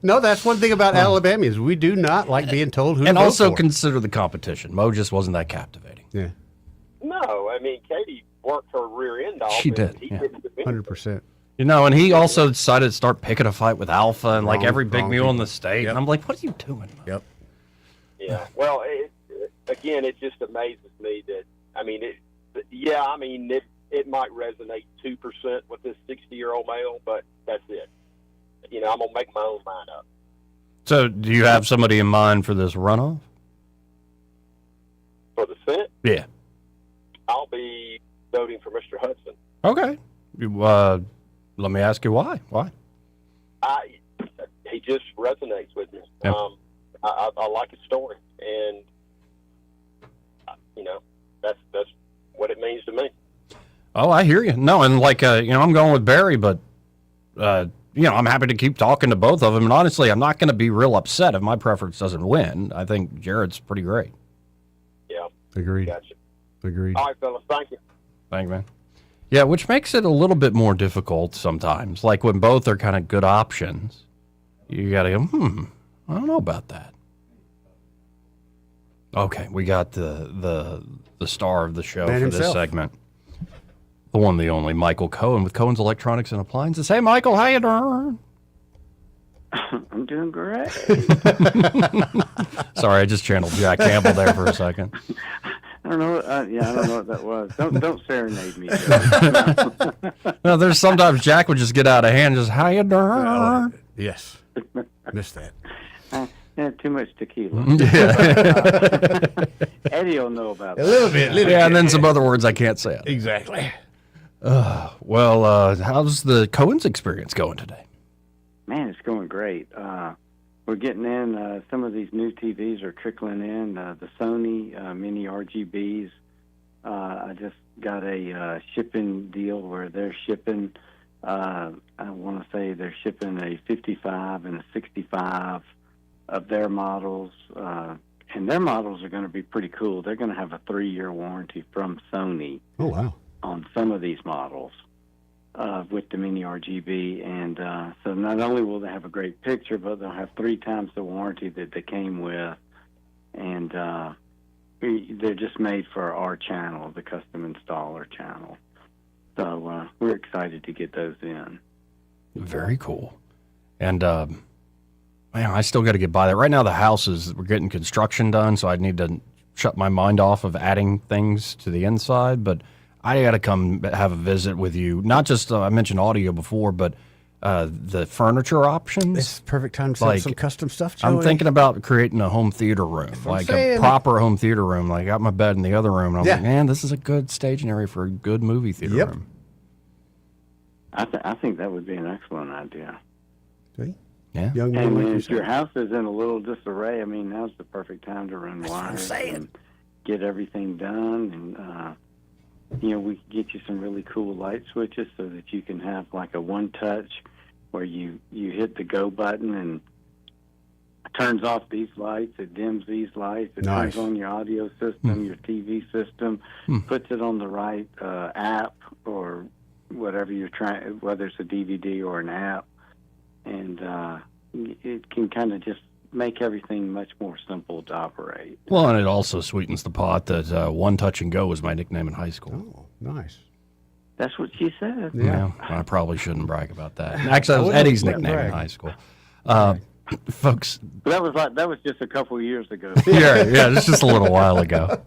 No, that's one thing about Alabama is we do not like being told who to and vote also for. consider the competition. Mo just wasn't that captivating. Yeah. No, I mean, Katie worked her rear end off. She and did, He yeah. didn't do anything. 100%. You know, and he also decided to start picking a fight with Alpha and like Wrong- every big wrong mule in people. the state. Yep. And I'm like, what are you doing? Yep. Yeah. Well, again, it just amazes me that, it might resonate 2% with this 60-year-old male, but that's it. I'm going to make my own mind up. So do you have somebody in mind for this runoff? For the Senate, Yeah. I'll be voting for Mr. Hudson. Okay. Let me ask you why. Why? He just resonates with me. Yep. I like his story, and that's what it means to me. Oh, I hear you. No, and I'm going with Barry, but I'm happy to keep talking to both of them. And honestly, I'm not going to be real upset if my preference doesn't win. I think Jared's pretty great. Yeah. Agreed. Gotcha. Agreed. All right, fellas. Thank you. Thank you, man. Yeah, which makes it a little bit more difficult sometimes. Like when both are kind of good options, you got to go, I don't know about that. Okay, we got the star of the show Man for this himself. segment. The one, the only, Michael Cohen with Cohen's Electronics and Appliances. Hey, Michael, how you doing? I'm doing great. Sorry, I just channeled Jack Campbell there for a second. I don't know. I don't know what that was. Don't serenade me. No, there's sometimes Jack would just get out of hand, just how you doing? Yes, missed that. Yeah, too much tequila. Yeah. Eddie will know about that. A little bit. Yeah, and then some other words I can't say. Exactly. Well, how's the Cohen's experience going today? Man, it's going great. We're getting in. Some of these new TVs are trickling in. The Sony mini RGBs. I just got a shipping deal where they're shipping. I want to say they're shipping a 55 and a 65 of their models. And their models are going to be pretty cool. They're going to have a 3-year warranty from Sony. Oh, wow. On some of these models with the mini RGB. And so not only will they have a great picture, but they'll have 3 times the warranty that they came with. And they're just made for our channel, the custom installer channel. So we're excited to get those in. Very cool. And, man, I still got to get by that. Right now, the house we're getting construction done, so I need to shut my mind off of adding things to the inside. But I got to come have a visit with you. Not just, I mentioned audio before, but the furniture options. It's the perfect time to set up some custom stuff, Joey. I'm thinking about creating a home theater room, like a proper home theater room. Like I got my bed in the other room, and I'm like, man, this is a good staging area for a good movie theater room. I think that would be an excellent idea. See? Yeah. Young and man, if your house is in a little disarray, I mean, now's the perfect time to run wires and get everything done. And, we can get you some really cool light switches so that you can have like a one-touch where you hit the go button and it turns off these lights, it dims these lights, it turns on your audio system, your TV system, puts it on the right app or whatever you're trying, whether it's a DVD or an app. And it can kind of just make everything much more simple to operate. Well, and it also sweetens the pot that One Touch and Go was my nickname in high school. Oh, nice. That's what she said. Yeah, I probably shouldn't brag about that. Actually, that was Eddie's nickname in high school. Folks. That was just a couple of years ago. yeah, it's just a little while ago.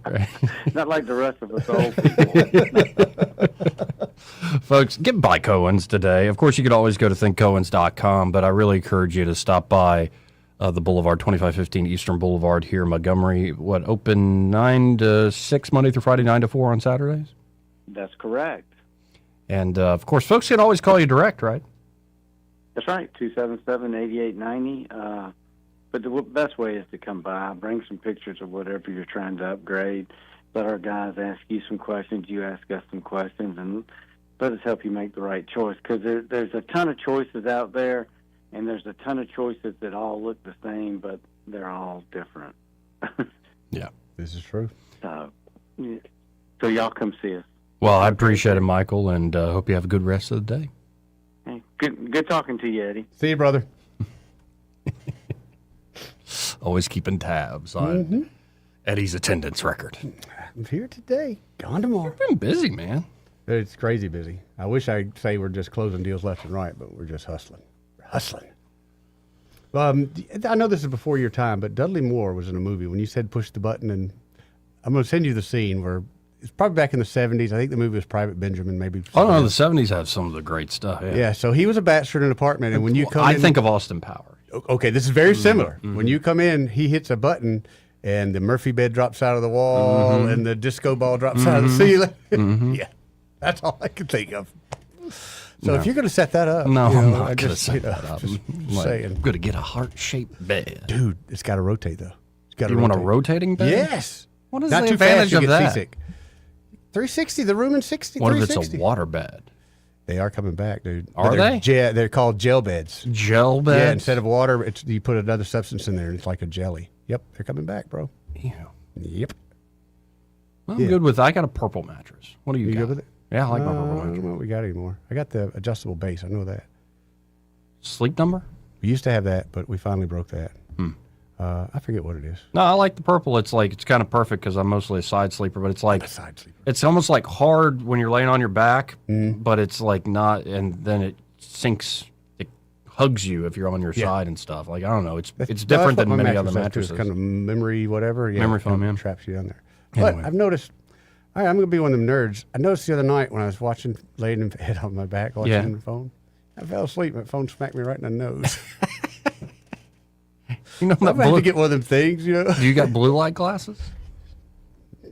Right. Not like the rest of us old people. Folks, get by Cohen's today. Of course, you could always go to thinkcohens.com, but I really encourage you to stop by the Boulevard, 2515 Eastern Boulevard here in Montgomery. Open 9 to 6 Monday through Friday, 9 to 4 on Saturdays? That's correct. And, of course, folks can always call you direct, right? That's right, 277-8890. But the best way is to come by, bring some pictures of whatever you're trying to upgrade. Let our guys ask you some questions, you ask us some questions, and let us help you make the right choice. Because there's a ton of choices out there, and there's a ton of choices that all look the same, but they're all different. Yeah, this is true. So y'all come see us. Well, I appreciate it, Michael, and hope you have a good rest of the day. Hey, good talking to you, Eddie. See you, brother. Always keeping tabs on Eddie's attendance record. I'm here today, gone tomorrow. You've been busy, man. It's crazy busy. I wish I'd say we're just closing deals left and right, but we're just hustling. We're hustling. I know this is before your time, but Dudley Moore was in a movie when you said push the button, and I'm going to send you the scene where it's probably back in the 70s. I think the movie was Private Benjamin, maybe. Oh, no, the 70s have some of the great stuff. Yeah, so he was a bachelor in an apartment, and when you come in... I think of Austin Powers. Okay, this is very similar. When you come in, he hits a button, and the Murphy bed drops out of the wall, and the disco ball drops out of the ceiling. Yeah, that's all I can think of. So if you're going to set that up... No, I'm not going to set that up. Just I'm saying. going to get a heart-shaped bed. Dude, it's got to rotate, though. You want a rotating bed? Yes. What is not the too advantage fast, you of get that? Seasick. 360, the room in 60. What if it's a water bed? They are coming back, dude. Are they? They're called gel beds. Gel beds? Yeah, instead of water, you put another substance in there, and it's like a jelly. Yep, they're coming back, bro. Ew. Yep. I'm good with. I got a purple mattress. What do you got? Good with it? Yeah, I like my purple mattress. I don't know what we got anymore. I got the adjustable base. I know that. Sleep Number? We used to have that, but we finally broke that. I forget what it is. No, I like the purple. It's kind of perfect because I'm mostly a side sleeper, but it's like a side sleeper. It's almost like hard when you're laying on your back, but it's like not, and then it sinks. It hugs you if you're on your side and stuff. Like I don't know. It's different than many other mattresses. It's kind of memory, whatever. Yeah, memory foam, yeah. Traps you down there. Anyway. But I've noticed. I'm going to be one of them nerds. I noticed the other night when I was laying in bed on my back watching the phone, I fell asleep and the phone smacked me right in the nose. You know, I had to get one of them things, you know. Do you got blue light glasses?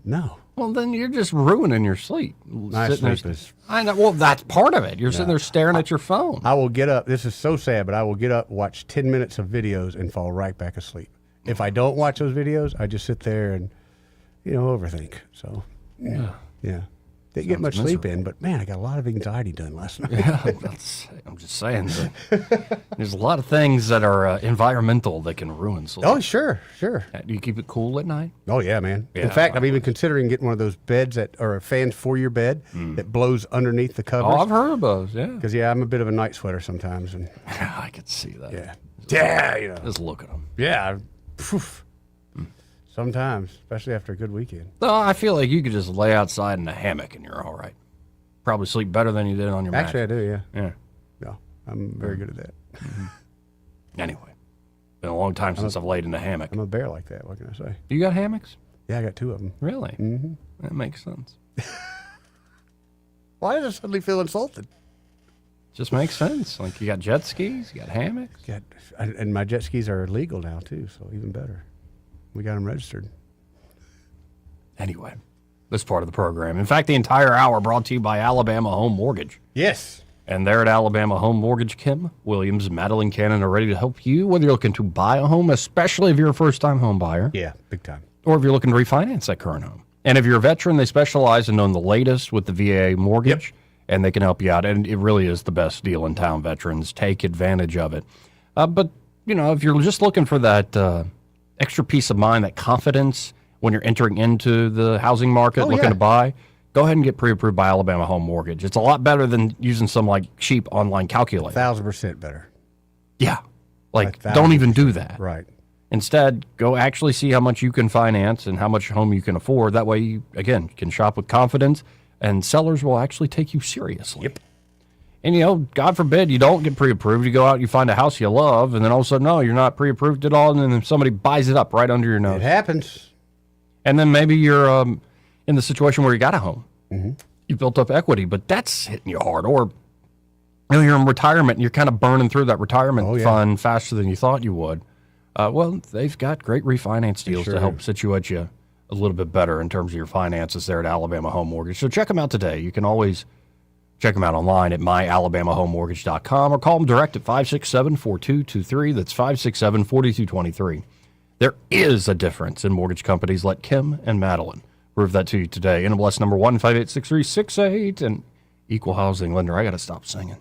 No. Well, then you're just ruining your sleep. My sleep is... I know. Well, that's part of it. You're sitting there staring at your phone. I will get up. This is so sad, but I will get up, watch 10 minutes of videos, and fall right back asleep. If I don't watch those videos, I just sit there and, overthink. So, yeah. Didn't get much sleep in, but man, I got a lot of anxiety done last night. Yeah, I'm just saying. There's a lot of things that are environmental that can ruin sleep. Oh, sure. Do you keep it cool at night? Oh, yeah, man. Yeah, in fact, I'm even considering getting one of those beds that are a fans for your bed that blows underneath the covers. Oh, I've heard of those, yeah. Because, I'm a bit of a night sweater sometimes. And I could see that. Yeah. Just look at them. Yeah. Sometimes, especially after a good weekend. No, I feel like you could just lay outside in a hammock and you're all right. Probably sleep better than you did on your mattress. Actually, I do, yeah. Yeah. No, I'm very good at that. Anyway, been a long time since I've laid in a hammock. I'm a bear like that. What can I say? You got hammocks? Yeah, I got 2 of them. Really? Mm-hmm. That makes sense. Why does it suddenly feel insulted? Just makes sense. Like you got jet skis, you got hammocks. And my jet skis are legal now, too, so even better. We got them registered. Anyway, this part of the program. In fact, the entire hour brought to you by Alabama Home Mortgage. Yes. And there at Alabama Home Mortgage, Kim Williams, Madeline Cannon are ready to help you, whether you're looking to buy a home, especially if you're a first-time home buyer. Yeah, big time. Or if you're looking to refinance that current home. And if you're a veteran, they specialize in knowing the latest with the VA mortgage, and they can help you out. And it really is the best deal in town, veterans. Take advantage of it. But, if you're just looking for that extra peace of mind, that confidence when you're entering into the housing market looking to buy, go ahead and get pre-approved by Alabama Home Mortgage. It's a lot better than using some cheap online calculator. 1,000% better. Yeah. Don't even do that. Right. Instead, go actually see how much you can finance and how much home you can afford. That way you, again, can shop with confidence and sellers will actually take you seriously. Yep. And, God forbid you don't get pre-approved. You go out, you find a house you love, and then all of a sudden, no, you're not pre-approved at all, and then somebody buys it up right under your nose. It happens. And then maybe you're in the situation where you got a home. Mm-hmm. You built up equity, but that's hitting you hard. Or you're in retirement, and you're kind of burning through that retirement fund faster than you thought you would. Well, they've got great refinance deals to help situate you a little bit better in terms of your finances there at Alabama Home Mortgage. So check them out today. You can always check them out online at myalabamahomemortgage.com or call them direct at 567-4223. That's 567-4223. There is a difference in mortgage companies. Let Kim and Madeline prove that to you today. NMLS number 1586368 and Equal Housing Lender. I got to stop singing.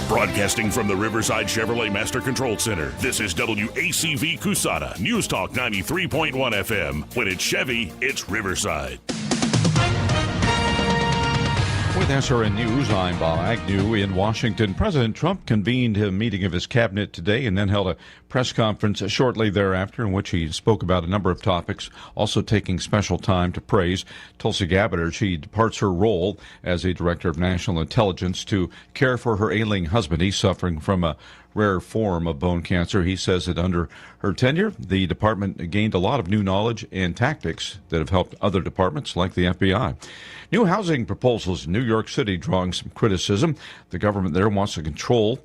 Broadcasting from the Riverside Chevrolet Master Control Center, this is WACV Cusada, News Talk 93.1 FM. When it's Chevy, it's Riverside. With SRN News, I'm Bob Agnew. In Washington, President Trump convened a meeting of his cabinet today and then held a press conference shortly thereafter in which he spoke about a number of topics, also taking special time to praise Tulsi Gabbard. She departs her role as a director of national intelligence to care for her ailing husband. He's suffering from a rare form of bone cancer. He says that under her tenure, the department gained a lot of new knowledge and tactics that have helped other departments like the FBI. New housing proposals in New York City drawing some criticism. The government there wants to control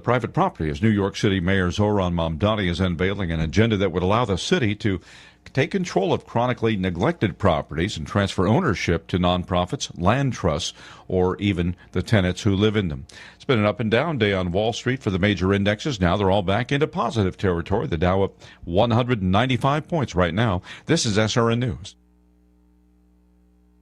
private property as New York City Mayor Zohran Mamdani is unveiling an agenda that would allow the city to take control of chronically neglected properties and transfer ownership to nonprofits, land trusts, or even the tenants who live in them. It's been an up and down day on Wall Street for the major indexes. Now they're all back into positive territory. The Dow up 195 points right now. This is SRN News.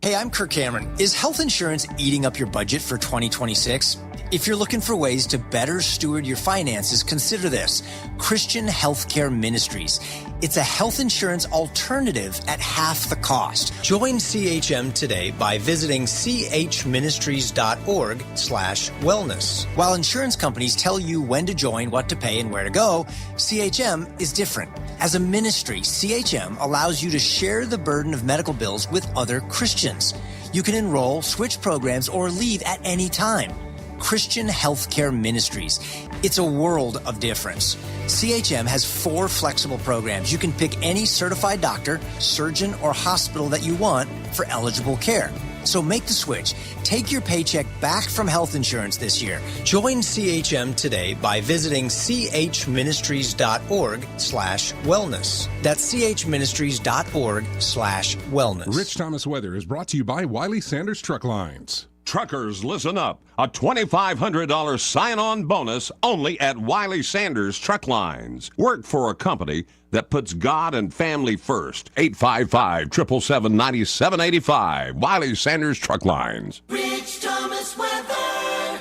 Hey, I'm Kirk Cameron. Is health insurance eating up your budget for 2026? If you're looking for ways to better steward your finances, consider this: Christian Healthcare Ministries. It's a health insurance alternative at half the cost. Join CHM today by visiting chministries.org/wellness. While insurance companies tell you when to join, what to pay, and where to go, CHM is different. As a ministry, CHM allows you to share the burden of medical bills with other Christians. You can enroll, switch programs, or leave at any time. Christian Healthcare Ministries. It's a world of difference. CHM has 4 flexible programs. You can pick any certified doctor, surgeon, or hospital that you want for eligible care. So make the switch. Take your paycheck back from health insurance this year. Join CHM today by visiting chministries.org/wellness. That's chministries.org/wellness. Rich Thomas Weather is brought to you by Wiley Sanders Truck Lines. Truckers, listen up. A $2,500 sign-on bonus only at Wiley Sanders Truck Lines. Work for a company that puts God and family first. 855-777-9785. Wiley Sanders Truck Lines. Rich Thomas Weather.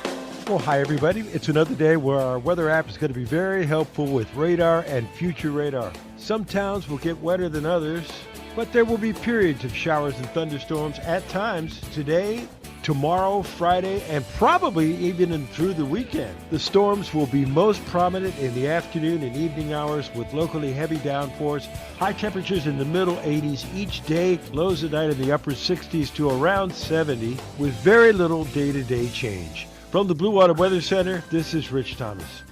Well, hi, everybody. It's another day where our weather app is going to be very helpful with radar and future radar. Some towns will get wetter than others, but there will be periods of showers and thunderstorms at times today, tomorrow, Friday, and probably even through the weekend. The storms will be most prominent in the afternoon and evening hours with locally heavy downpours. High temperatures in the middle 80s each day, lows at night in the upper 60s to around 70 with very little day-to-day change. From the Blue Water Weather Center, this is Rich Thomas.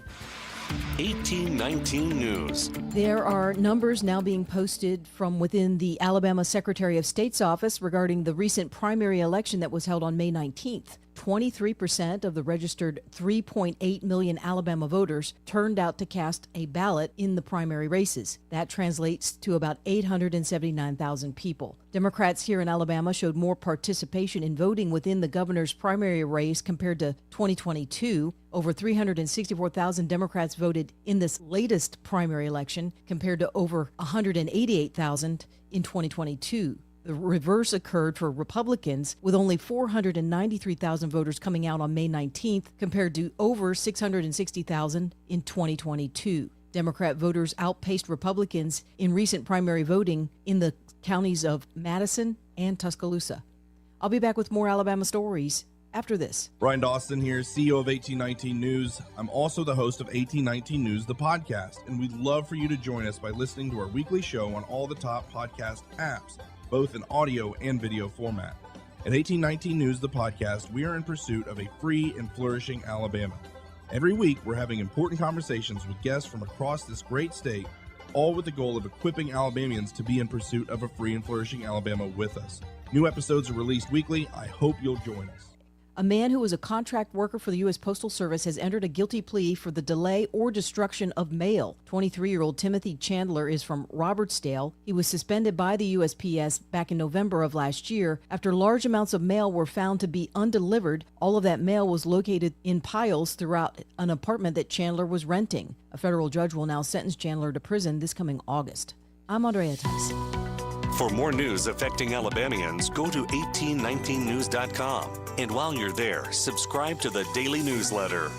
1819 News. There are numbers now being posted from within the Alabama Secretary of State's office regarding the recent primary election that was held on May 19th. 23% of the registered 3.8 million Alabama voters turned out to cast a ballot in the primary races. That translates to about 879,000 people. Democrats here in Alabama showed more participation in voting within the governor's primary race compared to 2022. Over 364,000 Democrats voted in this latest primary election compared to over 188,000 in 2022. The reverse occurred for Republicans, with only 493,000 voters coming out on May 19th compared to over 660,000 in 2022. Democrat voters outpaced Republicans in recent primary voting in the counties of Madison and Tuscaloosa. I'll be back with more Alabama stories after this. Brian Dawson here, CEO of 1819 News. I'm also the host of 1819 News, the podcast, and we'd love for you to join us by listening to our weekly show on all the top podcast apps, both in audio and video format. At 1819 News, the podcast, we are in pursuit of a free and flourishing Alabama. Every week, we're having important conversations with guests from across this great state, all with the goal of equipping Alabamians to be in pursuit of a free and flourishing Alabama with us. New episodes are released weekly. I hope you'll join us. A man who was a contract worker for the U.S. Postal Service has entered a guilty plea for the delay or destruction of mail. 23-year-old Timothy Chandler is from Robertsdale. He was suspended by the USPS back in November of last year after large amounts of mail were found to be undelivered. All of that mail was located in piles throughout an apartment that Chandler was renting. A federal judge will now sentence Chandler to prison this coming August. I'm Andrea Tice. For more news affecting Alabamians, go to 1819news.com. And while you're there, subscribe to the daily newsletter.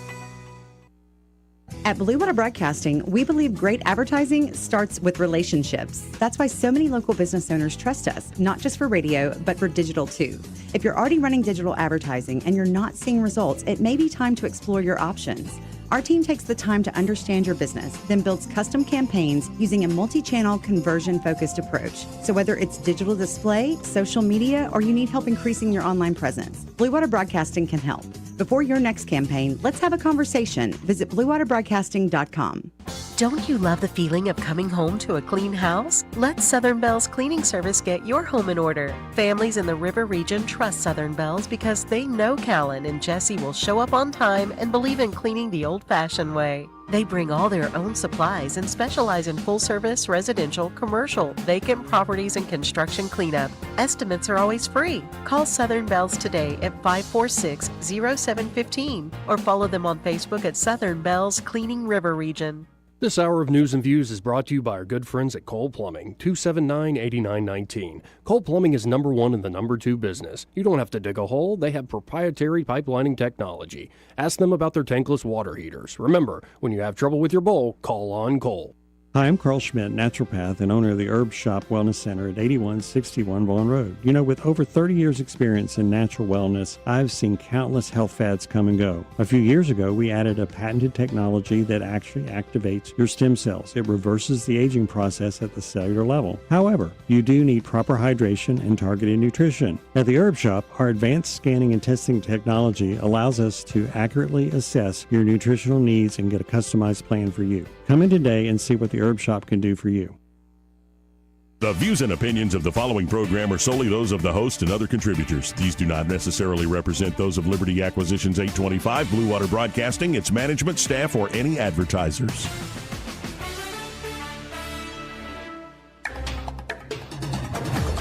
At Blue Water Broadcasting, we believe great advertising starts with relationships. That's why so many local business owners trust us, not just for radio, but for digital too. If you're already running digital advertising and you're not seeing results, it may be time to explore your options. Our team takes the time to understand your business, then builds custom campaigns using a multi-channel conversion-focused approach. So whether it's digital display, social media, or you need help increasing your online presence, Blue Water Broadcasting can help. Before your next campaign, let's have a conversation. Visit bluewaterbroadcasting.com. Don't you love the feeling of coming home to a clean house? Let Southern Bell's Cleaning Service get your home in order. Families in the River region trust Southern Bell's because they know Callan and Jesse will show up on time and believe in cleaning the old-fashioned way. They bring all their own supplies and specialize in full-service, residential, commercial, vacant properties, and construction cleanup. Estimates are always free. Call Southern Bells today at 546-0715 or follow them on Facebook at Southern Bells Cleaning River Region. This hour of News and Views is brought to you by our good friends at Cole Plumbing, 279-8919. Cole Plumbing is number one in the number two business. You don't have to dig a hole. They have proprietary pipelining technology. Ask them about their tankless water heaters. Remember, when you have trouble with your bowl, call on Cole. Hi, I'm Carl Schmidt, naturopath and owner of the Herb Shop Wellness Center at 8161 Vaughan Road. You know, with over 30 years experience in natural wellness, I've seen countless health fads come and go. A few years ago, we added a patented technology that actually activates your stem cells. It reverses the aging process at the cellular level. However, you do need proper hydration and targeted nutrition. At the Herb Shop, our advanced scanning and testing technology allows us to accurately assess your nutritional needs and get a customized plan for you. Come in today and see what the Herb Shop can do for you. The views and opinions of the following program are solely those of the host and other contributors. These do not necessarily represent those of Liberty Acquisitions 825, Blue Water Broadcasting, its management, staff, or any advertisers.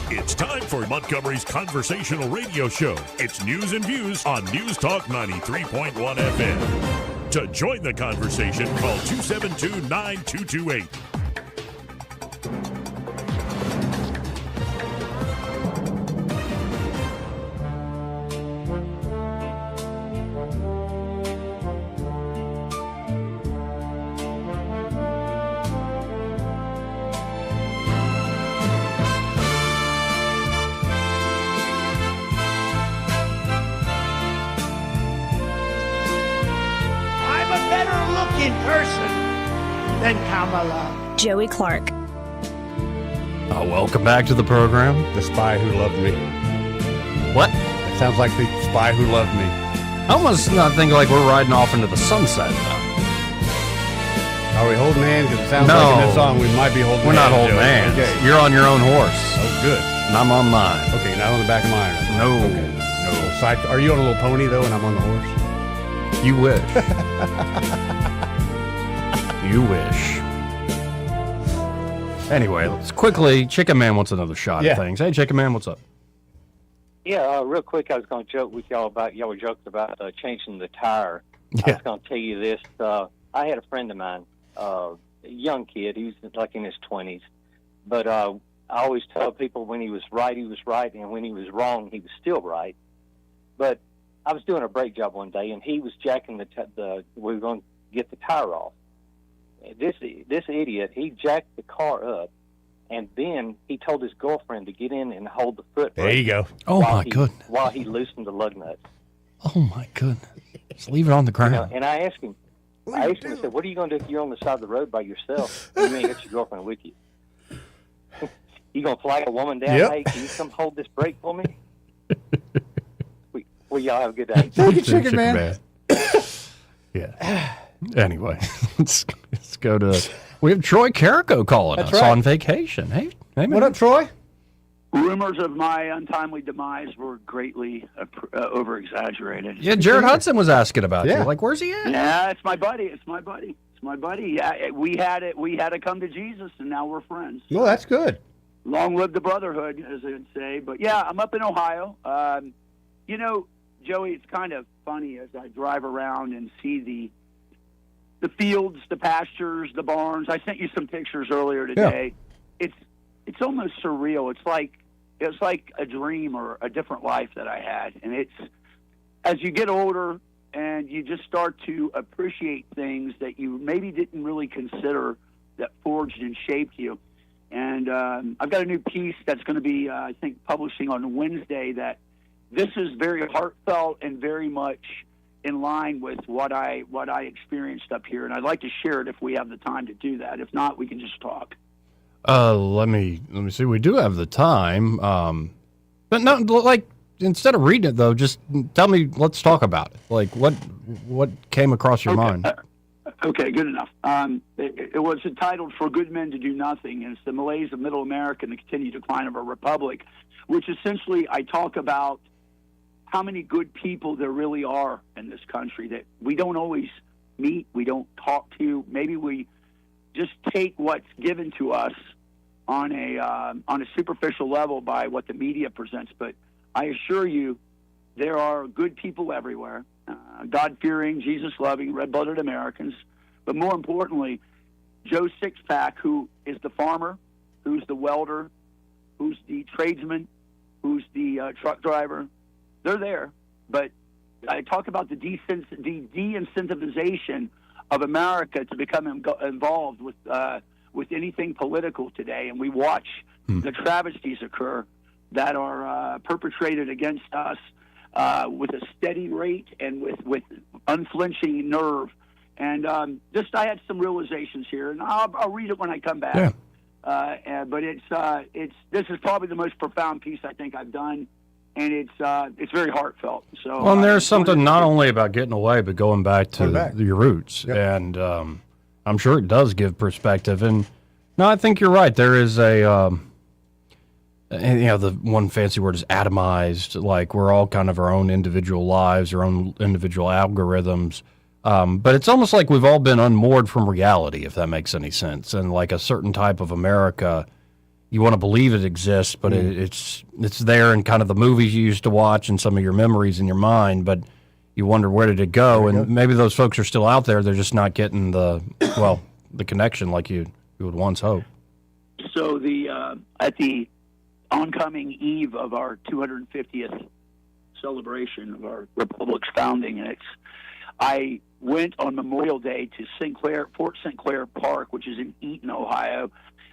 It's time for Montgomery's conversational radio show. It's News and Views on News Talk 93.1 FM. To join the conversation, call 272-9228. Joey Clark. Welcome back to the program. The Spy Who Loved Me. What? It sounds like The Spy Who Loved Me. I almost think like we're riding off into the sunset now. Are we holding hands? Because it sounds like in this song we might be holding hands. We're not holding hands. Okay. You're on your own horse. Oh, good. And I'm on mine. Okay, not on the back of mine. No. Okay. No. Side, are you on a little pony, though, and I'm on the horse? You wish. You wish. Anyway, let's quickly. Chicken Man wants another shot at things. Hey, Chicken Man, what's up? Yeah, real quick, I was going to joke with y'all about, y'all were joking about changing the tire. Yeah. I was going to tell you this. I had a friend of mine, a young kid. He was like in his 20s. But I always tell people when he was right, and when he was wrong, he was still right. But I was doing a brake job one day, and he was jacking we were going to get the tire off. This idiot, he jacked the car up, and then he told his girlfriend to get in and hold the foot brake. There you go. Oh, my goodness. While he loosened the lug nuts. Oh, my goodness. Just leave it on the ground. You know, and I asked him, I said, what are you going to do if you're on the side of the road by yourself? You ain't got your girlfriend with you. You going to flag a woman down? Yep. Hey, can you come hold this brake for me? Well, y'all have a good day. Thank you, Chicken Man. Yeah. Anyway, let's go to. We have Troy Carrico calling us on vacation. Hey, man. What up, Troy? Rumors of my untimely demise were greatly over-exaggerated. Yeah, Jared Hudson was asking about you. Like, where's he at? Yeah, it's my buddy. It's my buddy. Yeah, we had to come to Jesus, and now we're friends. Well, that's good. Long live the brotherhood, as they would say. But yeah, I'm up in Ohio. You know, Joey, it's kind of funny as I drive around and see the fields, the pastures, the barns. I sent you some pictures earlier today. Yeah. It's almost surreal. It's like a dream or a different life that I had. And it's as you get older and you just start to appreciate things that you maybe didn't really consider that forged and shaped you. And I've got a new piece that's going to be, I think, publishing on Wednesday. That this is very heartfelt and very much in line with what I experienced up here, and I'd like to share it if we have the time to do that. If not, we can just talk. Let me see. We do have the time, but no. Like, instead of reading it though, just tell me. Let's talk about it. Like, what came across your mind? Okay, good enough. It was entitled "For Good Men to Do Nothing," and it's the malaise of Middle America and the continued decline of our republic, which essentially I talk about how many good people there really are in this country that we don't always meet, we don't talk to. Maybe we just take what's given to us on a superficial level by what the media presents. But I assure you, there are good people everywhere, God-fearing, Jesus-loving, red-blooded Americans. But more importantly, Joe Sixpack, who is the farmer, who's the welder, who's the tradesman, who's the truck driver. They're there, but I talk about the de-incentivization of America to become involved with with anything political today, and we watch the travesties occur that are perpetrated against us with a steady rate and with unflinching nerve. And I had some realizations here, and I'll read it when I come back. Yeah. But this is probably the most profound piece I think I've done, and it's very heartfelt. So, well, and there's something not only about getting away, but going back to your roots, and I'm sure it does give perspective. And no, I think you're right. There is the one fancy word is atomized. Like we're all kind of our own individual lives, our own individual algorithms. But it's almost like we've all been unmoored from reality, if that makes any sense. And like a certain type of America, you want to believe it exists, but it's there in kind of the movies you used to watch and some of your memories in your mind, but you wonder where did it go? And maybe those folks are still out there. They're just not getting the connection like you would once hope. So at the oncoming eve of our 250th celebration of our republic's founding, and I went on Memorial Day to Fort St. Clair Park, which is in Eaton, Ohio.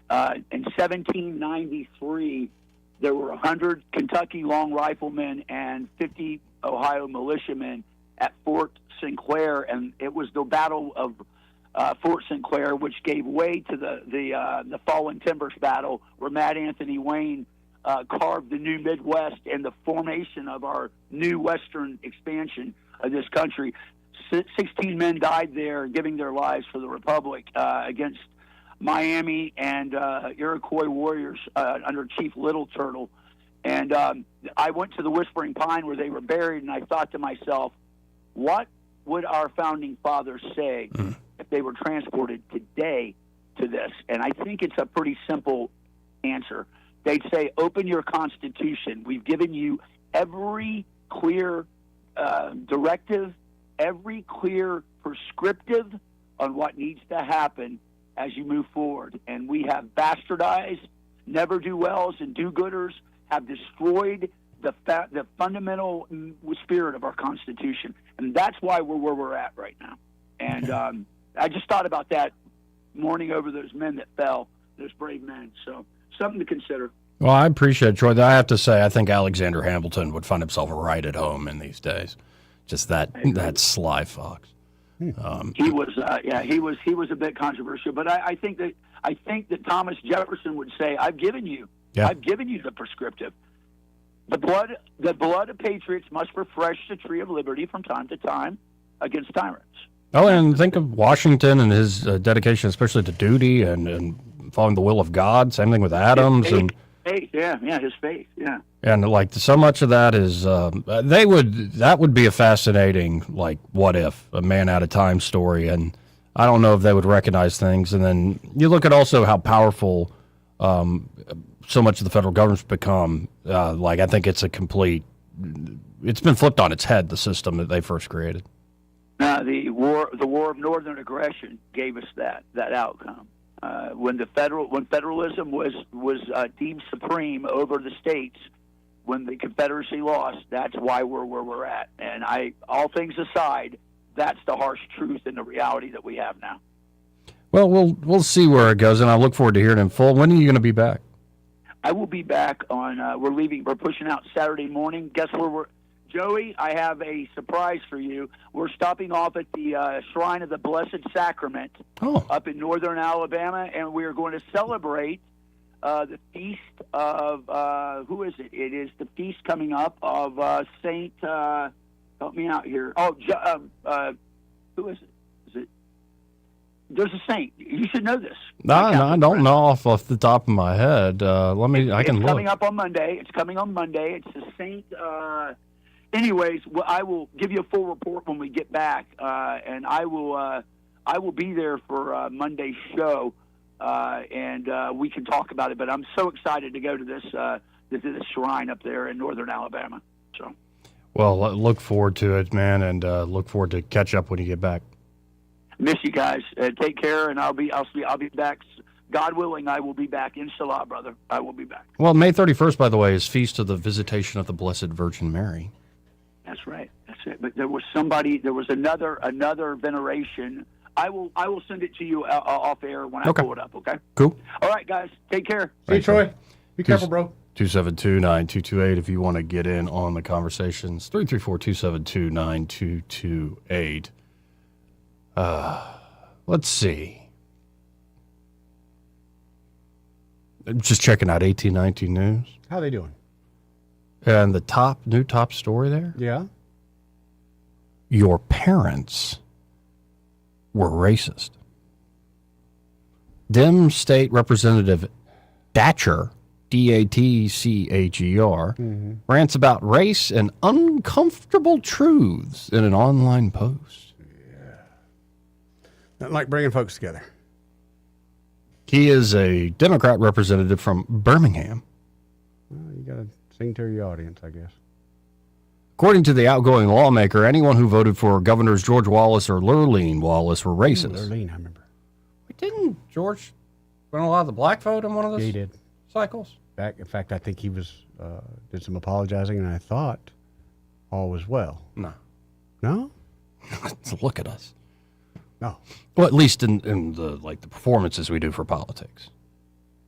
In 1793, there were 100 Kentucky long riflemen and 50 Ohio militiamen at Fort St. Clair, and it was the Battle of Fort St. Clair, which gave way to the Fallen Timbers Battle, where Mad Anthony Wayne carved the new Midwest and the formation of our new Western expansion of this country. 16 men died there, giving their lives for the Republic against Miami and Iroquois warriors under Chief Little Turtle. And I went to the Whispering Pine where they were buried, and I thought to myself, what would our founding fathers say if they were transported today to this? And I think it's a pretty simple answer. They'd say, open your Constitution. We've given you every clear directive, every clear prescriptive on what needs to happen as you move forward. And we have bastardized never-do-wells and do-gooders, have destroyed the fundamental spirit of our Constitution. And that's why we're where we're at right now. And I just thought about that mourning over those men that fell, those brave men. So something to consider. Well, I appreciate it, Troy. I have to say, I think Alexander Hamilton would find himself right at home in these days. Just that sly fox. He was a bit controversial, but I think that Thomas Jefferson would say, I've given you the prescriptive. The blood of patriots must refresh the tree of liberty from time to time against tyrants. Oh, and think of Washington and his dedication, especially to duty and following the will of God. Same thing with Adams and faith. His faith. Yeah. And like so much of that is that would be a fascinating what if a man out of time story, and I don't know if they would recognize things. And then you look at also how powerful so much of the federal government's become. I think it's it's been flipped on its head, the system that they first created. The war of northern aggression gave us that outcome. When federalism was deemed supreme over the states, when the Confederacy lost, that's why we're where we're at. And all things aside, that's the harsh truth and the reality that we have now. Well, we'll see where it goes, and I look forward to hearing it in full. When are you going to be back? I will be back on. We're pushing out Saturday morning. Guess where we're. Joey, I have a surprise for you. We're stopping off at the Shrine of the Blessed Sacrament up in northern Alabama, and we are going to celebrate the feast of, who is it? It is the feast coming up of Saint, help me out here. Who is it? There's a saint. You should know this. No, I don't know off the top of my head. I can look. It's coming up on Monday. It's coming on Monday. It's the saint... Anyways, I will give you a full report when we get back, and I will be there for Monday's show, and we can talk about it. But I'm so excited to go to this shrine up there in northern Alabama. So, well, look forward to it, man, and look forward to catch up when you get back. Miss you guys. Take care, and I'll be back. God willing, I will be back. Inshallah, brother. I will be back. Well, May 31st, by the way, is Feast of the Visitation of the Blessed Virgin Mary. That's right. That's it. But there was another veneration. I will send it to you off air when I pull it up. Okay. Cool. All right, guys. Take care. See you, Troy. Be careful, bro. 272-9228 if you want to get in on the conversations. 334-272-9228. Let's see. I'm just checking out 1819 News. How they doing? And the new top story there? Yeah. Your parents were racist. Dem State Representative Datcher, D-A-T-C-H-E-R, rants about race and uncomfortable truths in an online post. Yeah. Not like bringing folks together. He is a Democrat representative from Birmingham. Well, you got to sing to your audience, I guess. According to the outgoing lawmaker, anyone who voted for Governors George Wallace or Lurleen Wallace were racist. Lurleen, I remember. Didn't George win a lot of the black vote in one of those he did. cycles? In fact, I think he was did some apologizing, and I thought all was well. No. No? Look at us. No. Well, at least in the the performances we do for politics.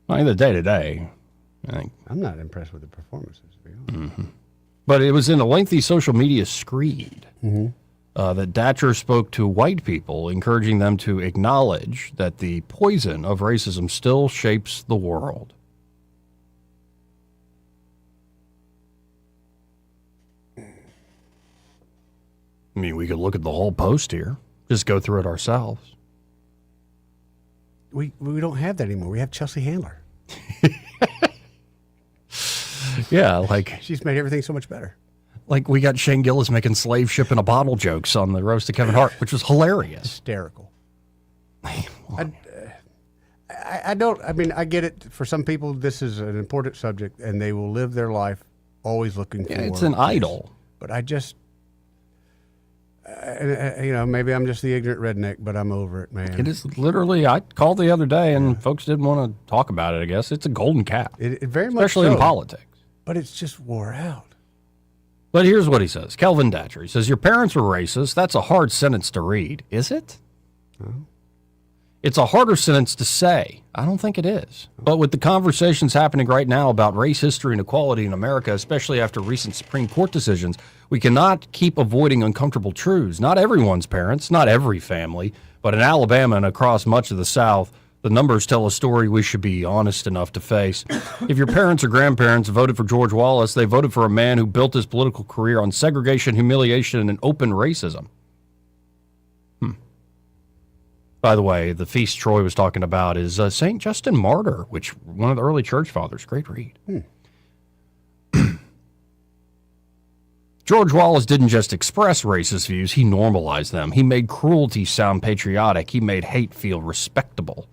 I mean, the day-to-day, I think. I'm not impressed with the performances, to be honest. Mm-hmm. But it was in a lengthy social media screed that Datcher spoke to white people, encouraging them to acknowledge that the poison of racism still shapes the world. I mean, we could look at the whole post here, just go through it ourselves. We don't have that anymore. We have Chelsea Handler. Yeah, she's made everything so much better. Like we got Shane Gillis making slave ship in a bottle jokes on the roast of Kevin Hart, which was hilarious. Hysterical. I get it. For some people, this is an important subject, and they will live their life always looking for. It's an idol. But I just, maybe I'm just the ignorant redneck, but I'm over it, man. It is literally. I called the other day, and folks didn't want to talk about it. I guess it's a golden cat. It very much, especially in politics. But it's just wore out. But here's what he says. Kelvin Datcher, he says, your parents were racist. That's a hard sentence to read. Is it? Oh. It's a harder sentence to say. I don't think it is. But with the conversations happening right now about race, history, and equality in America, especially after recent Supreme Court decisions, we cannot keep avoiding uncomfortable truths. Not everyone's parents, not every family, but in Alabama and across much of the South, the numbers tell a story we should be honest enough to face. If your parents or grandparents voted for George Wallace, they voted for a man who built his political career on segregation, humiliation, and open racism. By the way, the feast Troy was talking about is St. Justin Martyr, which one of the early church fathers. Great read. George Wallace didn't just express racist views, he normalized them. He made cruelty sound patriotic. He made hate feel respectable.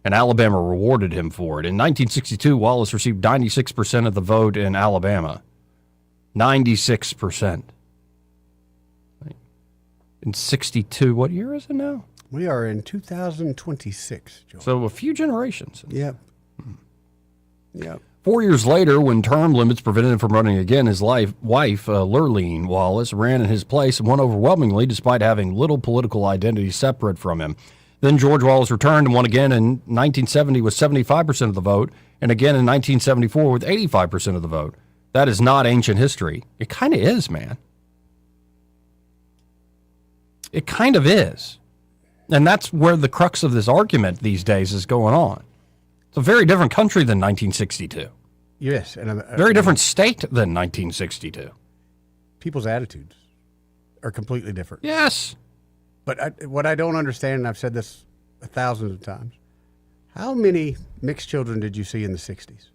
And Alabama rewarded him for it. In 1962, Wallace received 96% of the vote in Alabama. 96%. In 62, what year is it now? We are in 2026, Joe. So a few generations. Yep. Yep. 4 years later, when term limits prevented him from running again, his wife, Lurleen Wallace, ran in his place and won overwhelmingly despite having little political identity separate from him. Then George Wallace returned and won again in 1970 with 75% of the vote, and again in 1974 with 85% of the vote. That is not ancient history. It kind of is, man. It kind of is. And that's where the crux of this argument these days is going on. It's a very different country than 1962. Yes. And very different state than 1962. People's attitudes are completely different. Yes. But what I don't understand, and I've said this thousands of times, how many mixed children did you see in the 60s?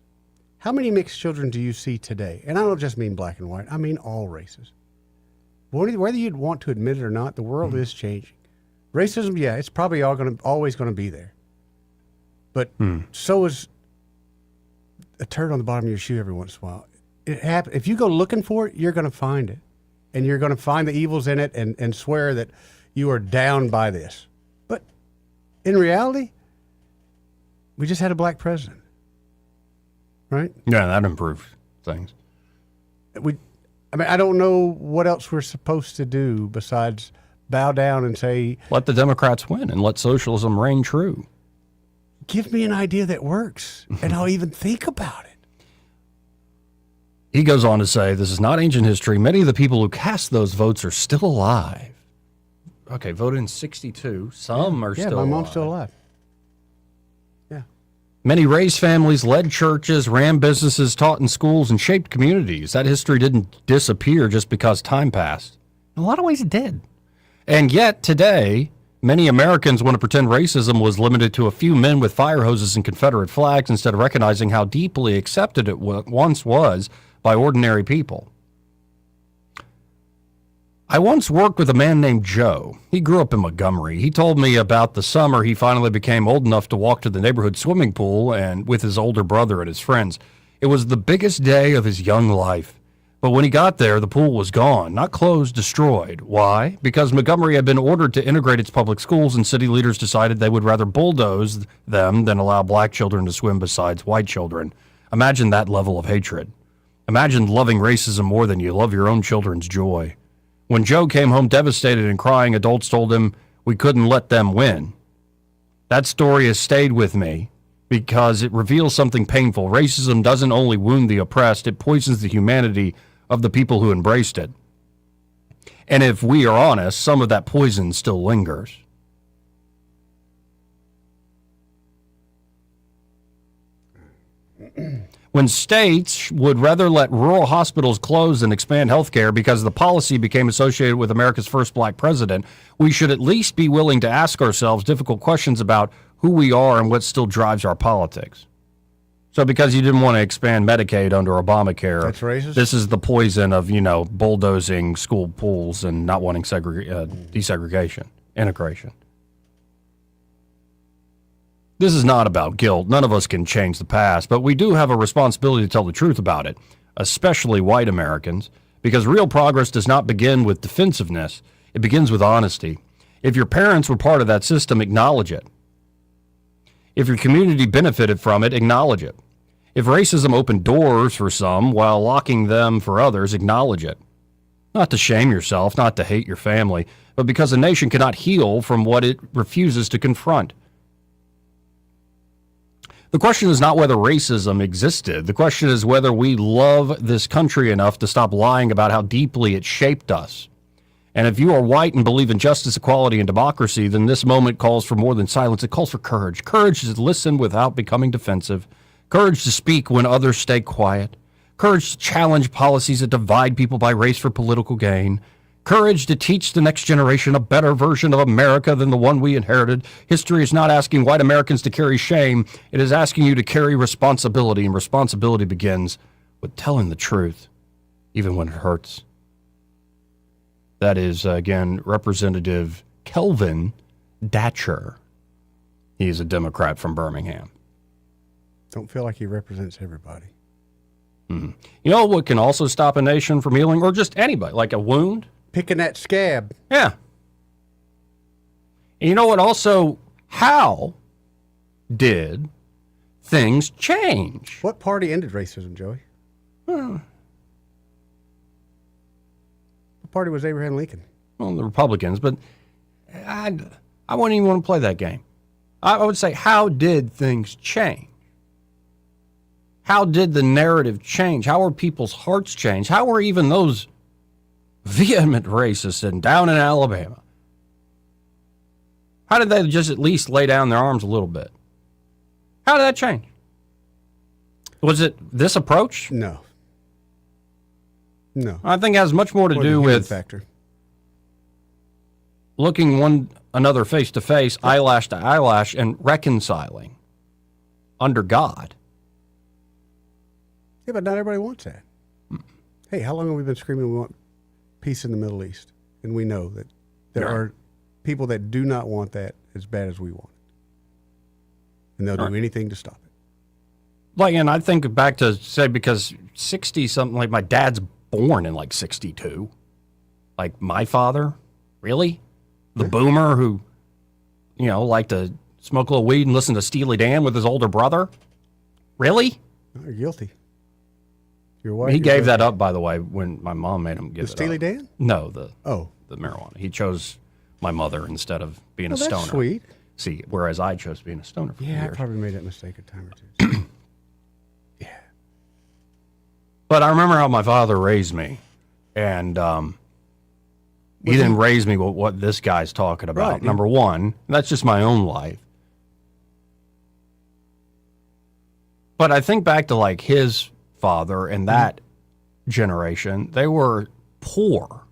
How many mixed children do you see today? And I don't just mean black and white. I mean all races. Whether you'd want to admit it or not, the world is changing. Racism, yeah, it's probably always going to be there. But so is a turd on the bottom of your shoe every once in a while. It happens. If you go looking for it, you're going to find it. And you're going to find the evils in it and swear that you are down by this. But in reality, we just had a black president. Right? Yeah, that improved things. I don't know what else we're supposed to do besides bow down and say, let the Democrats win and let socialism reign true. Give me an idea that works, and I'll even think about it. He goes on to say, this is not ancient history. Many of the people who cast those votes are still alive. Okay, voted in 62. Some are still alive. Yeah, my mom's still alive. Yeah. Many raised families, led churches, ran businesses, taught in schools, and shaped communities. That history didn't disappear just because time passed. In a lot of ways it did. And yet, today, many Americans want to pretend racism was limited to a few men with fire hoses and Confederate flags instead of recognizing how deeply accepted it once was by ordinary people. I once worked with a man named Joe. He grew up in Montgomery. He told me about the summer he finally became old enough to walk to the neighborhood swimming pool and with his older brother and his friends. It was the biggest day of his young life. But when he got there, the pool was gone, not closed, destroyed. Why? Because Montgomery had been ordered to integrate its public schools, and city leaders decided they would rather bulldoze them than allow black children to swim besides white children. Imagine that level of hatred. Imagine loving racism more than you love your own children's joy. When Joe came home devastated and crying, adults told him we couldn't let them win. That story has stayed with me because it reveals something painful. Racism doesn't only wound the oppressed, it poisons the humanity of the people who embraced it. And if we are honest, some of that poison still lingers. When states would rather let rural hospitals close than expand health care because the policy became associated with America's first black president, we should at least be willing to ask ourselves difficult questions about who we are and what still drives our politics. So because you didn't want to expand Medicaid under Obamacare, that's racist? This is the poison of, bulldozing school pools and not wanting desegregation, integration. This is not about guilt. None of us can change the past, but we do have a responsibility to tell the truth about it, especially white Americans, because real progress does not begin with defensiveness. It begins with honesty. If your parents were part of that system, acknowledge it. If your community benefited from it, acknowledge it. If racism opened doors for some while locking them for others, acknowledge it. Not to shame yourself, not to hate your family, but because a nation cannot heal from what it refuses to confront. The question is not whether racism existed. The question is whether we love this country enough to stop lying about how deeply it shaped us. And if you are white and believe in justice, equality, and democracy, then this moment calls for more than silence. It calls for courage. Courage to listen without becoming defensive. Courage to speak when others stay quiet. Courage to challenge policies that divide people by race for political gain. Courage to teach the next generation a better version of America than the one we inherited. History is not asking white Americans to carry shame. It is asking you to carry responsibility, and responsibility begins with telling the truth, even when it hurts. That is, again, Representative Kelvin Datcher. He is a Democrat from Birmingham. Don't feel like he represents everybody. Mm-hmm. You know what can also stop a nation from healing, or just anybody, like a wound? Picking that scab. Yeah. And you know what also, how did things change? What party ended racism, Joey? What party was Abraham Lincoln? Well, the Republicans, but I wouldn't even want to play that game. I would say, how did things change? How did the narrative change? How were people's hearts change? How were even those vehement racists and down in Alabama? How did they just at least lay down their arms a little bit? How did that change? Was it this approach? No. I think it has much more to do with factor. Looking one another face to face, eyelash to eyelash, and reconciling under God. Yeah, but not everybody wants that. Hey, how long have we been screaming we want peace in the Middle East? And we know that there are people that do not want that as bad as we want it. And they'll do anything to stop it. Like, and I think back to, say, because 60-something, like my dad's born in like 62. Like my father, really? The boomer who, liked to smoke a little weed and listen to Steely Dan with his older brother? Really? You're guilty. Your wife, he gave that up, by the way, when my mom made him give it up. The Steely Dan? No, the marijuana. He chose my mother instead of being a Well, stoner. that's sweet. See, whereas I chose being a stoner for Yeah, I years. probably made that mistake a time or two. But I remember how my father raised me, and he didn't raise me with what this guy's talking about. Right. Number one, that's just my own life. But I think back to like his father and that generation, they were poor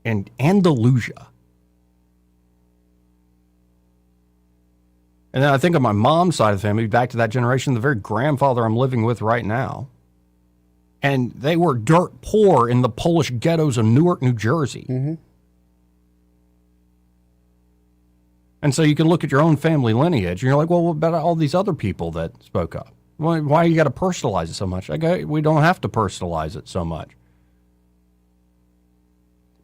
in Andalusia. And then I think of my mom's side of the family, back to that generation, the very grandfather I'm living with right now. And they were dirt poor in the Polish ghettos of Newark, New Jersey. Mm-hmm. And so you can look at your own family lineage, and you're like, well, what about all these other people that spoke up? Why you got to personalize it so much? We don't have to personalize it so much.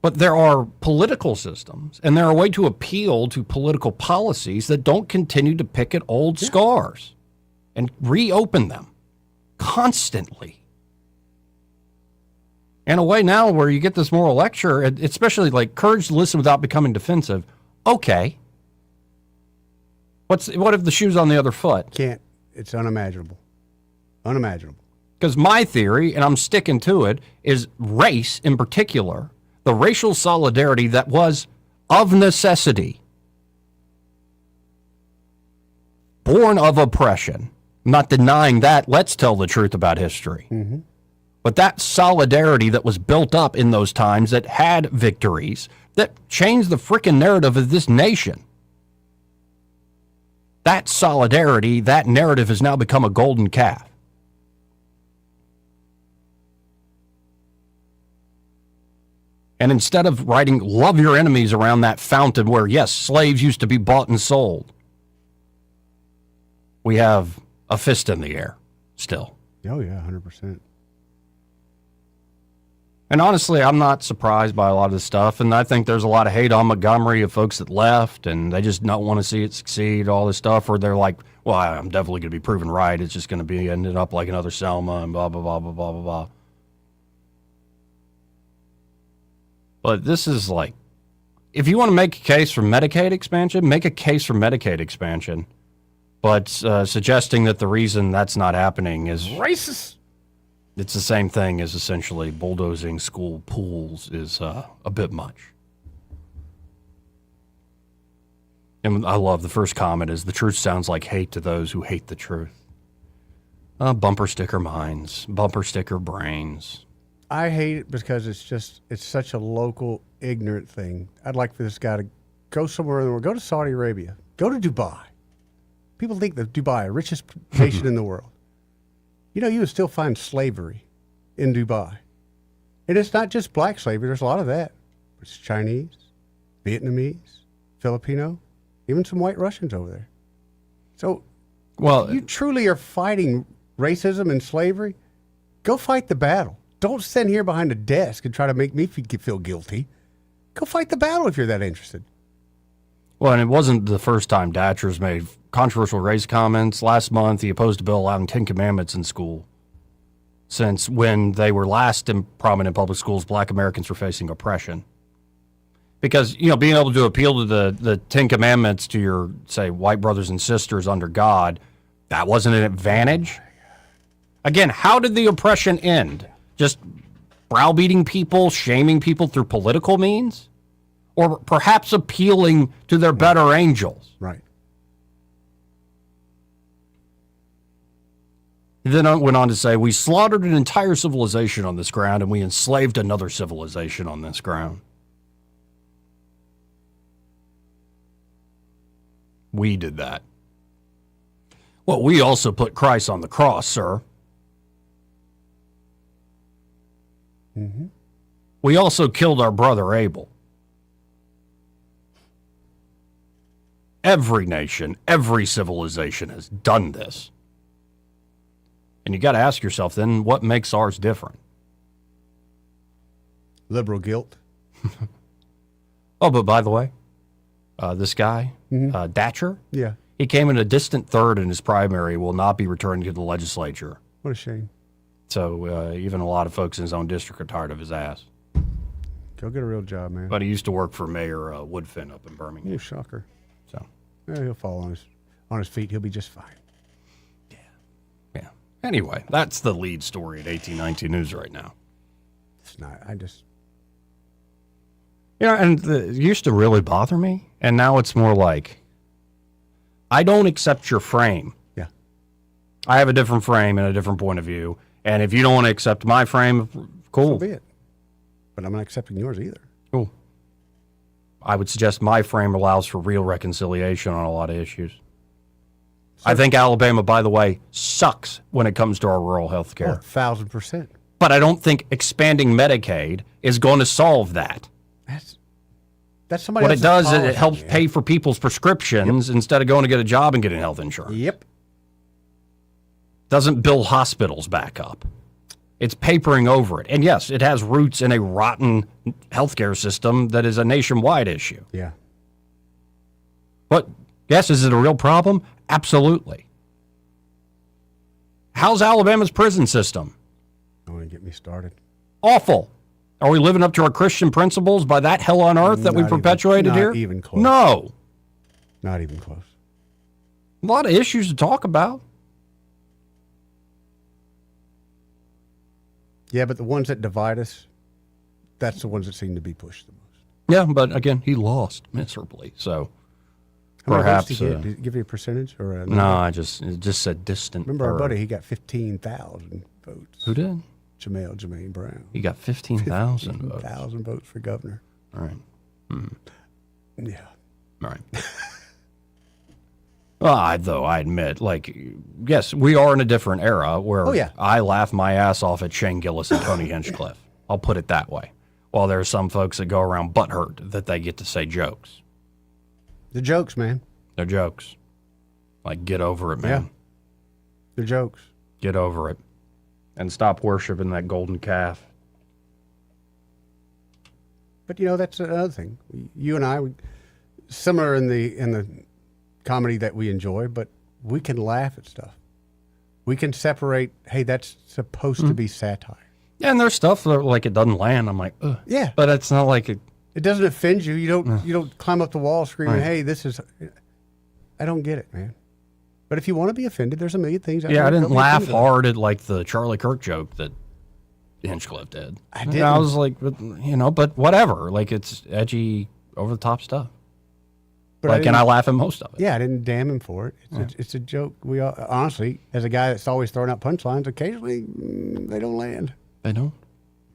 But there are political systems, and there are a way to appeal to political policies that don't continue to pick at old scars and reopen them constantly. In a way now where you get this moral lecture, especially like courage to listen without becoming defensive. Okay. What if the shoe's on the other foot? Can't. It's unimaginable. Unimaginable. Because my theory, and I'm sticking to it, is race in particular, the racial solidarity that was of necessity, born of oppression. I'm not denying that. Let's tell the truth about history. Mm-hmm. But that solidarity that was built up in those times that had victories, that changed the frickin' narrative of this nation. That solidarity, that narrative has now become a golden calf. And instead of writing love your enemies around that fountain where, yes, slaves used to be bought and sold, we have a fist in the air still. Oh, yeah, 100%. And honestly, I'm not surprised by a lot of this stuff. And I think there's a lot of hate on Montgomery of folks that left and they just don't want to see it succeed, all this stuff. Or they're like, well, I'm definitely going to be proven right. It's just going to be ended up like another Selma and blah, blah, blah, blah, blah, blah, blah. But this is like, if you want to make a case for Medicaid expansion, make a case for Medicaid expansion. But suggesting that the reason that's not happening is racist. It's the same thing as essentially bulldozing school pools is a bit much. And I love the first comment is the truth sounds like hate to those who hate the truth. Bumper sticker minds, bumper sticker brains. I hate it because it's such a local, ignorant thing. I'd like for this guy to go somewhere in the world, go to Saudi Arabia, go to Dubai. People think that Dubai, the richest nation in the world. You know, you would still find slavery in Dubai. And it's not just black slavery. There's a lot of that. It's Chinese, Vietnamese, Filipino, even some white Russians over there. So, well, you truly are fighting racism and slavery, go fight the battle. Don't stand here behind a desk and try to make me feel guilty. Go fight the battle if you're that interested. Well, and it wasn't the first time Datcher's made controversial race comments. Last month, he opposed a bill allowing 10 Commandments in school. Since when they were last in prominent public schools, black Americans were facing oppression. Because, you know, being able to appeal to the 10 Commandments to your, say, white brothers and sisters under God, that wasn't an advantage. Again, how did the oppression end? Just browbeating people, shaming people through political means? Or perhaps appealing to their better angels? Right. He then went on to say, we slaughtered an entire civilization on this ground and we enslaved another civilization on this ground. We did that. Well, we also put Christ on the cross, sir. Mm-hmm. We also killed our brother Abel. Every nation, every civilization has done this. And you got to ask yourself then, what makes ours different? Liberal guilt. Oh, but by the way, this guy, Datcher, yeah, he came in a distant third in his primary, will not be returning to the legislature. What a shame. So even a lot of folks in his own district are tired of his ass. Go get a real job, man. But he used to work for Mayor Woodfin up in Birmingham. Oh, shocker. So yeah, he'll fall on his feet. He'll be just fine. Yeah. Anyway, that's the lead story at 1819 News right now. It's not. I just. And it used to really bother me, and now it's more like, I don't accept your frame. Yeah. I have a different frame and a different point of view, and if you don't want to accept my frame, cool. So be it. But I'm not accepting yours either. Cool. I would suggest my frame allows for real reconciliation on a lot of issues. I think Alabama, by the way, sucks when it comes to our rural health care. 1,000%. But I don't think expanding Medicaid is going to solve that. That's somebody What it else's does is policy, it helps pay for people's prescriptions instead of going to get a job and getting health insurance. Yep. Doesn't build hospitals back up. It's papering over it. And yes, it has roots in a rotten healthcare system that is a nationwide issue. Yeah. But yes, is it a real problem? Absolutely. How's Alabama's prison system? Don't want to get me started. Awful. Are we living up to our Christian principles by that hell on earth that we perpetuated here? Not even close. No. Not even close. A lot of issues to talk about. Yeah, but the ones that divide us, that's the ones that seem to be pushed the most. Yeah, but again, he lost miserably, so How many perhaps. votes did he get? Did it give you a percentage or a No, it just said distant. Remember our buddy? He got 15,000 votes. Who did? Jermaine Brown. He got 15,000 votes. 15,000 votes for governor. All right. Yeah. All right. Well, I admit, yes, we are in a different era where I laugh my ass off at Shane Gillis and Tony Hinchcliffe. I'll put it that way. While there are some folks that go around butthurt that they get to say jokes. The jokes, man. They're jokes. Like, get over it, man. Yeah. They're jokes. Get over it. And stop worshiping that golden calf. But that's another thing. You and I, similar in the comedy that we enjoy, but we can laugh at stuff. We can separate. Hey, that's supposed to be satire. Yeah, and there's stuff that it doesn't land. I'm like, ugh. Yeah, but it's not like it. It doesn't offend you. You don't climb up the wall screaming, Right. "Hey, this is." I don't get it, man. But if you want to be offended, there's a million things. Yeah, I didn't laugh hard at the Charlie Kirk joke that Hinchcliffe did. I didn't. I was like, but whatever. It's edgy, over the top stuff. But and I laugh at most of it. Yeah, I didn't damn him for it. It's a joke. We all, honestly, as a guy that's always throwing out punchlines, occasionally they don't land. They don't.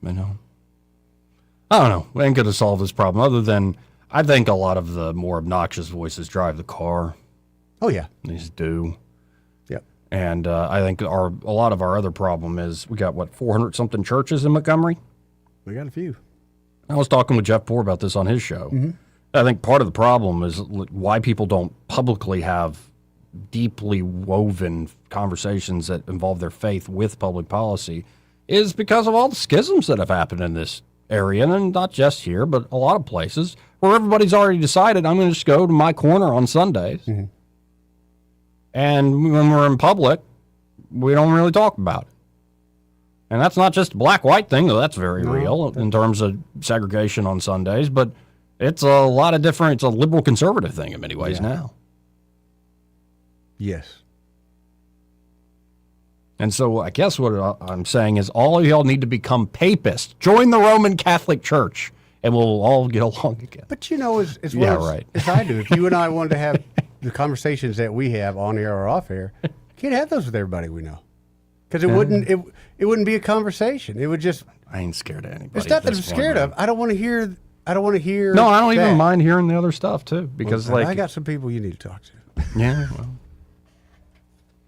I don't know. We ain't going to solve this problem other than I think a lot of the more obnoxious voices drive the car. Oh, yeah. These do. Yep. And I think a lot of our other problem is we got, 400-something churches in Montgomery? We got a few. I was talking with Jeff Poore about this on his show. Mm-hmm. I think part of the problem is why people don't publicly have deeply woven conversations that involve their faith with public policy is because of all the schisms that have happened in this area, and not just here, but a lot of places where everybody's already decided I'm going to just go to my corner on Sundays. Mm-hmm. And when we're in public, we don't really talk about it. And that's not just a black-white thing, though that's very real in terms of segregation on Sundays, but it's a lot of different, it's a liberal-conservative thing in many ways now. Yes. And so I guess what I'm saying is all of y'all need to become papists. Join the Roman Catholic Church, and we'll all get along again. But as well as I do, if you and I wanted to have the conversations that we have on air or off air, you can't have those with everybody we know. Because it wouldn't be a conversation. It would just. I ain't scared of anybody. It's not that I'm scared of. I don't want to hear. No, I don't even mind hearing the other stuff too. Because I got some people you need to talk to. Yeah. Well.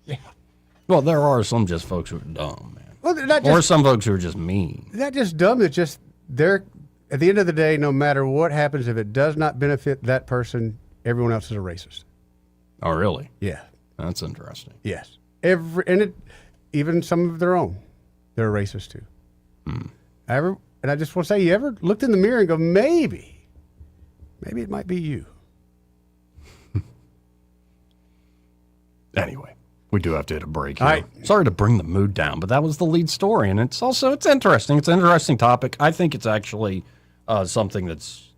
Yeah. Well, there are some just folks who are dumb, man. Well, they're not just, or some folks who are just mean. They're not just dumb. It's just they're at the end of the day, no matter what happens, if it does not benefit that person, everyone else is a racist. Oh, really? Yeah. That's interesting. Yes. Even some of their own, they're a racist too. And I just want to say, you ever looked in the mirror and go, maybe it might be you. Anyway, we do have to hit a break here. All right. Sorry to bring the mood down, but that was the lead story, and it's interesting. It's an interesting topic. I think it's actually something that's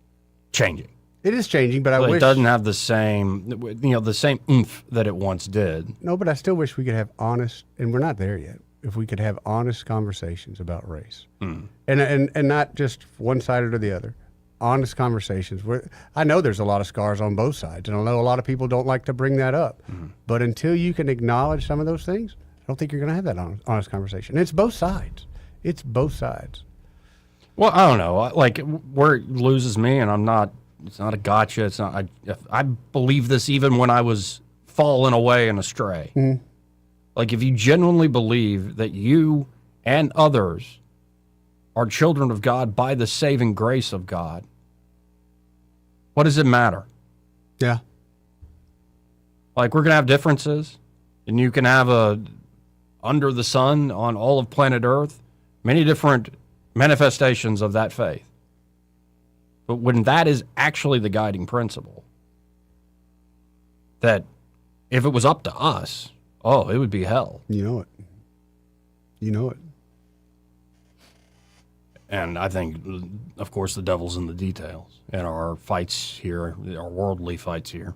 changing. It is changing, but I wish it doesn't have the same, the same oomph that it once did. No, but I still wish we could have honest, and we're not there yet. If we could have honest conversations about race, and not just one sided or the other, honest conversations. I know there's a lot of scars on both sides, and I know a lot of people don't like to bring that up. But until you can acknowledge some of those things, I don't think you're going to have that honest conversation. And it's both sides. It's both sides. Well, I don't know. Like, where it loses me, and I'm not. It's not a gotcha. It's not. I believe this even when I was falling away and astray. Like, if you genuinely believe that you and others are children of God by the saving grace of God, what does it matter? Yeah. Like, we're going to have differences, and you can have under the sun on all of planet Earth, many different manifestations of that faith. But when that is actually the guiding principle, that if it was up to us, it would be hell. You know it. You know it. And I think, of course, the devil's in the details in our fights here, our worldly fights here.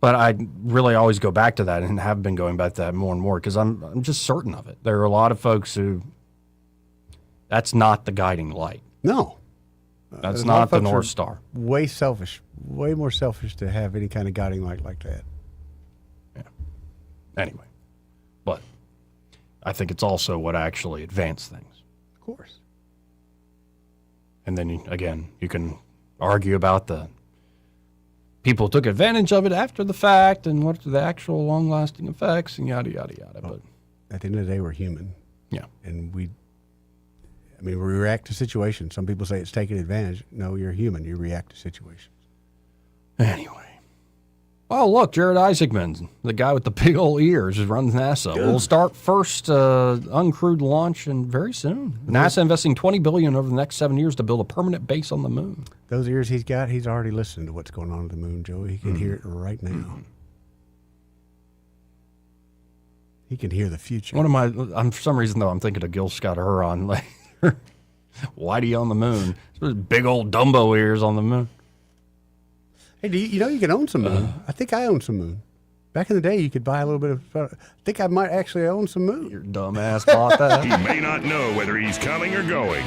But I really always go back to that and have been going back to that more and more because I'm just certain of it. There are a lot of folks who that's not the guiding light. No. That's not the North Star. Way selfish, way more selfish to have any kind of guiding light like that. Yeah. Anyway, but I think it's also what actually advanced things. Of course. And then, you can argue about the people who took advantage of it after the fact and what the actual long-lasting effects and yada, yada, yada. But at the end of the day, we're human. Yeah. And we react to situations. Some people say it's taking advantage. No, you're human. You react to situations. Anyway. Oh, look, Jared Isaacman, the guy with the big old ears, is running NASA. We'll start first uncrewed launch and very soon. NASA investing $20 billion over the next 7 years to build a permanent base on the moon. Those ears he's got, he's already listening to what's going on at the moon, Joey. He can hear it right now. He can hear the future. For some reason, though, I'm thinking of Gil Scott-Heron, like Whitey on the moon. Those big old Dumbo ears on the moon. Hey, you can own some moon? I think I own some moon. Back in the day, you could buy a little bit of. I think I might actually own some moon. Your dumb ass bought that. He may not know whether he's coming or going,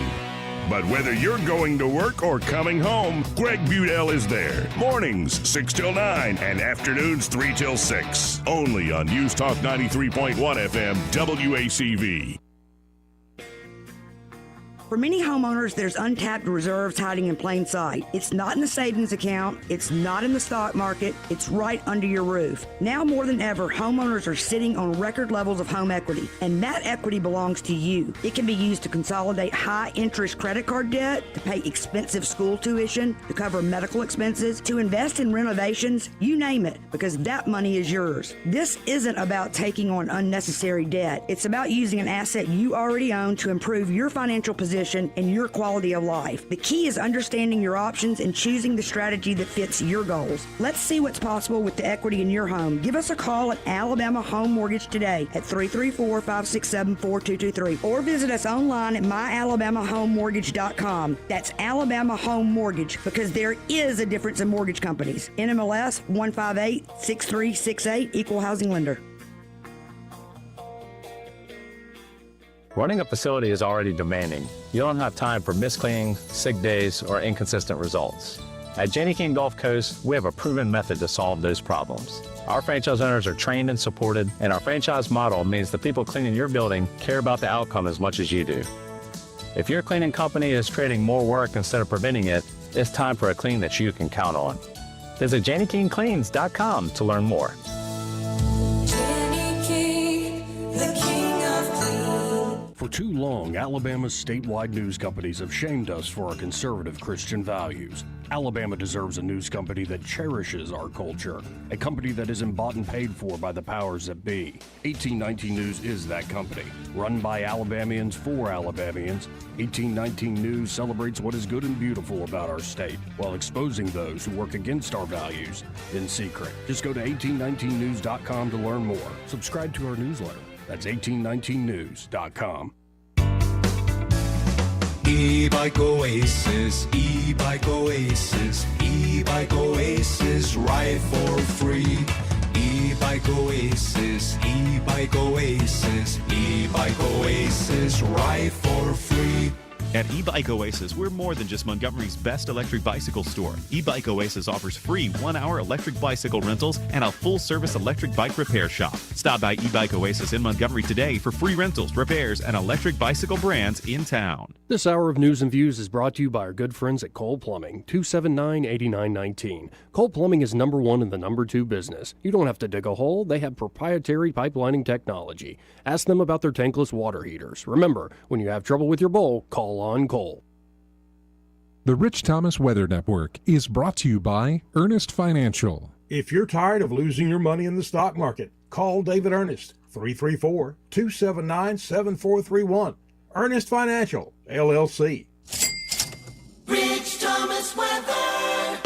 but whether you're going to work or coming home, Greg Budell is there. Mornings 6 till 9 and afternoons 3 till 6. Only on News Talk 93.1 FM WACV. For many homeowners, there's untapped reserves hiding in plain sight. It's not in the savings account. It's not in the stock market. It's right under your roof. Now more than ever, homeowners are sitting on record levels of home equity, and that equity belongs to you. It can be used to consolidate high-interest credit card debt, to pay expensive school tuition, to cover medical expenses, to invest in renovations, you name it, because that money is yours. This isn't about taking on unnecessary debt. It's about using an asset you already own to improve your financial position and your quality of life. The key is understanding your options and choosing the strategy that fits your goals. Let's see what's possible with the equity in your home. Give us a call at Alabama Home Mortgage today at 334-567-4223 or visit us online at myalabamahomemortgage.com. That's Alabama Home Mortgage, because there is a difference in mortgage companies. NMLS 1586368, Equal Housing Lender. Running a facility is already demanding. You don't have time for miscleaning, sick days, or inconsistent results. At Janney King Gulf Coast, we have a proven method to solve those problems. Our franchise owners are trained and supported, and our franchise model means the people cleaning your building care about the outcome as much as you do. If your cleaning company is creating more work instead of preventing it, it's time for a clean that you can count on. Visit JannyKingCleans.com to learn more. For too long, Alabama's statewide news companies have shamed us for our conservative Christian values. Alabama deserves a news company that cherishes our culture, a company that isn't bought and paid for by the powers that be. 1819 News is that company. Run by Alabamians for Alabamians, 1819 News celebrates what is good and beautiful about our state, while exposing those who work against our values in secret. Just go to 1819news.com to learn more. Subscribe to our newsletter. That's 1819news.com. E-Bike Oasis, E-Bike Oasis, E-Bike Oasis, ride for free. E-Bike Oasis, E-Bike Oasis, E-Bike Oasis, ride for free. At E-Bike Oasis, we're more than just Montgomery's best electric bicycle store. E-Bike Oasis offers free 1-hour electric bicycle rentals and a full-service electric bike repair shop. Stop by E-Bike Oasis in Montgomery today for free rentals, repairs, and electric bicycle brands in town. This hour of News and Views is brought to you by our good friends at Cole Plumbing, 279-8919. Cole Plumbing is number 1 in the number 2 business. You don't have to dig a hole. They have proprietary pipelining technology. Ask them about their tankless water heaters. Remember, when you have trouble with your bowl, call on Cole. The Rich Thomas Weather Network is brought to you by Ernest Financial. If you're tired of losing your money in the stock market, call David Ernest, 334-279-7431. Ernest Financial, LLC. Rich Thomas weather.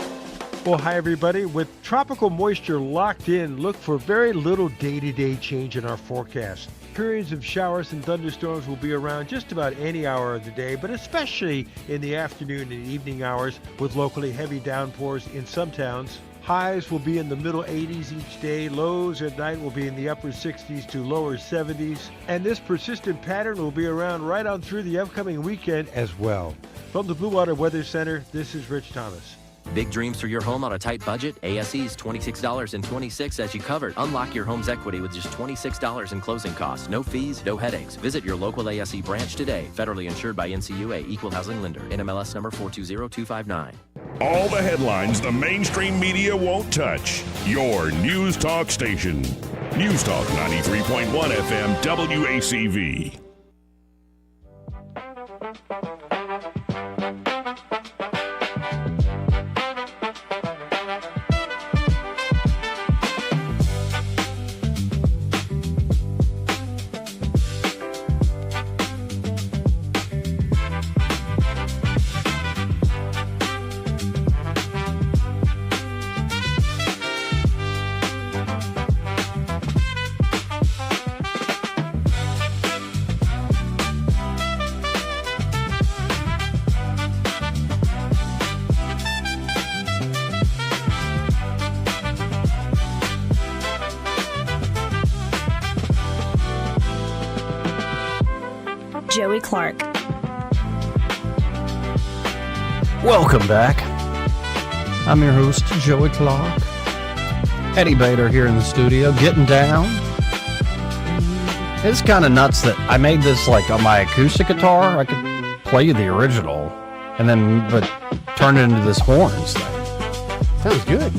Well, hi, everybody. With tropical moisture locked in, look for very little day-to-day change in our forecast. Periods of showers and thunderstorms will be around just about any hour of the day, but especially in the afternoon and evening hours with locally heavy downpours in some towns. Highs will be in the middle 80s each day. Lows at night will be in the upper 60s to lower 70s. And this persistent pattern will be around right on through the upcoming weekend as well. From the Blue Water Weather Center, this is Rich Thomas. Big dreams for your home on a tight budget? ASE's $26.26 as you covered. Unlock your home's equity with just $26 in closing costs. No fees, no headaches. Visit your local ASE branch today. Federally insured by NCUA, Equal Housing Lender. NMLS number 420259. All the headlines the mainstream media won't touch. Your News Talk station. News Talk 93.1 FM WACV. Joey Clark. Welcome back. I'm your host, Joey Clark. Eddie Bader here in the studio, getting down. It's kind of nuts that I made this like on my acoustic guitar. I could play you the original, and then but turn it into this horns thing. Sounds good.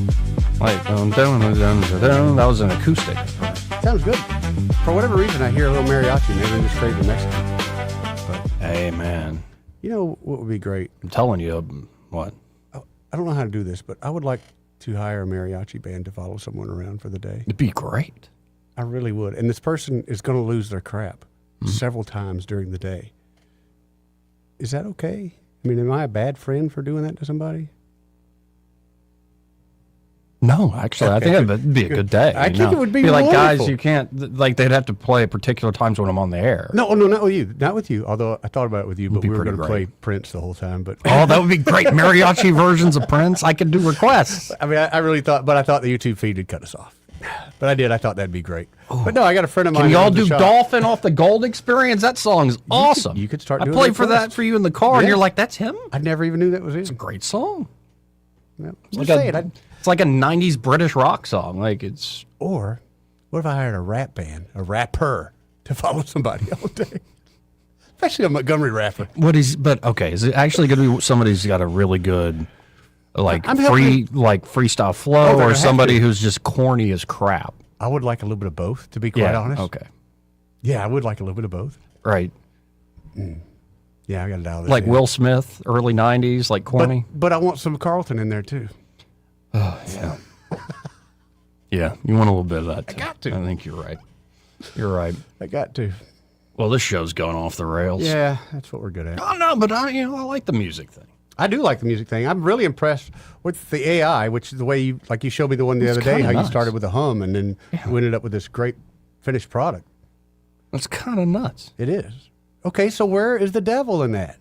Like that was an acoustic. Sounds good. For whatever reason, I hear a little mariachi. Maybe I'm just craving Mexican. Hey, man. You know what would be great? I'm telling you, what? I don't know how to do this, but I would like to hire a mariachi band to follow someone around for the day. It'd be great. I really would. And this person is going to lose their crap several times during the day. Is that okay? I mean, am I a bad friend for doing that to somebody? No, actually, okay. I think it'd be a good day. I think it would be like, wonderful. guys, you can't, like, they'd have to play at particular times when I'm on the air. No, not with you. Not with you. Although I thought about it with you, but we were going to play Prince the whole time. But oh, that would be great. Mariachi versions of Prince. I could do requests. I mean, I really thought, but I thought the YouTube feed would cut us off. But I did. I thought that'd be great. Oh. But no, I got a friend of mine. Can y'all do Dolphin off the Gold Experience? That song's awesome. You could start I doing played for that for you in the car, and you're like, that's him? I never even knew that was him. It's a great song. Yep. It's like a 90s British rock song. Like it's. Or what if I hired a rap band, a rapper, to follow somebody all day? Especially a Montgomery rapper. But okay, is it actually going to be somebody who's got a really good, like freestyle flow, or somebody who's just corny as crap? I would like a little bit of both, to be quite honest. Okay. Yeah, I would like a little bit of both. Right. Yeah, I got to dial this like in. Will Smith, early 90s, like corny. But I want some Carlton in there too. Oh, yeah. Yeah, you want a little bit of that too. I got to. I think you're right. You're right. I got to. Well, this show's going off the rails. Yeah, that's what we're good at. Oh, no, but I like the music thing. I do like the music thing. I'm really impressed with the AI, which is the way you showed me the one the other day, how you started with a hum and then you ended up with this great finished product. That's kind of nuts. It is. Okay, so where is the devil in that?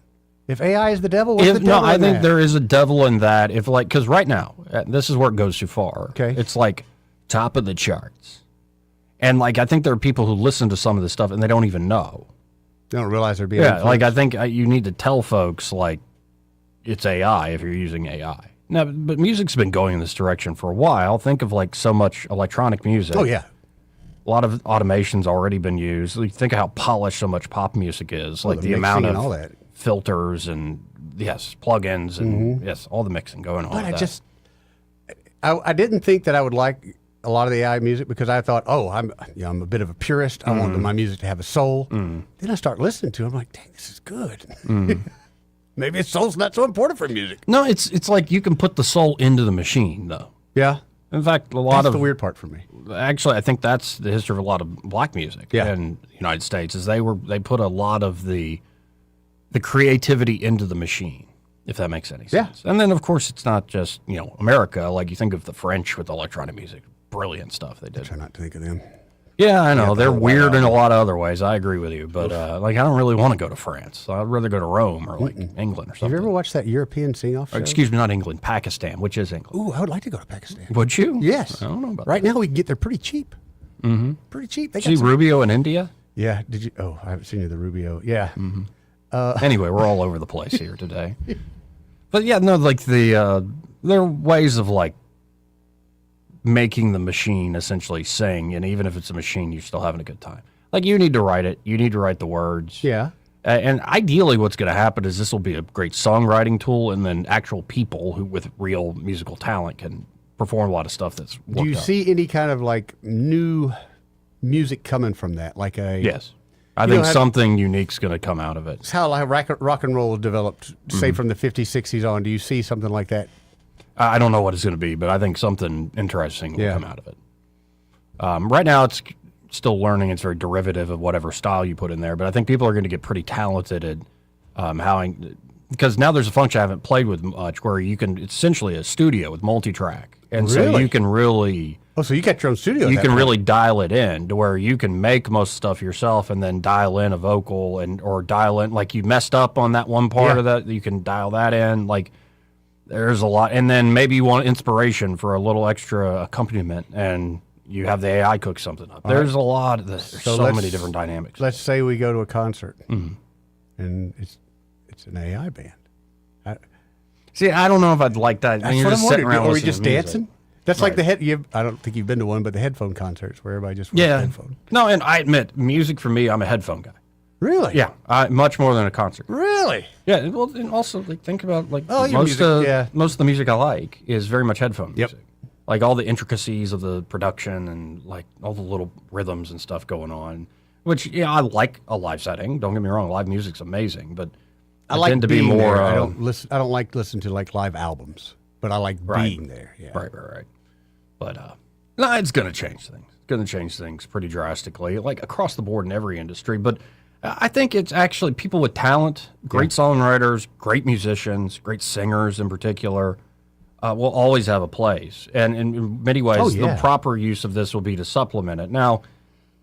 If AI is the devil, what's the devil I in think that? there is a devil in that. If like, because right now, this is where it goes too far. Okay. It's like top of the charts. And like, I think there are people who listen to some of this stuff and they don't even know. They don't realize they're being Yeah, like influenced. I think you need to tell folks like it's AI if you're using AI. Now, but music's been going in this direction for a while. Think of like so much electronic music. Oh, yeah. A lot of automation's already been used. Like, think of how polished so much pop music is. Like the amount of all that. filters and plugins and all the mixing going on. But with I didn't think that I would like a lot of the AI music because I thought, I'm a bit of a purist. I want my music to have a soul. Then I start listening to it. I'm like, dang, this is good. Maybe its soul's not so important for music. No, it's like you can put the soul into the machine, though. Yeah. In fact, that's the weird part for me. Actually, I think that's the history of a lot of black music in the United States. Is they put a lot of the creativity into the machine, if that makes any sense. And then, of course, it's not just America. Like you think of the French with electronic music, brilliant stuff they did. I try not to think of them. Yeah, I know they're weird in a lot of other ways. I agree with you, but like I don't really want to go to France. So I'd rather go to Rome or like England or something. Have you ever watched that European sing-off show? Excuse me, not England, Pakistan, which is England. Ooh, I would like to go to Pakistan. Would you? Yes. I don't know about right now we can get there pretty cheap. Mm-hmm. Pretty cheap. See Rubio in India? Yeah. Did you? Oh, I haven't seen you the Rubio. Yeah. Anyway, we're all over the place here today. But yeah, no, like there are ways of like making the machine essentially sing, and even if it's a machine, you're still having a good time. Like you need to write it, you need to write the words. Yeah. And ideally, what's going to happen is this will be a great songwriting tool, and then actual people who with real musical talent can perform a lot of stuff that's worked Do you out. see any kind of like new music coming from that? Like Yes. I think something unique's going to come out of it. It's how like rock and roll was developed, say from the 50s, 60s on. Do you see something like that? I don't know what it's going to be, but I think something interesting will come out of it. Right now, it's still learning. It's very derivative of whatever style you put in there, but I think people are going to get pretty talented at because now there's a function I haven't played with much where you can, it's essentially a studio with multi-track. And so you can really... Oh, so you got your own studio. You can really dial it in to where you can make most stuff yourself and then dial in a vocal or dial in, like you messed up on that one part of that, you can dial that in. Like there's a lot. And then maybe you want inspiration for a little extra accompaniment and you have the AI cook something up. There's a lot of this. There's so many different dynamics. Let's say we go to a concert and it's an AI band. I don't know if I'd like that. That's You're what just I'm sitting wondering. around Are we listening just to music. dancing? That's like the I don't think you've been to one, but the headphone concerts where everybody just wears headphones. No, and I admit, music for me, I'm a headphone guy. Really? Yeah, much more than a concert. Really? Yeah. Well, and also like think about like most of the music I like is very much headphone music. Like all the intricacies of the production and like all the little rhythms and stuff going on. Which I like a live setting. Don't get me wrong, live music's amazing, but I like tend to being be more. there. I don't like listening to like live albums, but I like being there. Yeah. Right. But no, it's going to change things. It's going to change things pretty drastically, like across the board in every industry. But I think it's actually people with talent, great songwriters, great musicians, great singers in particular, will always have a place. And in many ways, the proper use of this will be to supplement it. Now,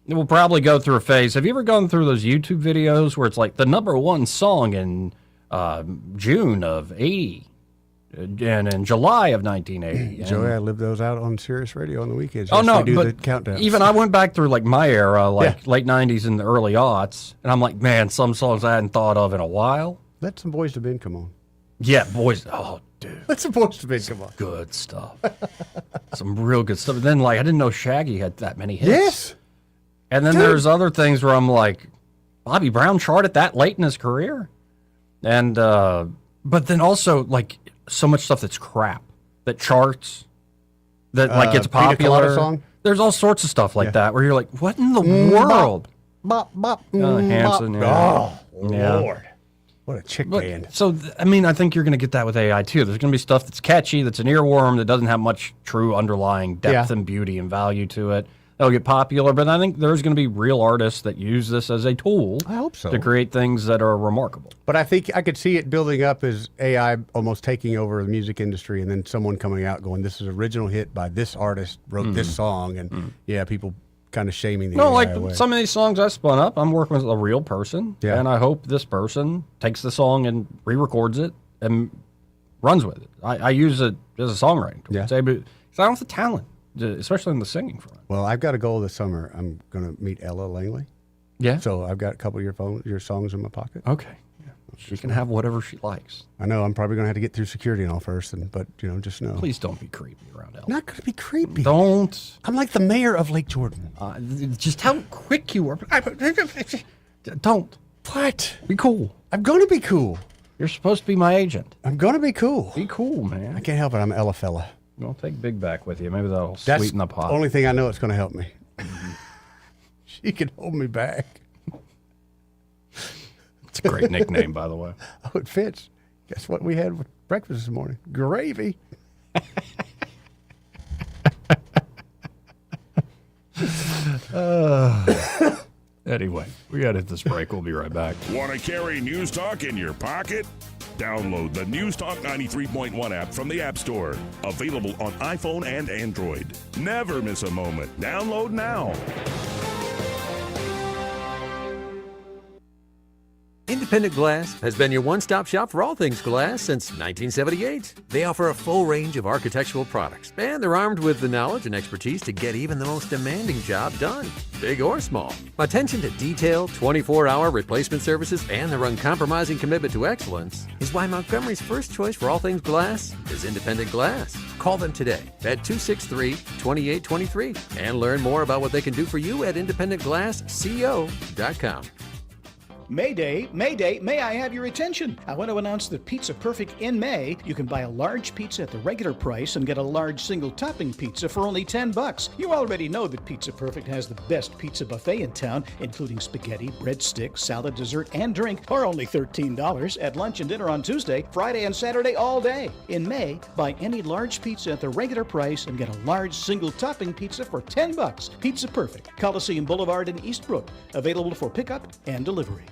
we'll probably go through a phase. Have you ever gone through those YouTube videos where it's like the #1 song in June of 80 and in July of 1980? Joey, I live those out on Sirius Radio on the weekends. Oh, no, they do but the countdowns. even I went back through like my era, like late 90s and the early aughts, and I'm like, man, some songs I hadn't thought of in a while. Let some Boys to Men come on. Yeah, boys. Oh, dude. Let some Boys to Men come on. Good stuff. Some real good stuff. But then, like, I didn't know Shaggy had that many hits. Yes. And then there's other things where I'm like, Bobby Brown charted that late in his career? And, but then also, like, so much stuff that's crap, that charts, that, like, gets Pina Colada popular. song? There's all sorts of stuff like that where you're like, what in the world? Hanson, Oh, yeah. Lord. What a chick band. So, I mean, I think you're going to get that with AI, too. There's going to be stuff that's catchy, that's an earworm, that doesn't have much true underlying depth and beauty and value to it. That'll get popular, but I think there's going to be real artists that use this as a tool I hope so. to create things that are remarkable. But I think I could see it building up as AI almost taking over the music industry and then someone coming out going, this is an original hit by this artist, wrote this song. And people kind of shaming the No, AI like away. some of these songs I spun up, I'm working with a real person, and I hope this person takes the song and re-records it and runs with it. I use it as a songwriting tool. Because I don't have the talent, especially in the singing front. Well, I've got a goal this summer. I'm going to meet Ella Langley. Yeah. So I've got a couple of your songs in my pocket. Okay. Yeah. She can have whatever she likes. I know I'm probably going to have to get through security and all first, but just know. Please don't be creepy around Ella. Not going to be creepy. Don't. I'm like the mayor of Lake Jordan. Just how quick you are. Don't. What? Be cool. I'm going to be cool. You're supposed to be my agent. I'm going to be cool. Be cool, man. I can't help it. I'm Ella fella. Well, take Big back with you. Maybe that'll That's sweeten the pot. the only thing I know it's going to help me. She can hold me back. It's a great nickname, by the way. Oh, it fits. Guess what we had with breakfast this morning? Gravy. Anyway, we got to hit this break. We'll be right back. Want to carry News Talk in your pocket? Download the News Talk 93.1 app from the App Store. Available on iPhone and Android. Never miss a moment. Download now. Independent Glass has been your one-stop shop for all things glass since 1978. They offer a full range of architectural products, and they're armed with the knowledge and expertise to get even the most demanding job done, big or small. Attention to detail, 24-hour replacement services, and their uncompromising commitment to excellence is why Montgomery's first choice for all things glass is Independent Glass. Call them today at 263-2823 and learn more about what they can do for you at independentglassco.com. Mayday, Mayday, may I have your attention? I want to announce that Pizza Perfect in May, you can buy a large pizza at the regular price and get a large single topping pizza for only $10. You already know that Pizza Perfect has the best pizza buffet in town, including spaghetti, breadsticks, salad, dessert, and drink for only $13 at lunch and dinner on Tuesday, Friday, and Saturday all day. In May, buy any large pizza at the regular price and get a large single topping pizza for $10. Pizza Perfect, Coliseum Boulevard in Eastbrook, available for pickup and delivery.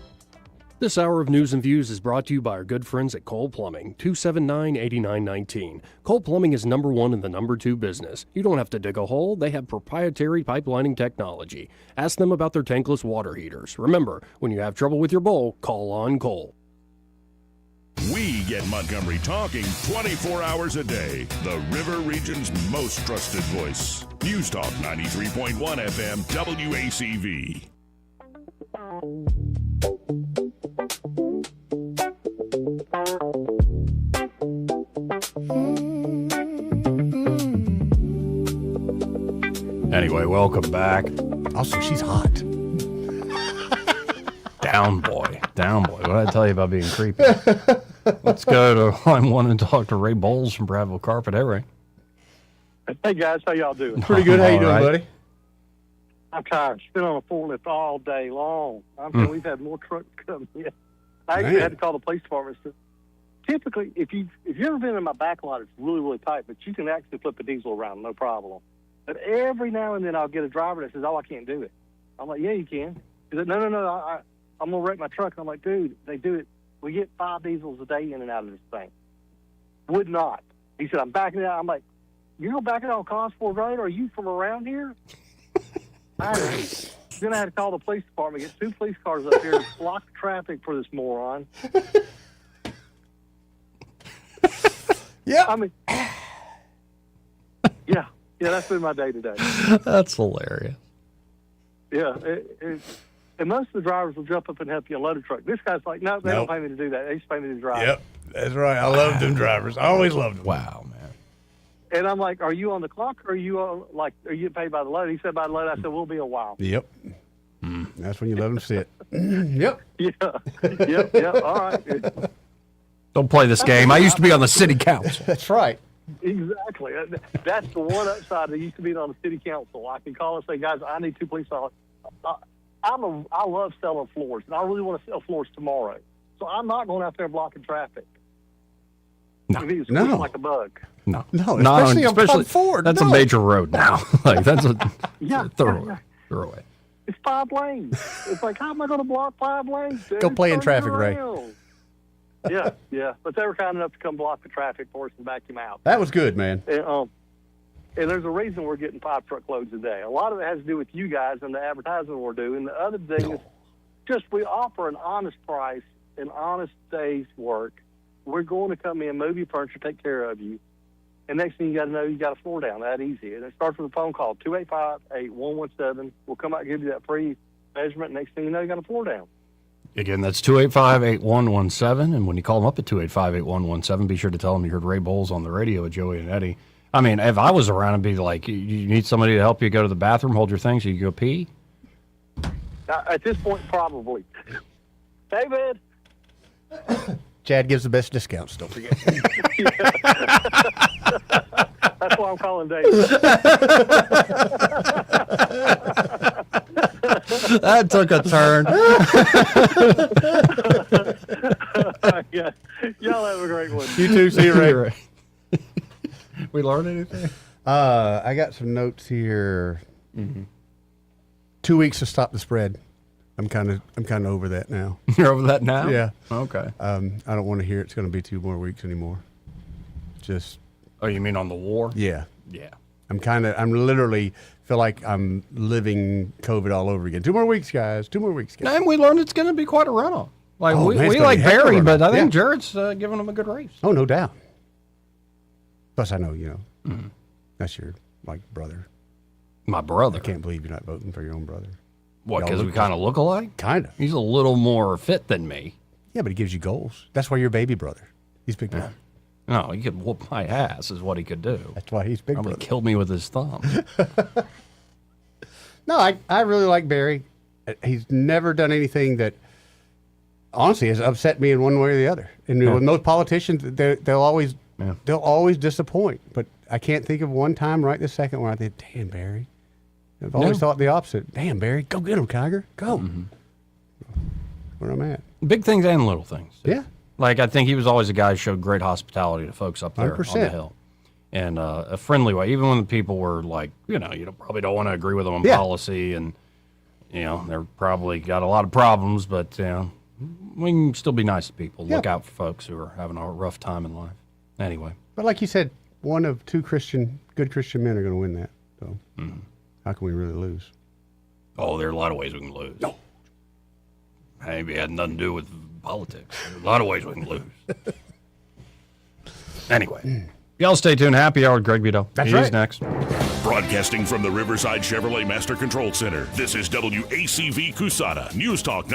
This hour of News and Views is brought to you by our good friends at Cole Plumbing, 279-8919. Cole Plumbing is number one in the number two business. You don't have to dig a hole. They have proprietary pipelining technology. Ask them about their tankless water heaters. Remember, when you have trouble with your bowl, call on Cole. We get Montgomery talking 24 hours a day. The River Region's most trusted voice. News Talk 93.1 FM WACV. Anyway, welcome back. Also, she's hot. Down boy. What did I tell you about being creepy? Let's go to line one and talk to Ray Bowles from Bradville Carpet. Hey, Ray. Hey, guys. How y'all doing? Pretty good. How you doing, buddy? I'm tired. It's been on a forklift all day long. I'm sure we've had more trucks come in. I actually had to call the police department. Typically, if you've ever been in my back lot, it's really, really tight, but you can actually flip a diesel around, no problem. But every now and then I'll get a driver that says, "Oh, I can't do it." I'm like, "Yeah, you can." He said, No, I'm going to wreck my truck. I'm like, "Dude, they do it. We get 5 diesels a day in and out of this thing." Would not. He said, "I'm backing it out." I'm like, "You're going to back it out on Consford Road? Are you from around here?" Then I had to call the police department, get 2 police cars up here to block traffic for this moron. Yeah. I mean, yeah, that's been my day today. That's hilarious. Yeah, and most of the drivers will jump up and help you unload a truck. This guy's like, no, they don't pay me to do that. They just pay me to drive. Yep, that's right. I love them drivers. I always loved them. Wow, man. And I'm like, "Are you on the clock, or are you are you paid by the load?" He said, "By the load." I said, "We'll be a while." Yep. That's when you let them sit. Yep. Yeah. All right. Don't play this game. I used to be on the city council. That's right. Exactly. That's the one upside of used to being on the city council. I can call and say, "Guys, I need 2 police officers." I love selling floors, and I really want to sell floors tomorrow. So I'm not going out there blocking traffic. No. It's No. like a bug. No, especially on Plum Ford. That's No. a major road now. Like that's a Yeah. throwaway. It's 5 lanes. It's like, how am I going to block 5 lanes? Dude? Go play in Turn traffic, Ray. around. Yeah. But they were kind enough to come block the traffic for us and back him out. That was good, man. And, And there's a reason we're getting 5 truckloads a day. A lot of it has to do with you guys and the advertising we're doing. The other thing is just we offer an honest price, an honest day's work. We're going to come in, move your furniture, take care of you. And next thing you got to know, you got a floor down. That easy. And it starts with a phone call, 285-8117. We'll come out and give you that free measurement. Next thing you know, you got a floor down. Again, that's 285-8117. And when you call them up at 285-8117, be sure to tell them you heard Ray Bowles on the radio with Joey and Eddie. I mean, if I was around, I'd be like, you need somebody to help you go to the bathroom, hold your thing so you go pee? At this point, probably. David! Chad gives the best discounts, don't forget. That's why I'm calling David. That took a turn. Yeah. Y'all have a great one. You too. See you, Ray. We learn anything? I got some notes here. 2 weeks to stop the spread. I'm kind of over that now. You're over that now? Yeah. Okay. I don't want to hear it's going to be 2 more weeks anymore. Just. Oh, you mean on the war? Yeah. Yeah. I'm literally feel like I'm living COVID all over again. 2 more weeks, guys. 2 more weeks, guys. And we learned it's going to be quite a runoff. Like Oh, we man, it's gonna like be a heck of a Barry, but runoff. I think Yeah. Jared's giving him a good race. Oh, no doubt. Plus, I know, that's your, brother. My brother. I can't believe you're not voting for your own brother. What, Y'all because we look- kind of look alike? Kind of. He's a little more fit than me. Yeah, but he gives you goals. That's why you're baby brother. He's big brother. No, he could whoop my ass is what he could do. That's why he's big Probably brother. killed me with his thumb. No, I really like Barry. He's never done anything that, honestly, has upset me in one way or the other. And with most politicians, they'll always disappoint. But I can't think of one time right this second where I think, damn, Barry. I've always thought the opposite. Damn, Barry, go get him, Kiger. Go. Where I'm at. Big things and little things. Yeah. Like, I think he was always a guy who showed great hospitality to folks up there 100%. on the Hill. And a friendly way, even when the people were like, you probably don't want to agree with them on policy, and, they're probably got a lot of problems, but, we can still be nice to people. Look out for folks who are having a rough time in life. Anyway. But like you said, one of 2 good Christian men are going to win that. So how can we really lose? Oh, there are a lot of ways we can lose. No. Maybe it had nothing to do with politics. There are a lot of ways we can lose. Anyway. Y'all stay tuned. Happy Hour with Greg Vito. That's He's right. next. Broadcasting from the Riverside Chevrolet Master Control Center, this is WACV Cusana, News Talk 9.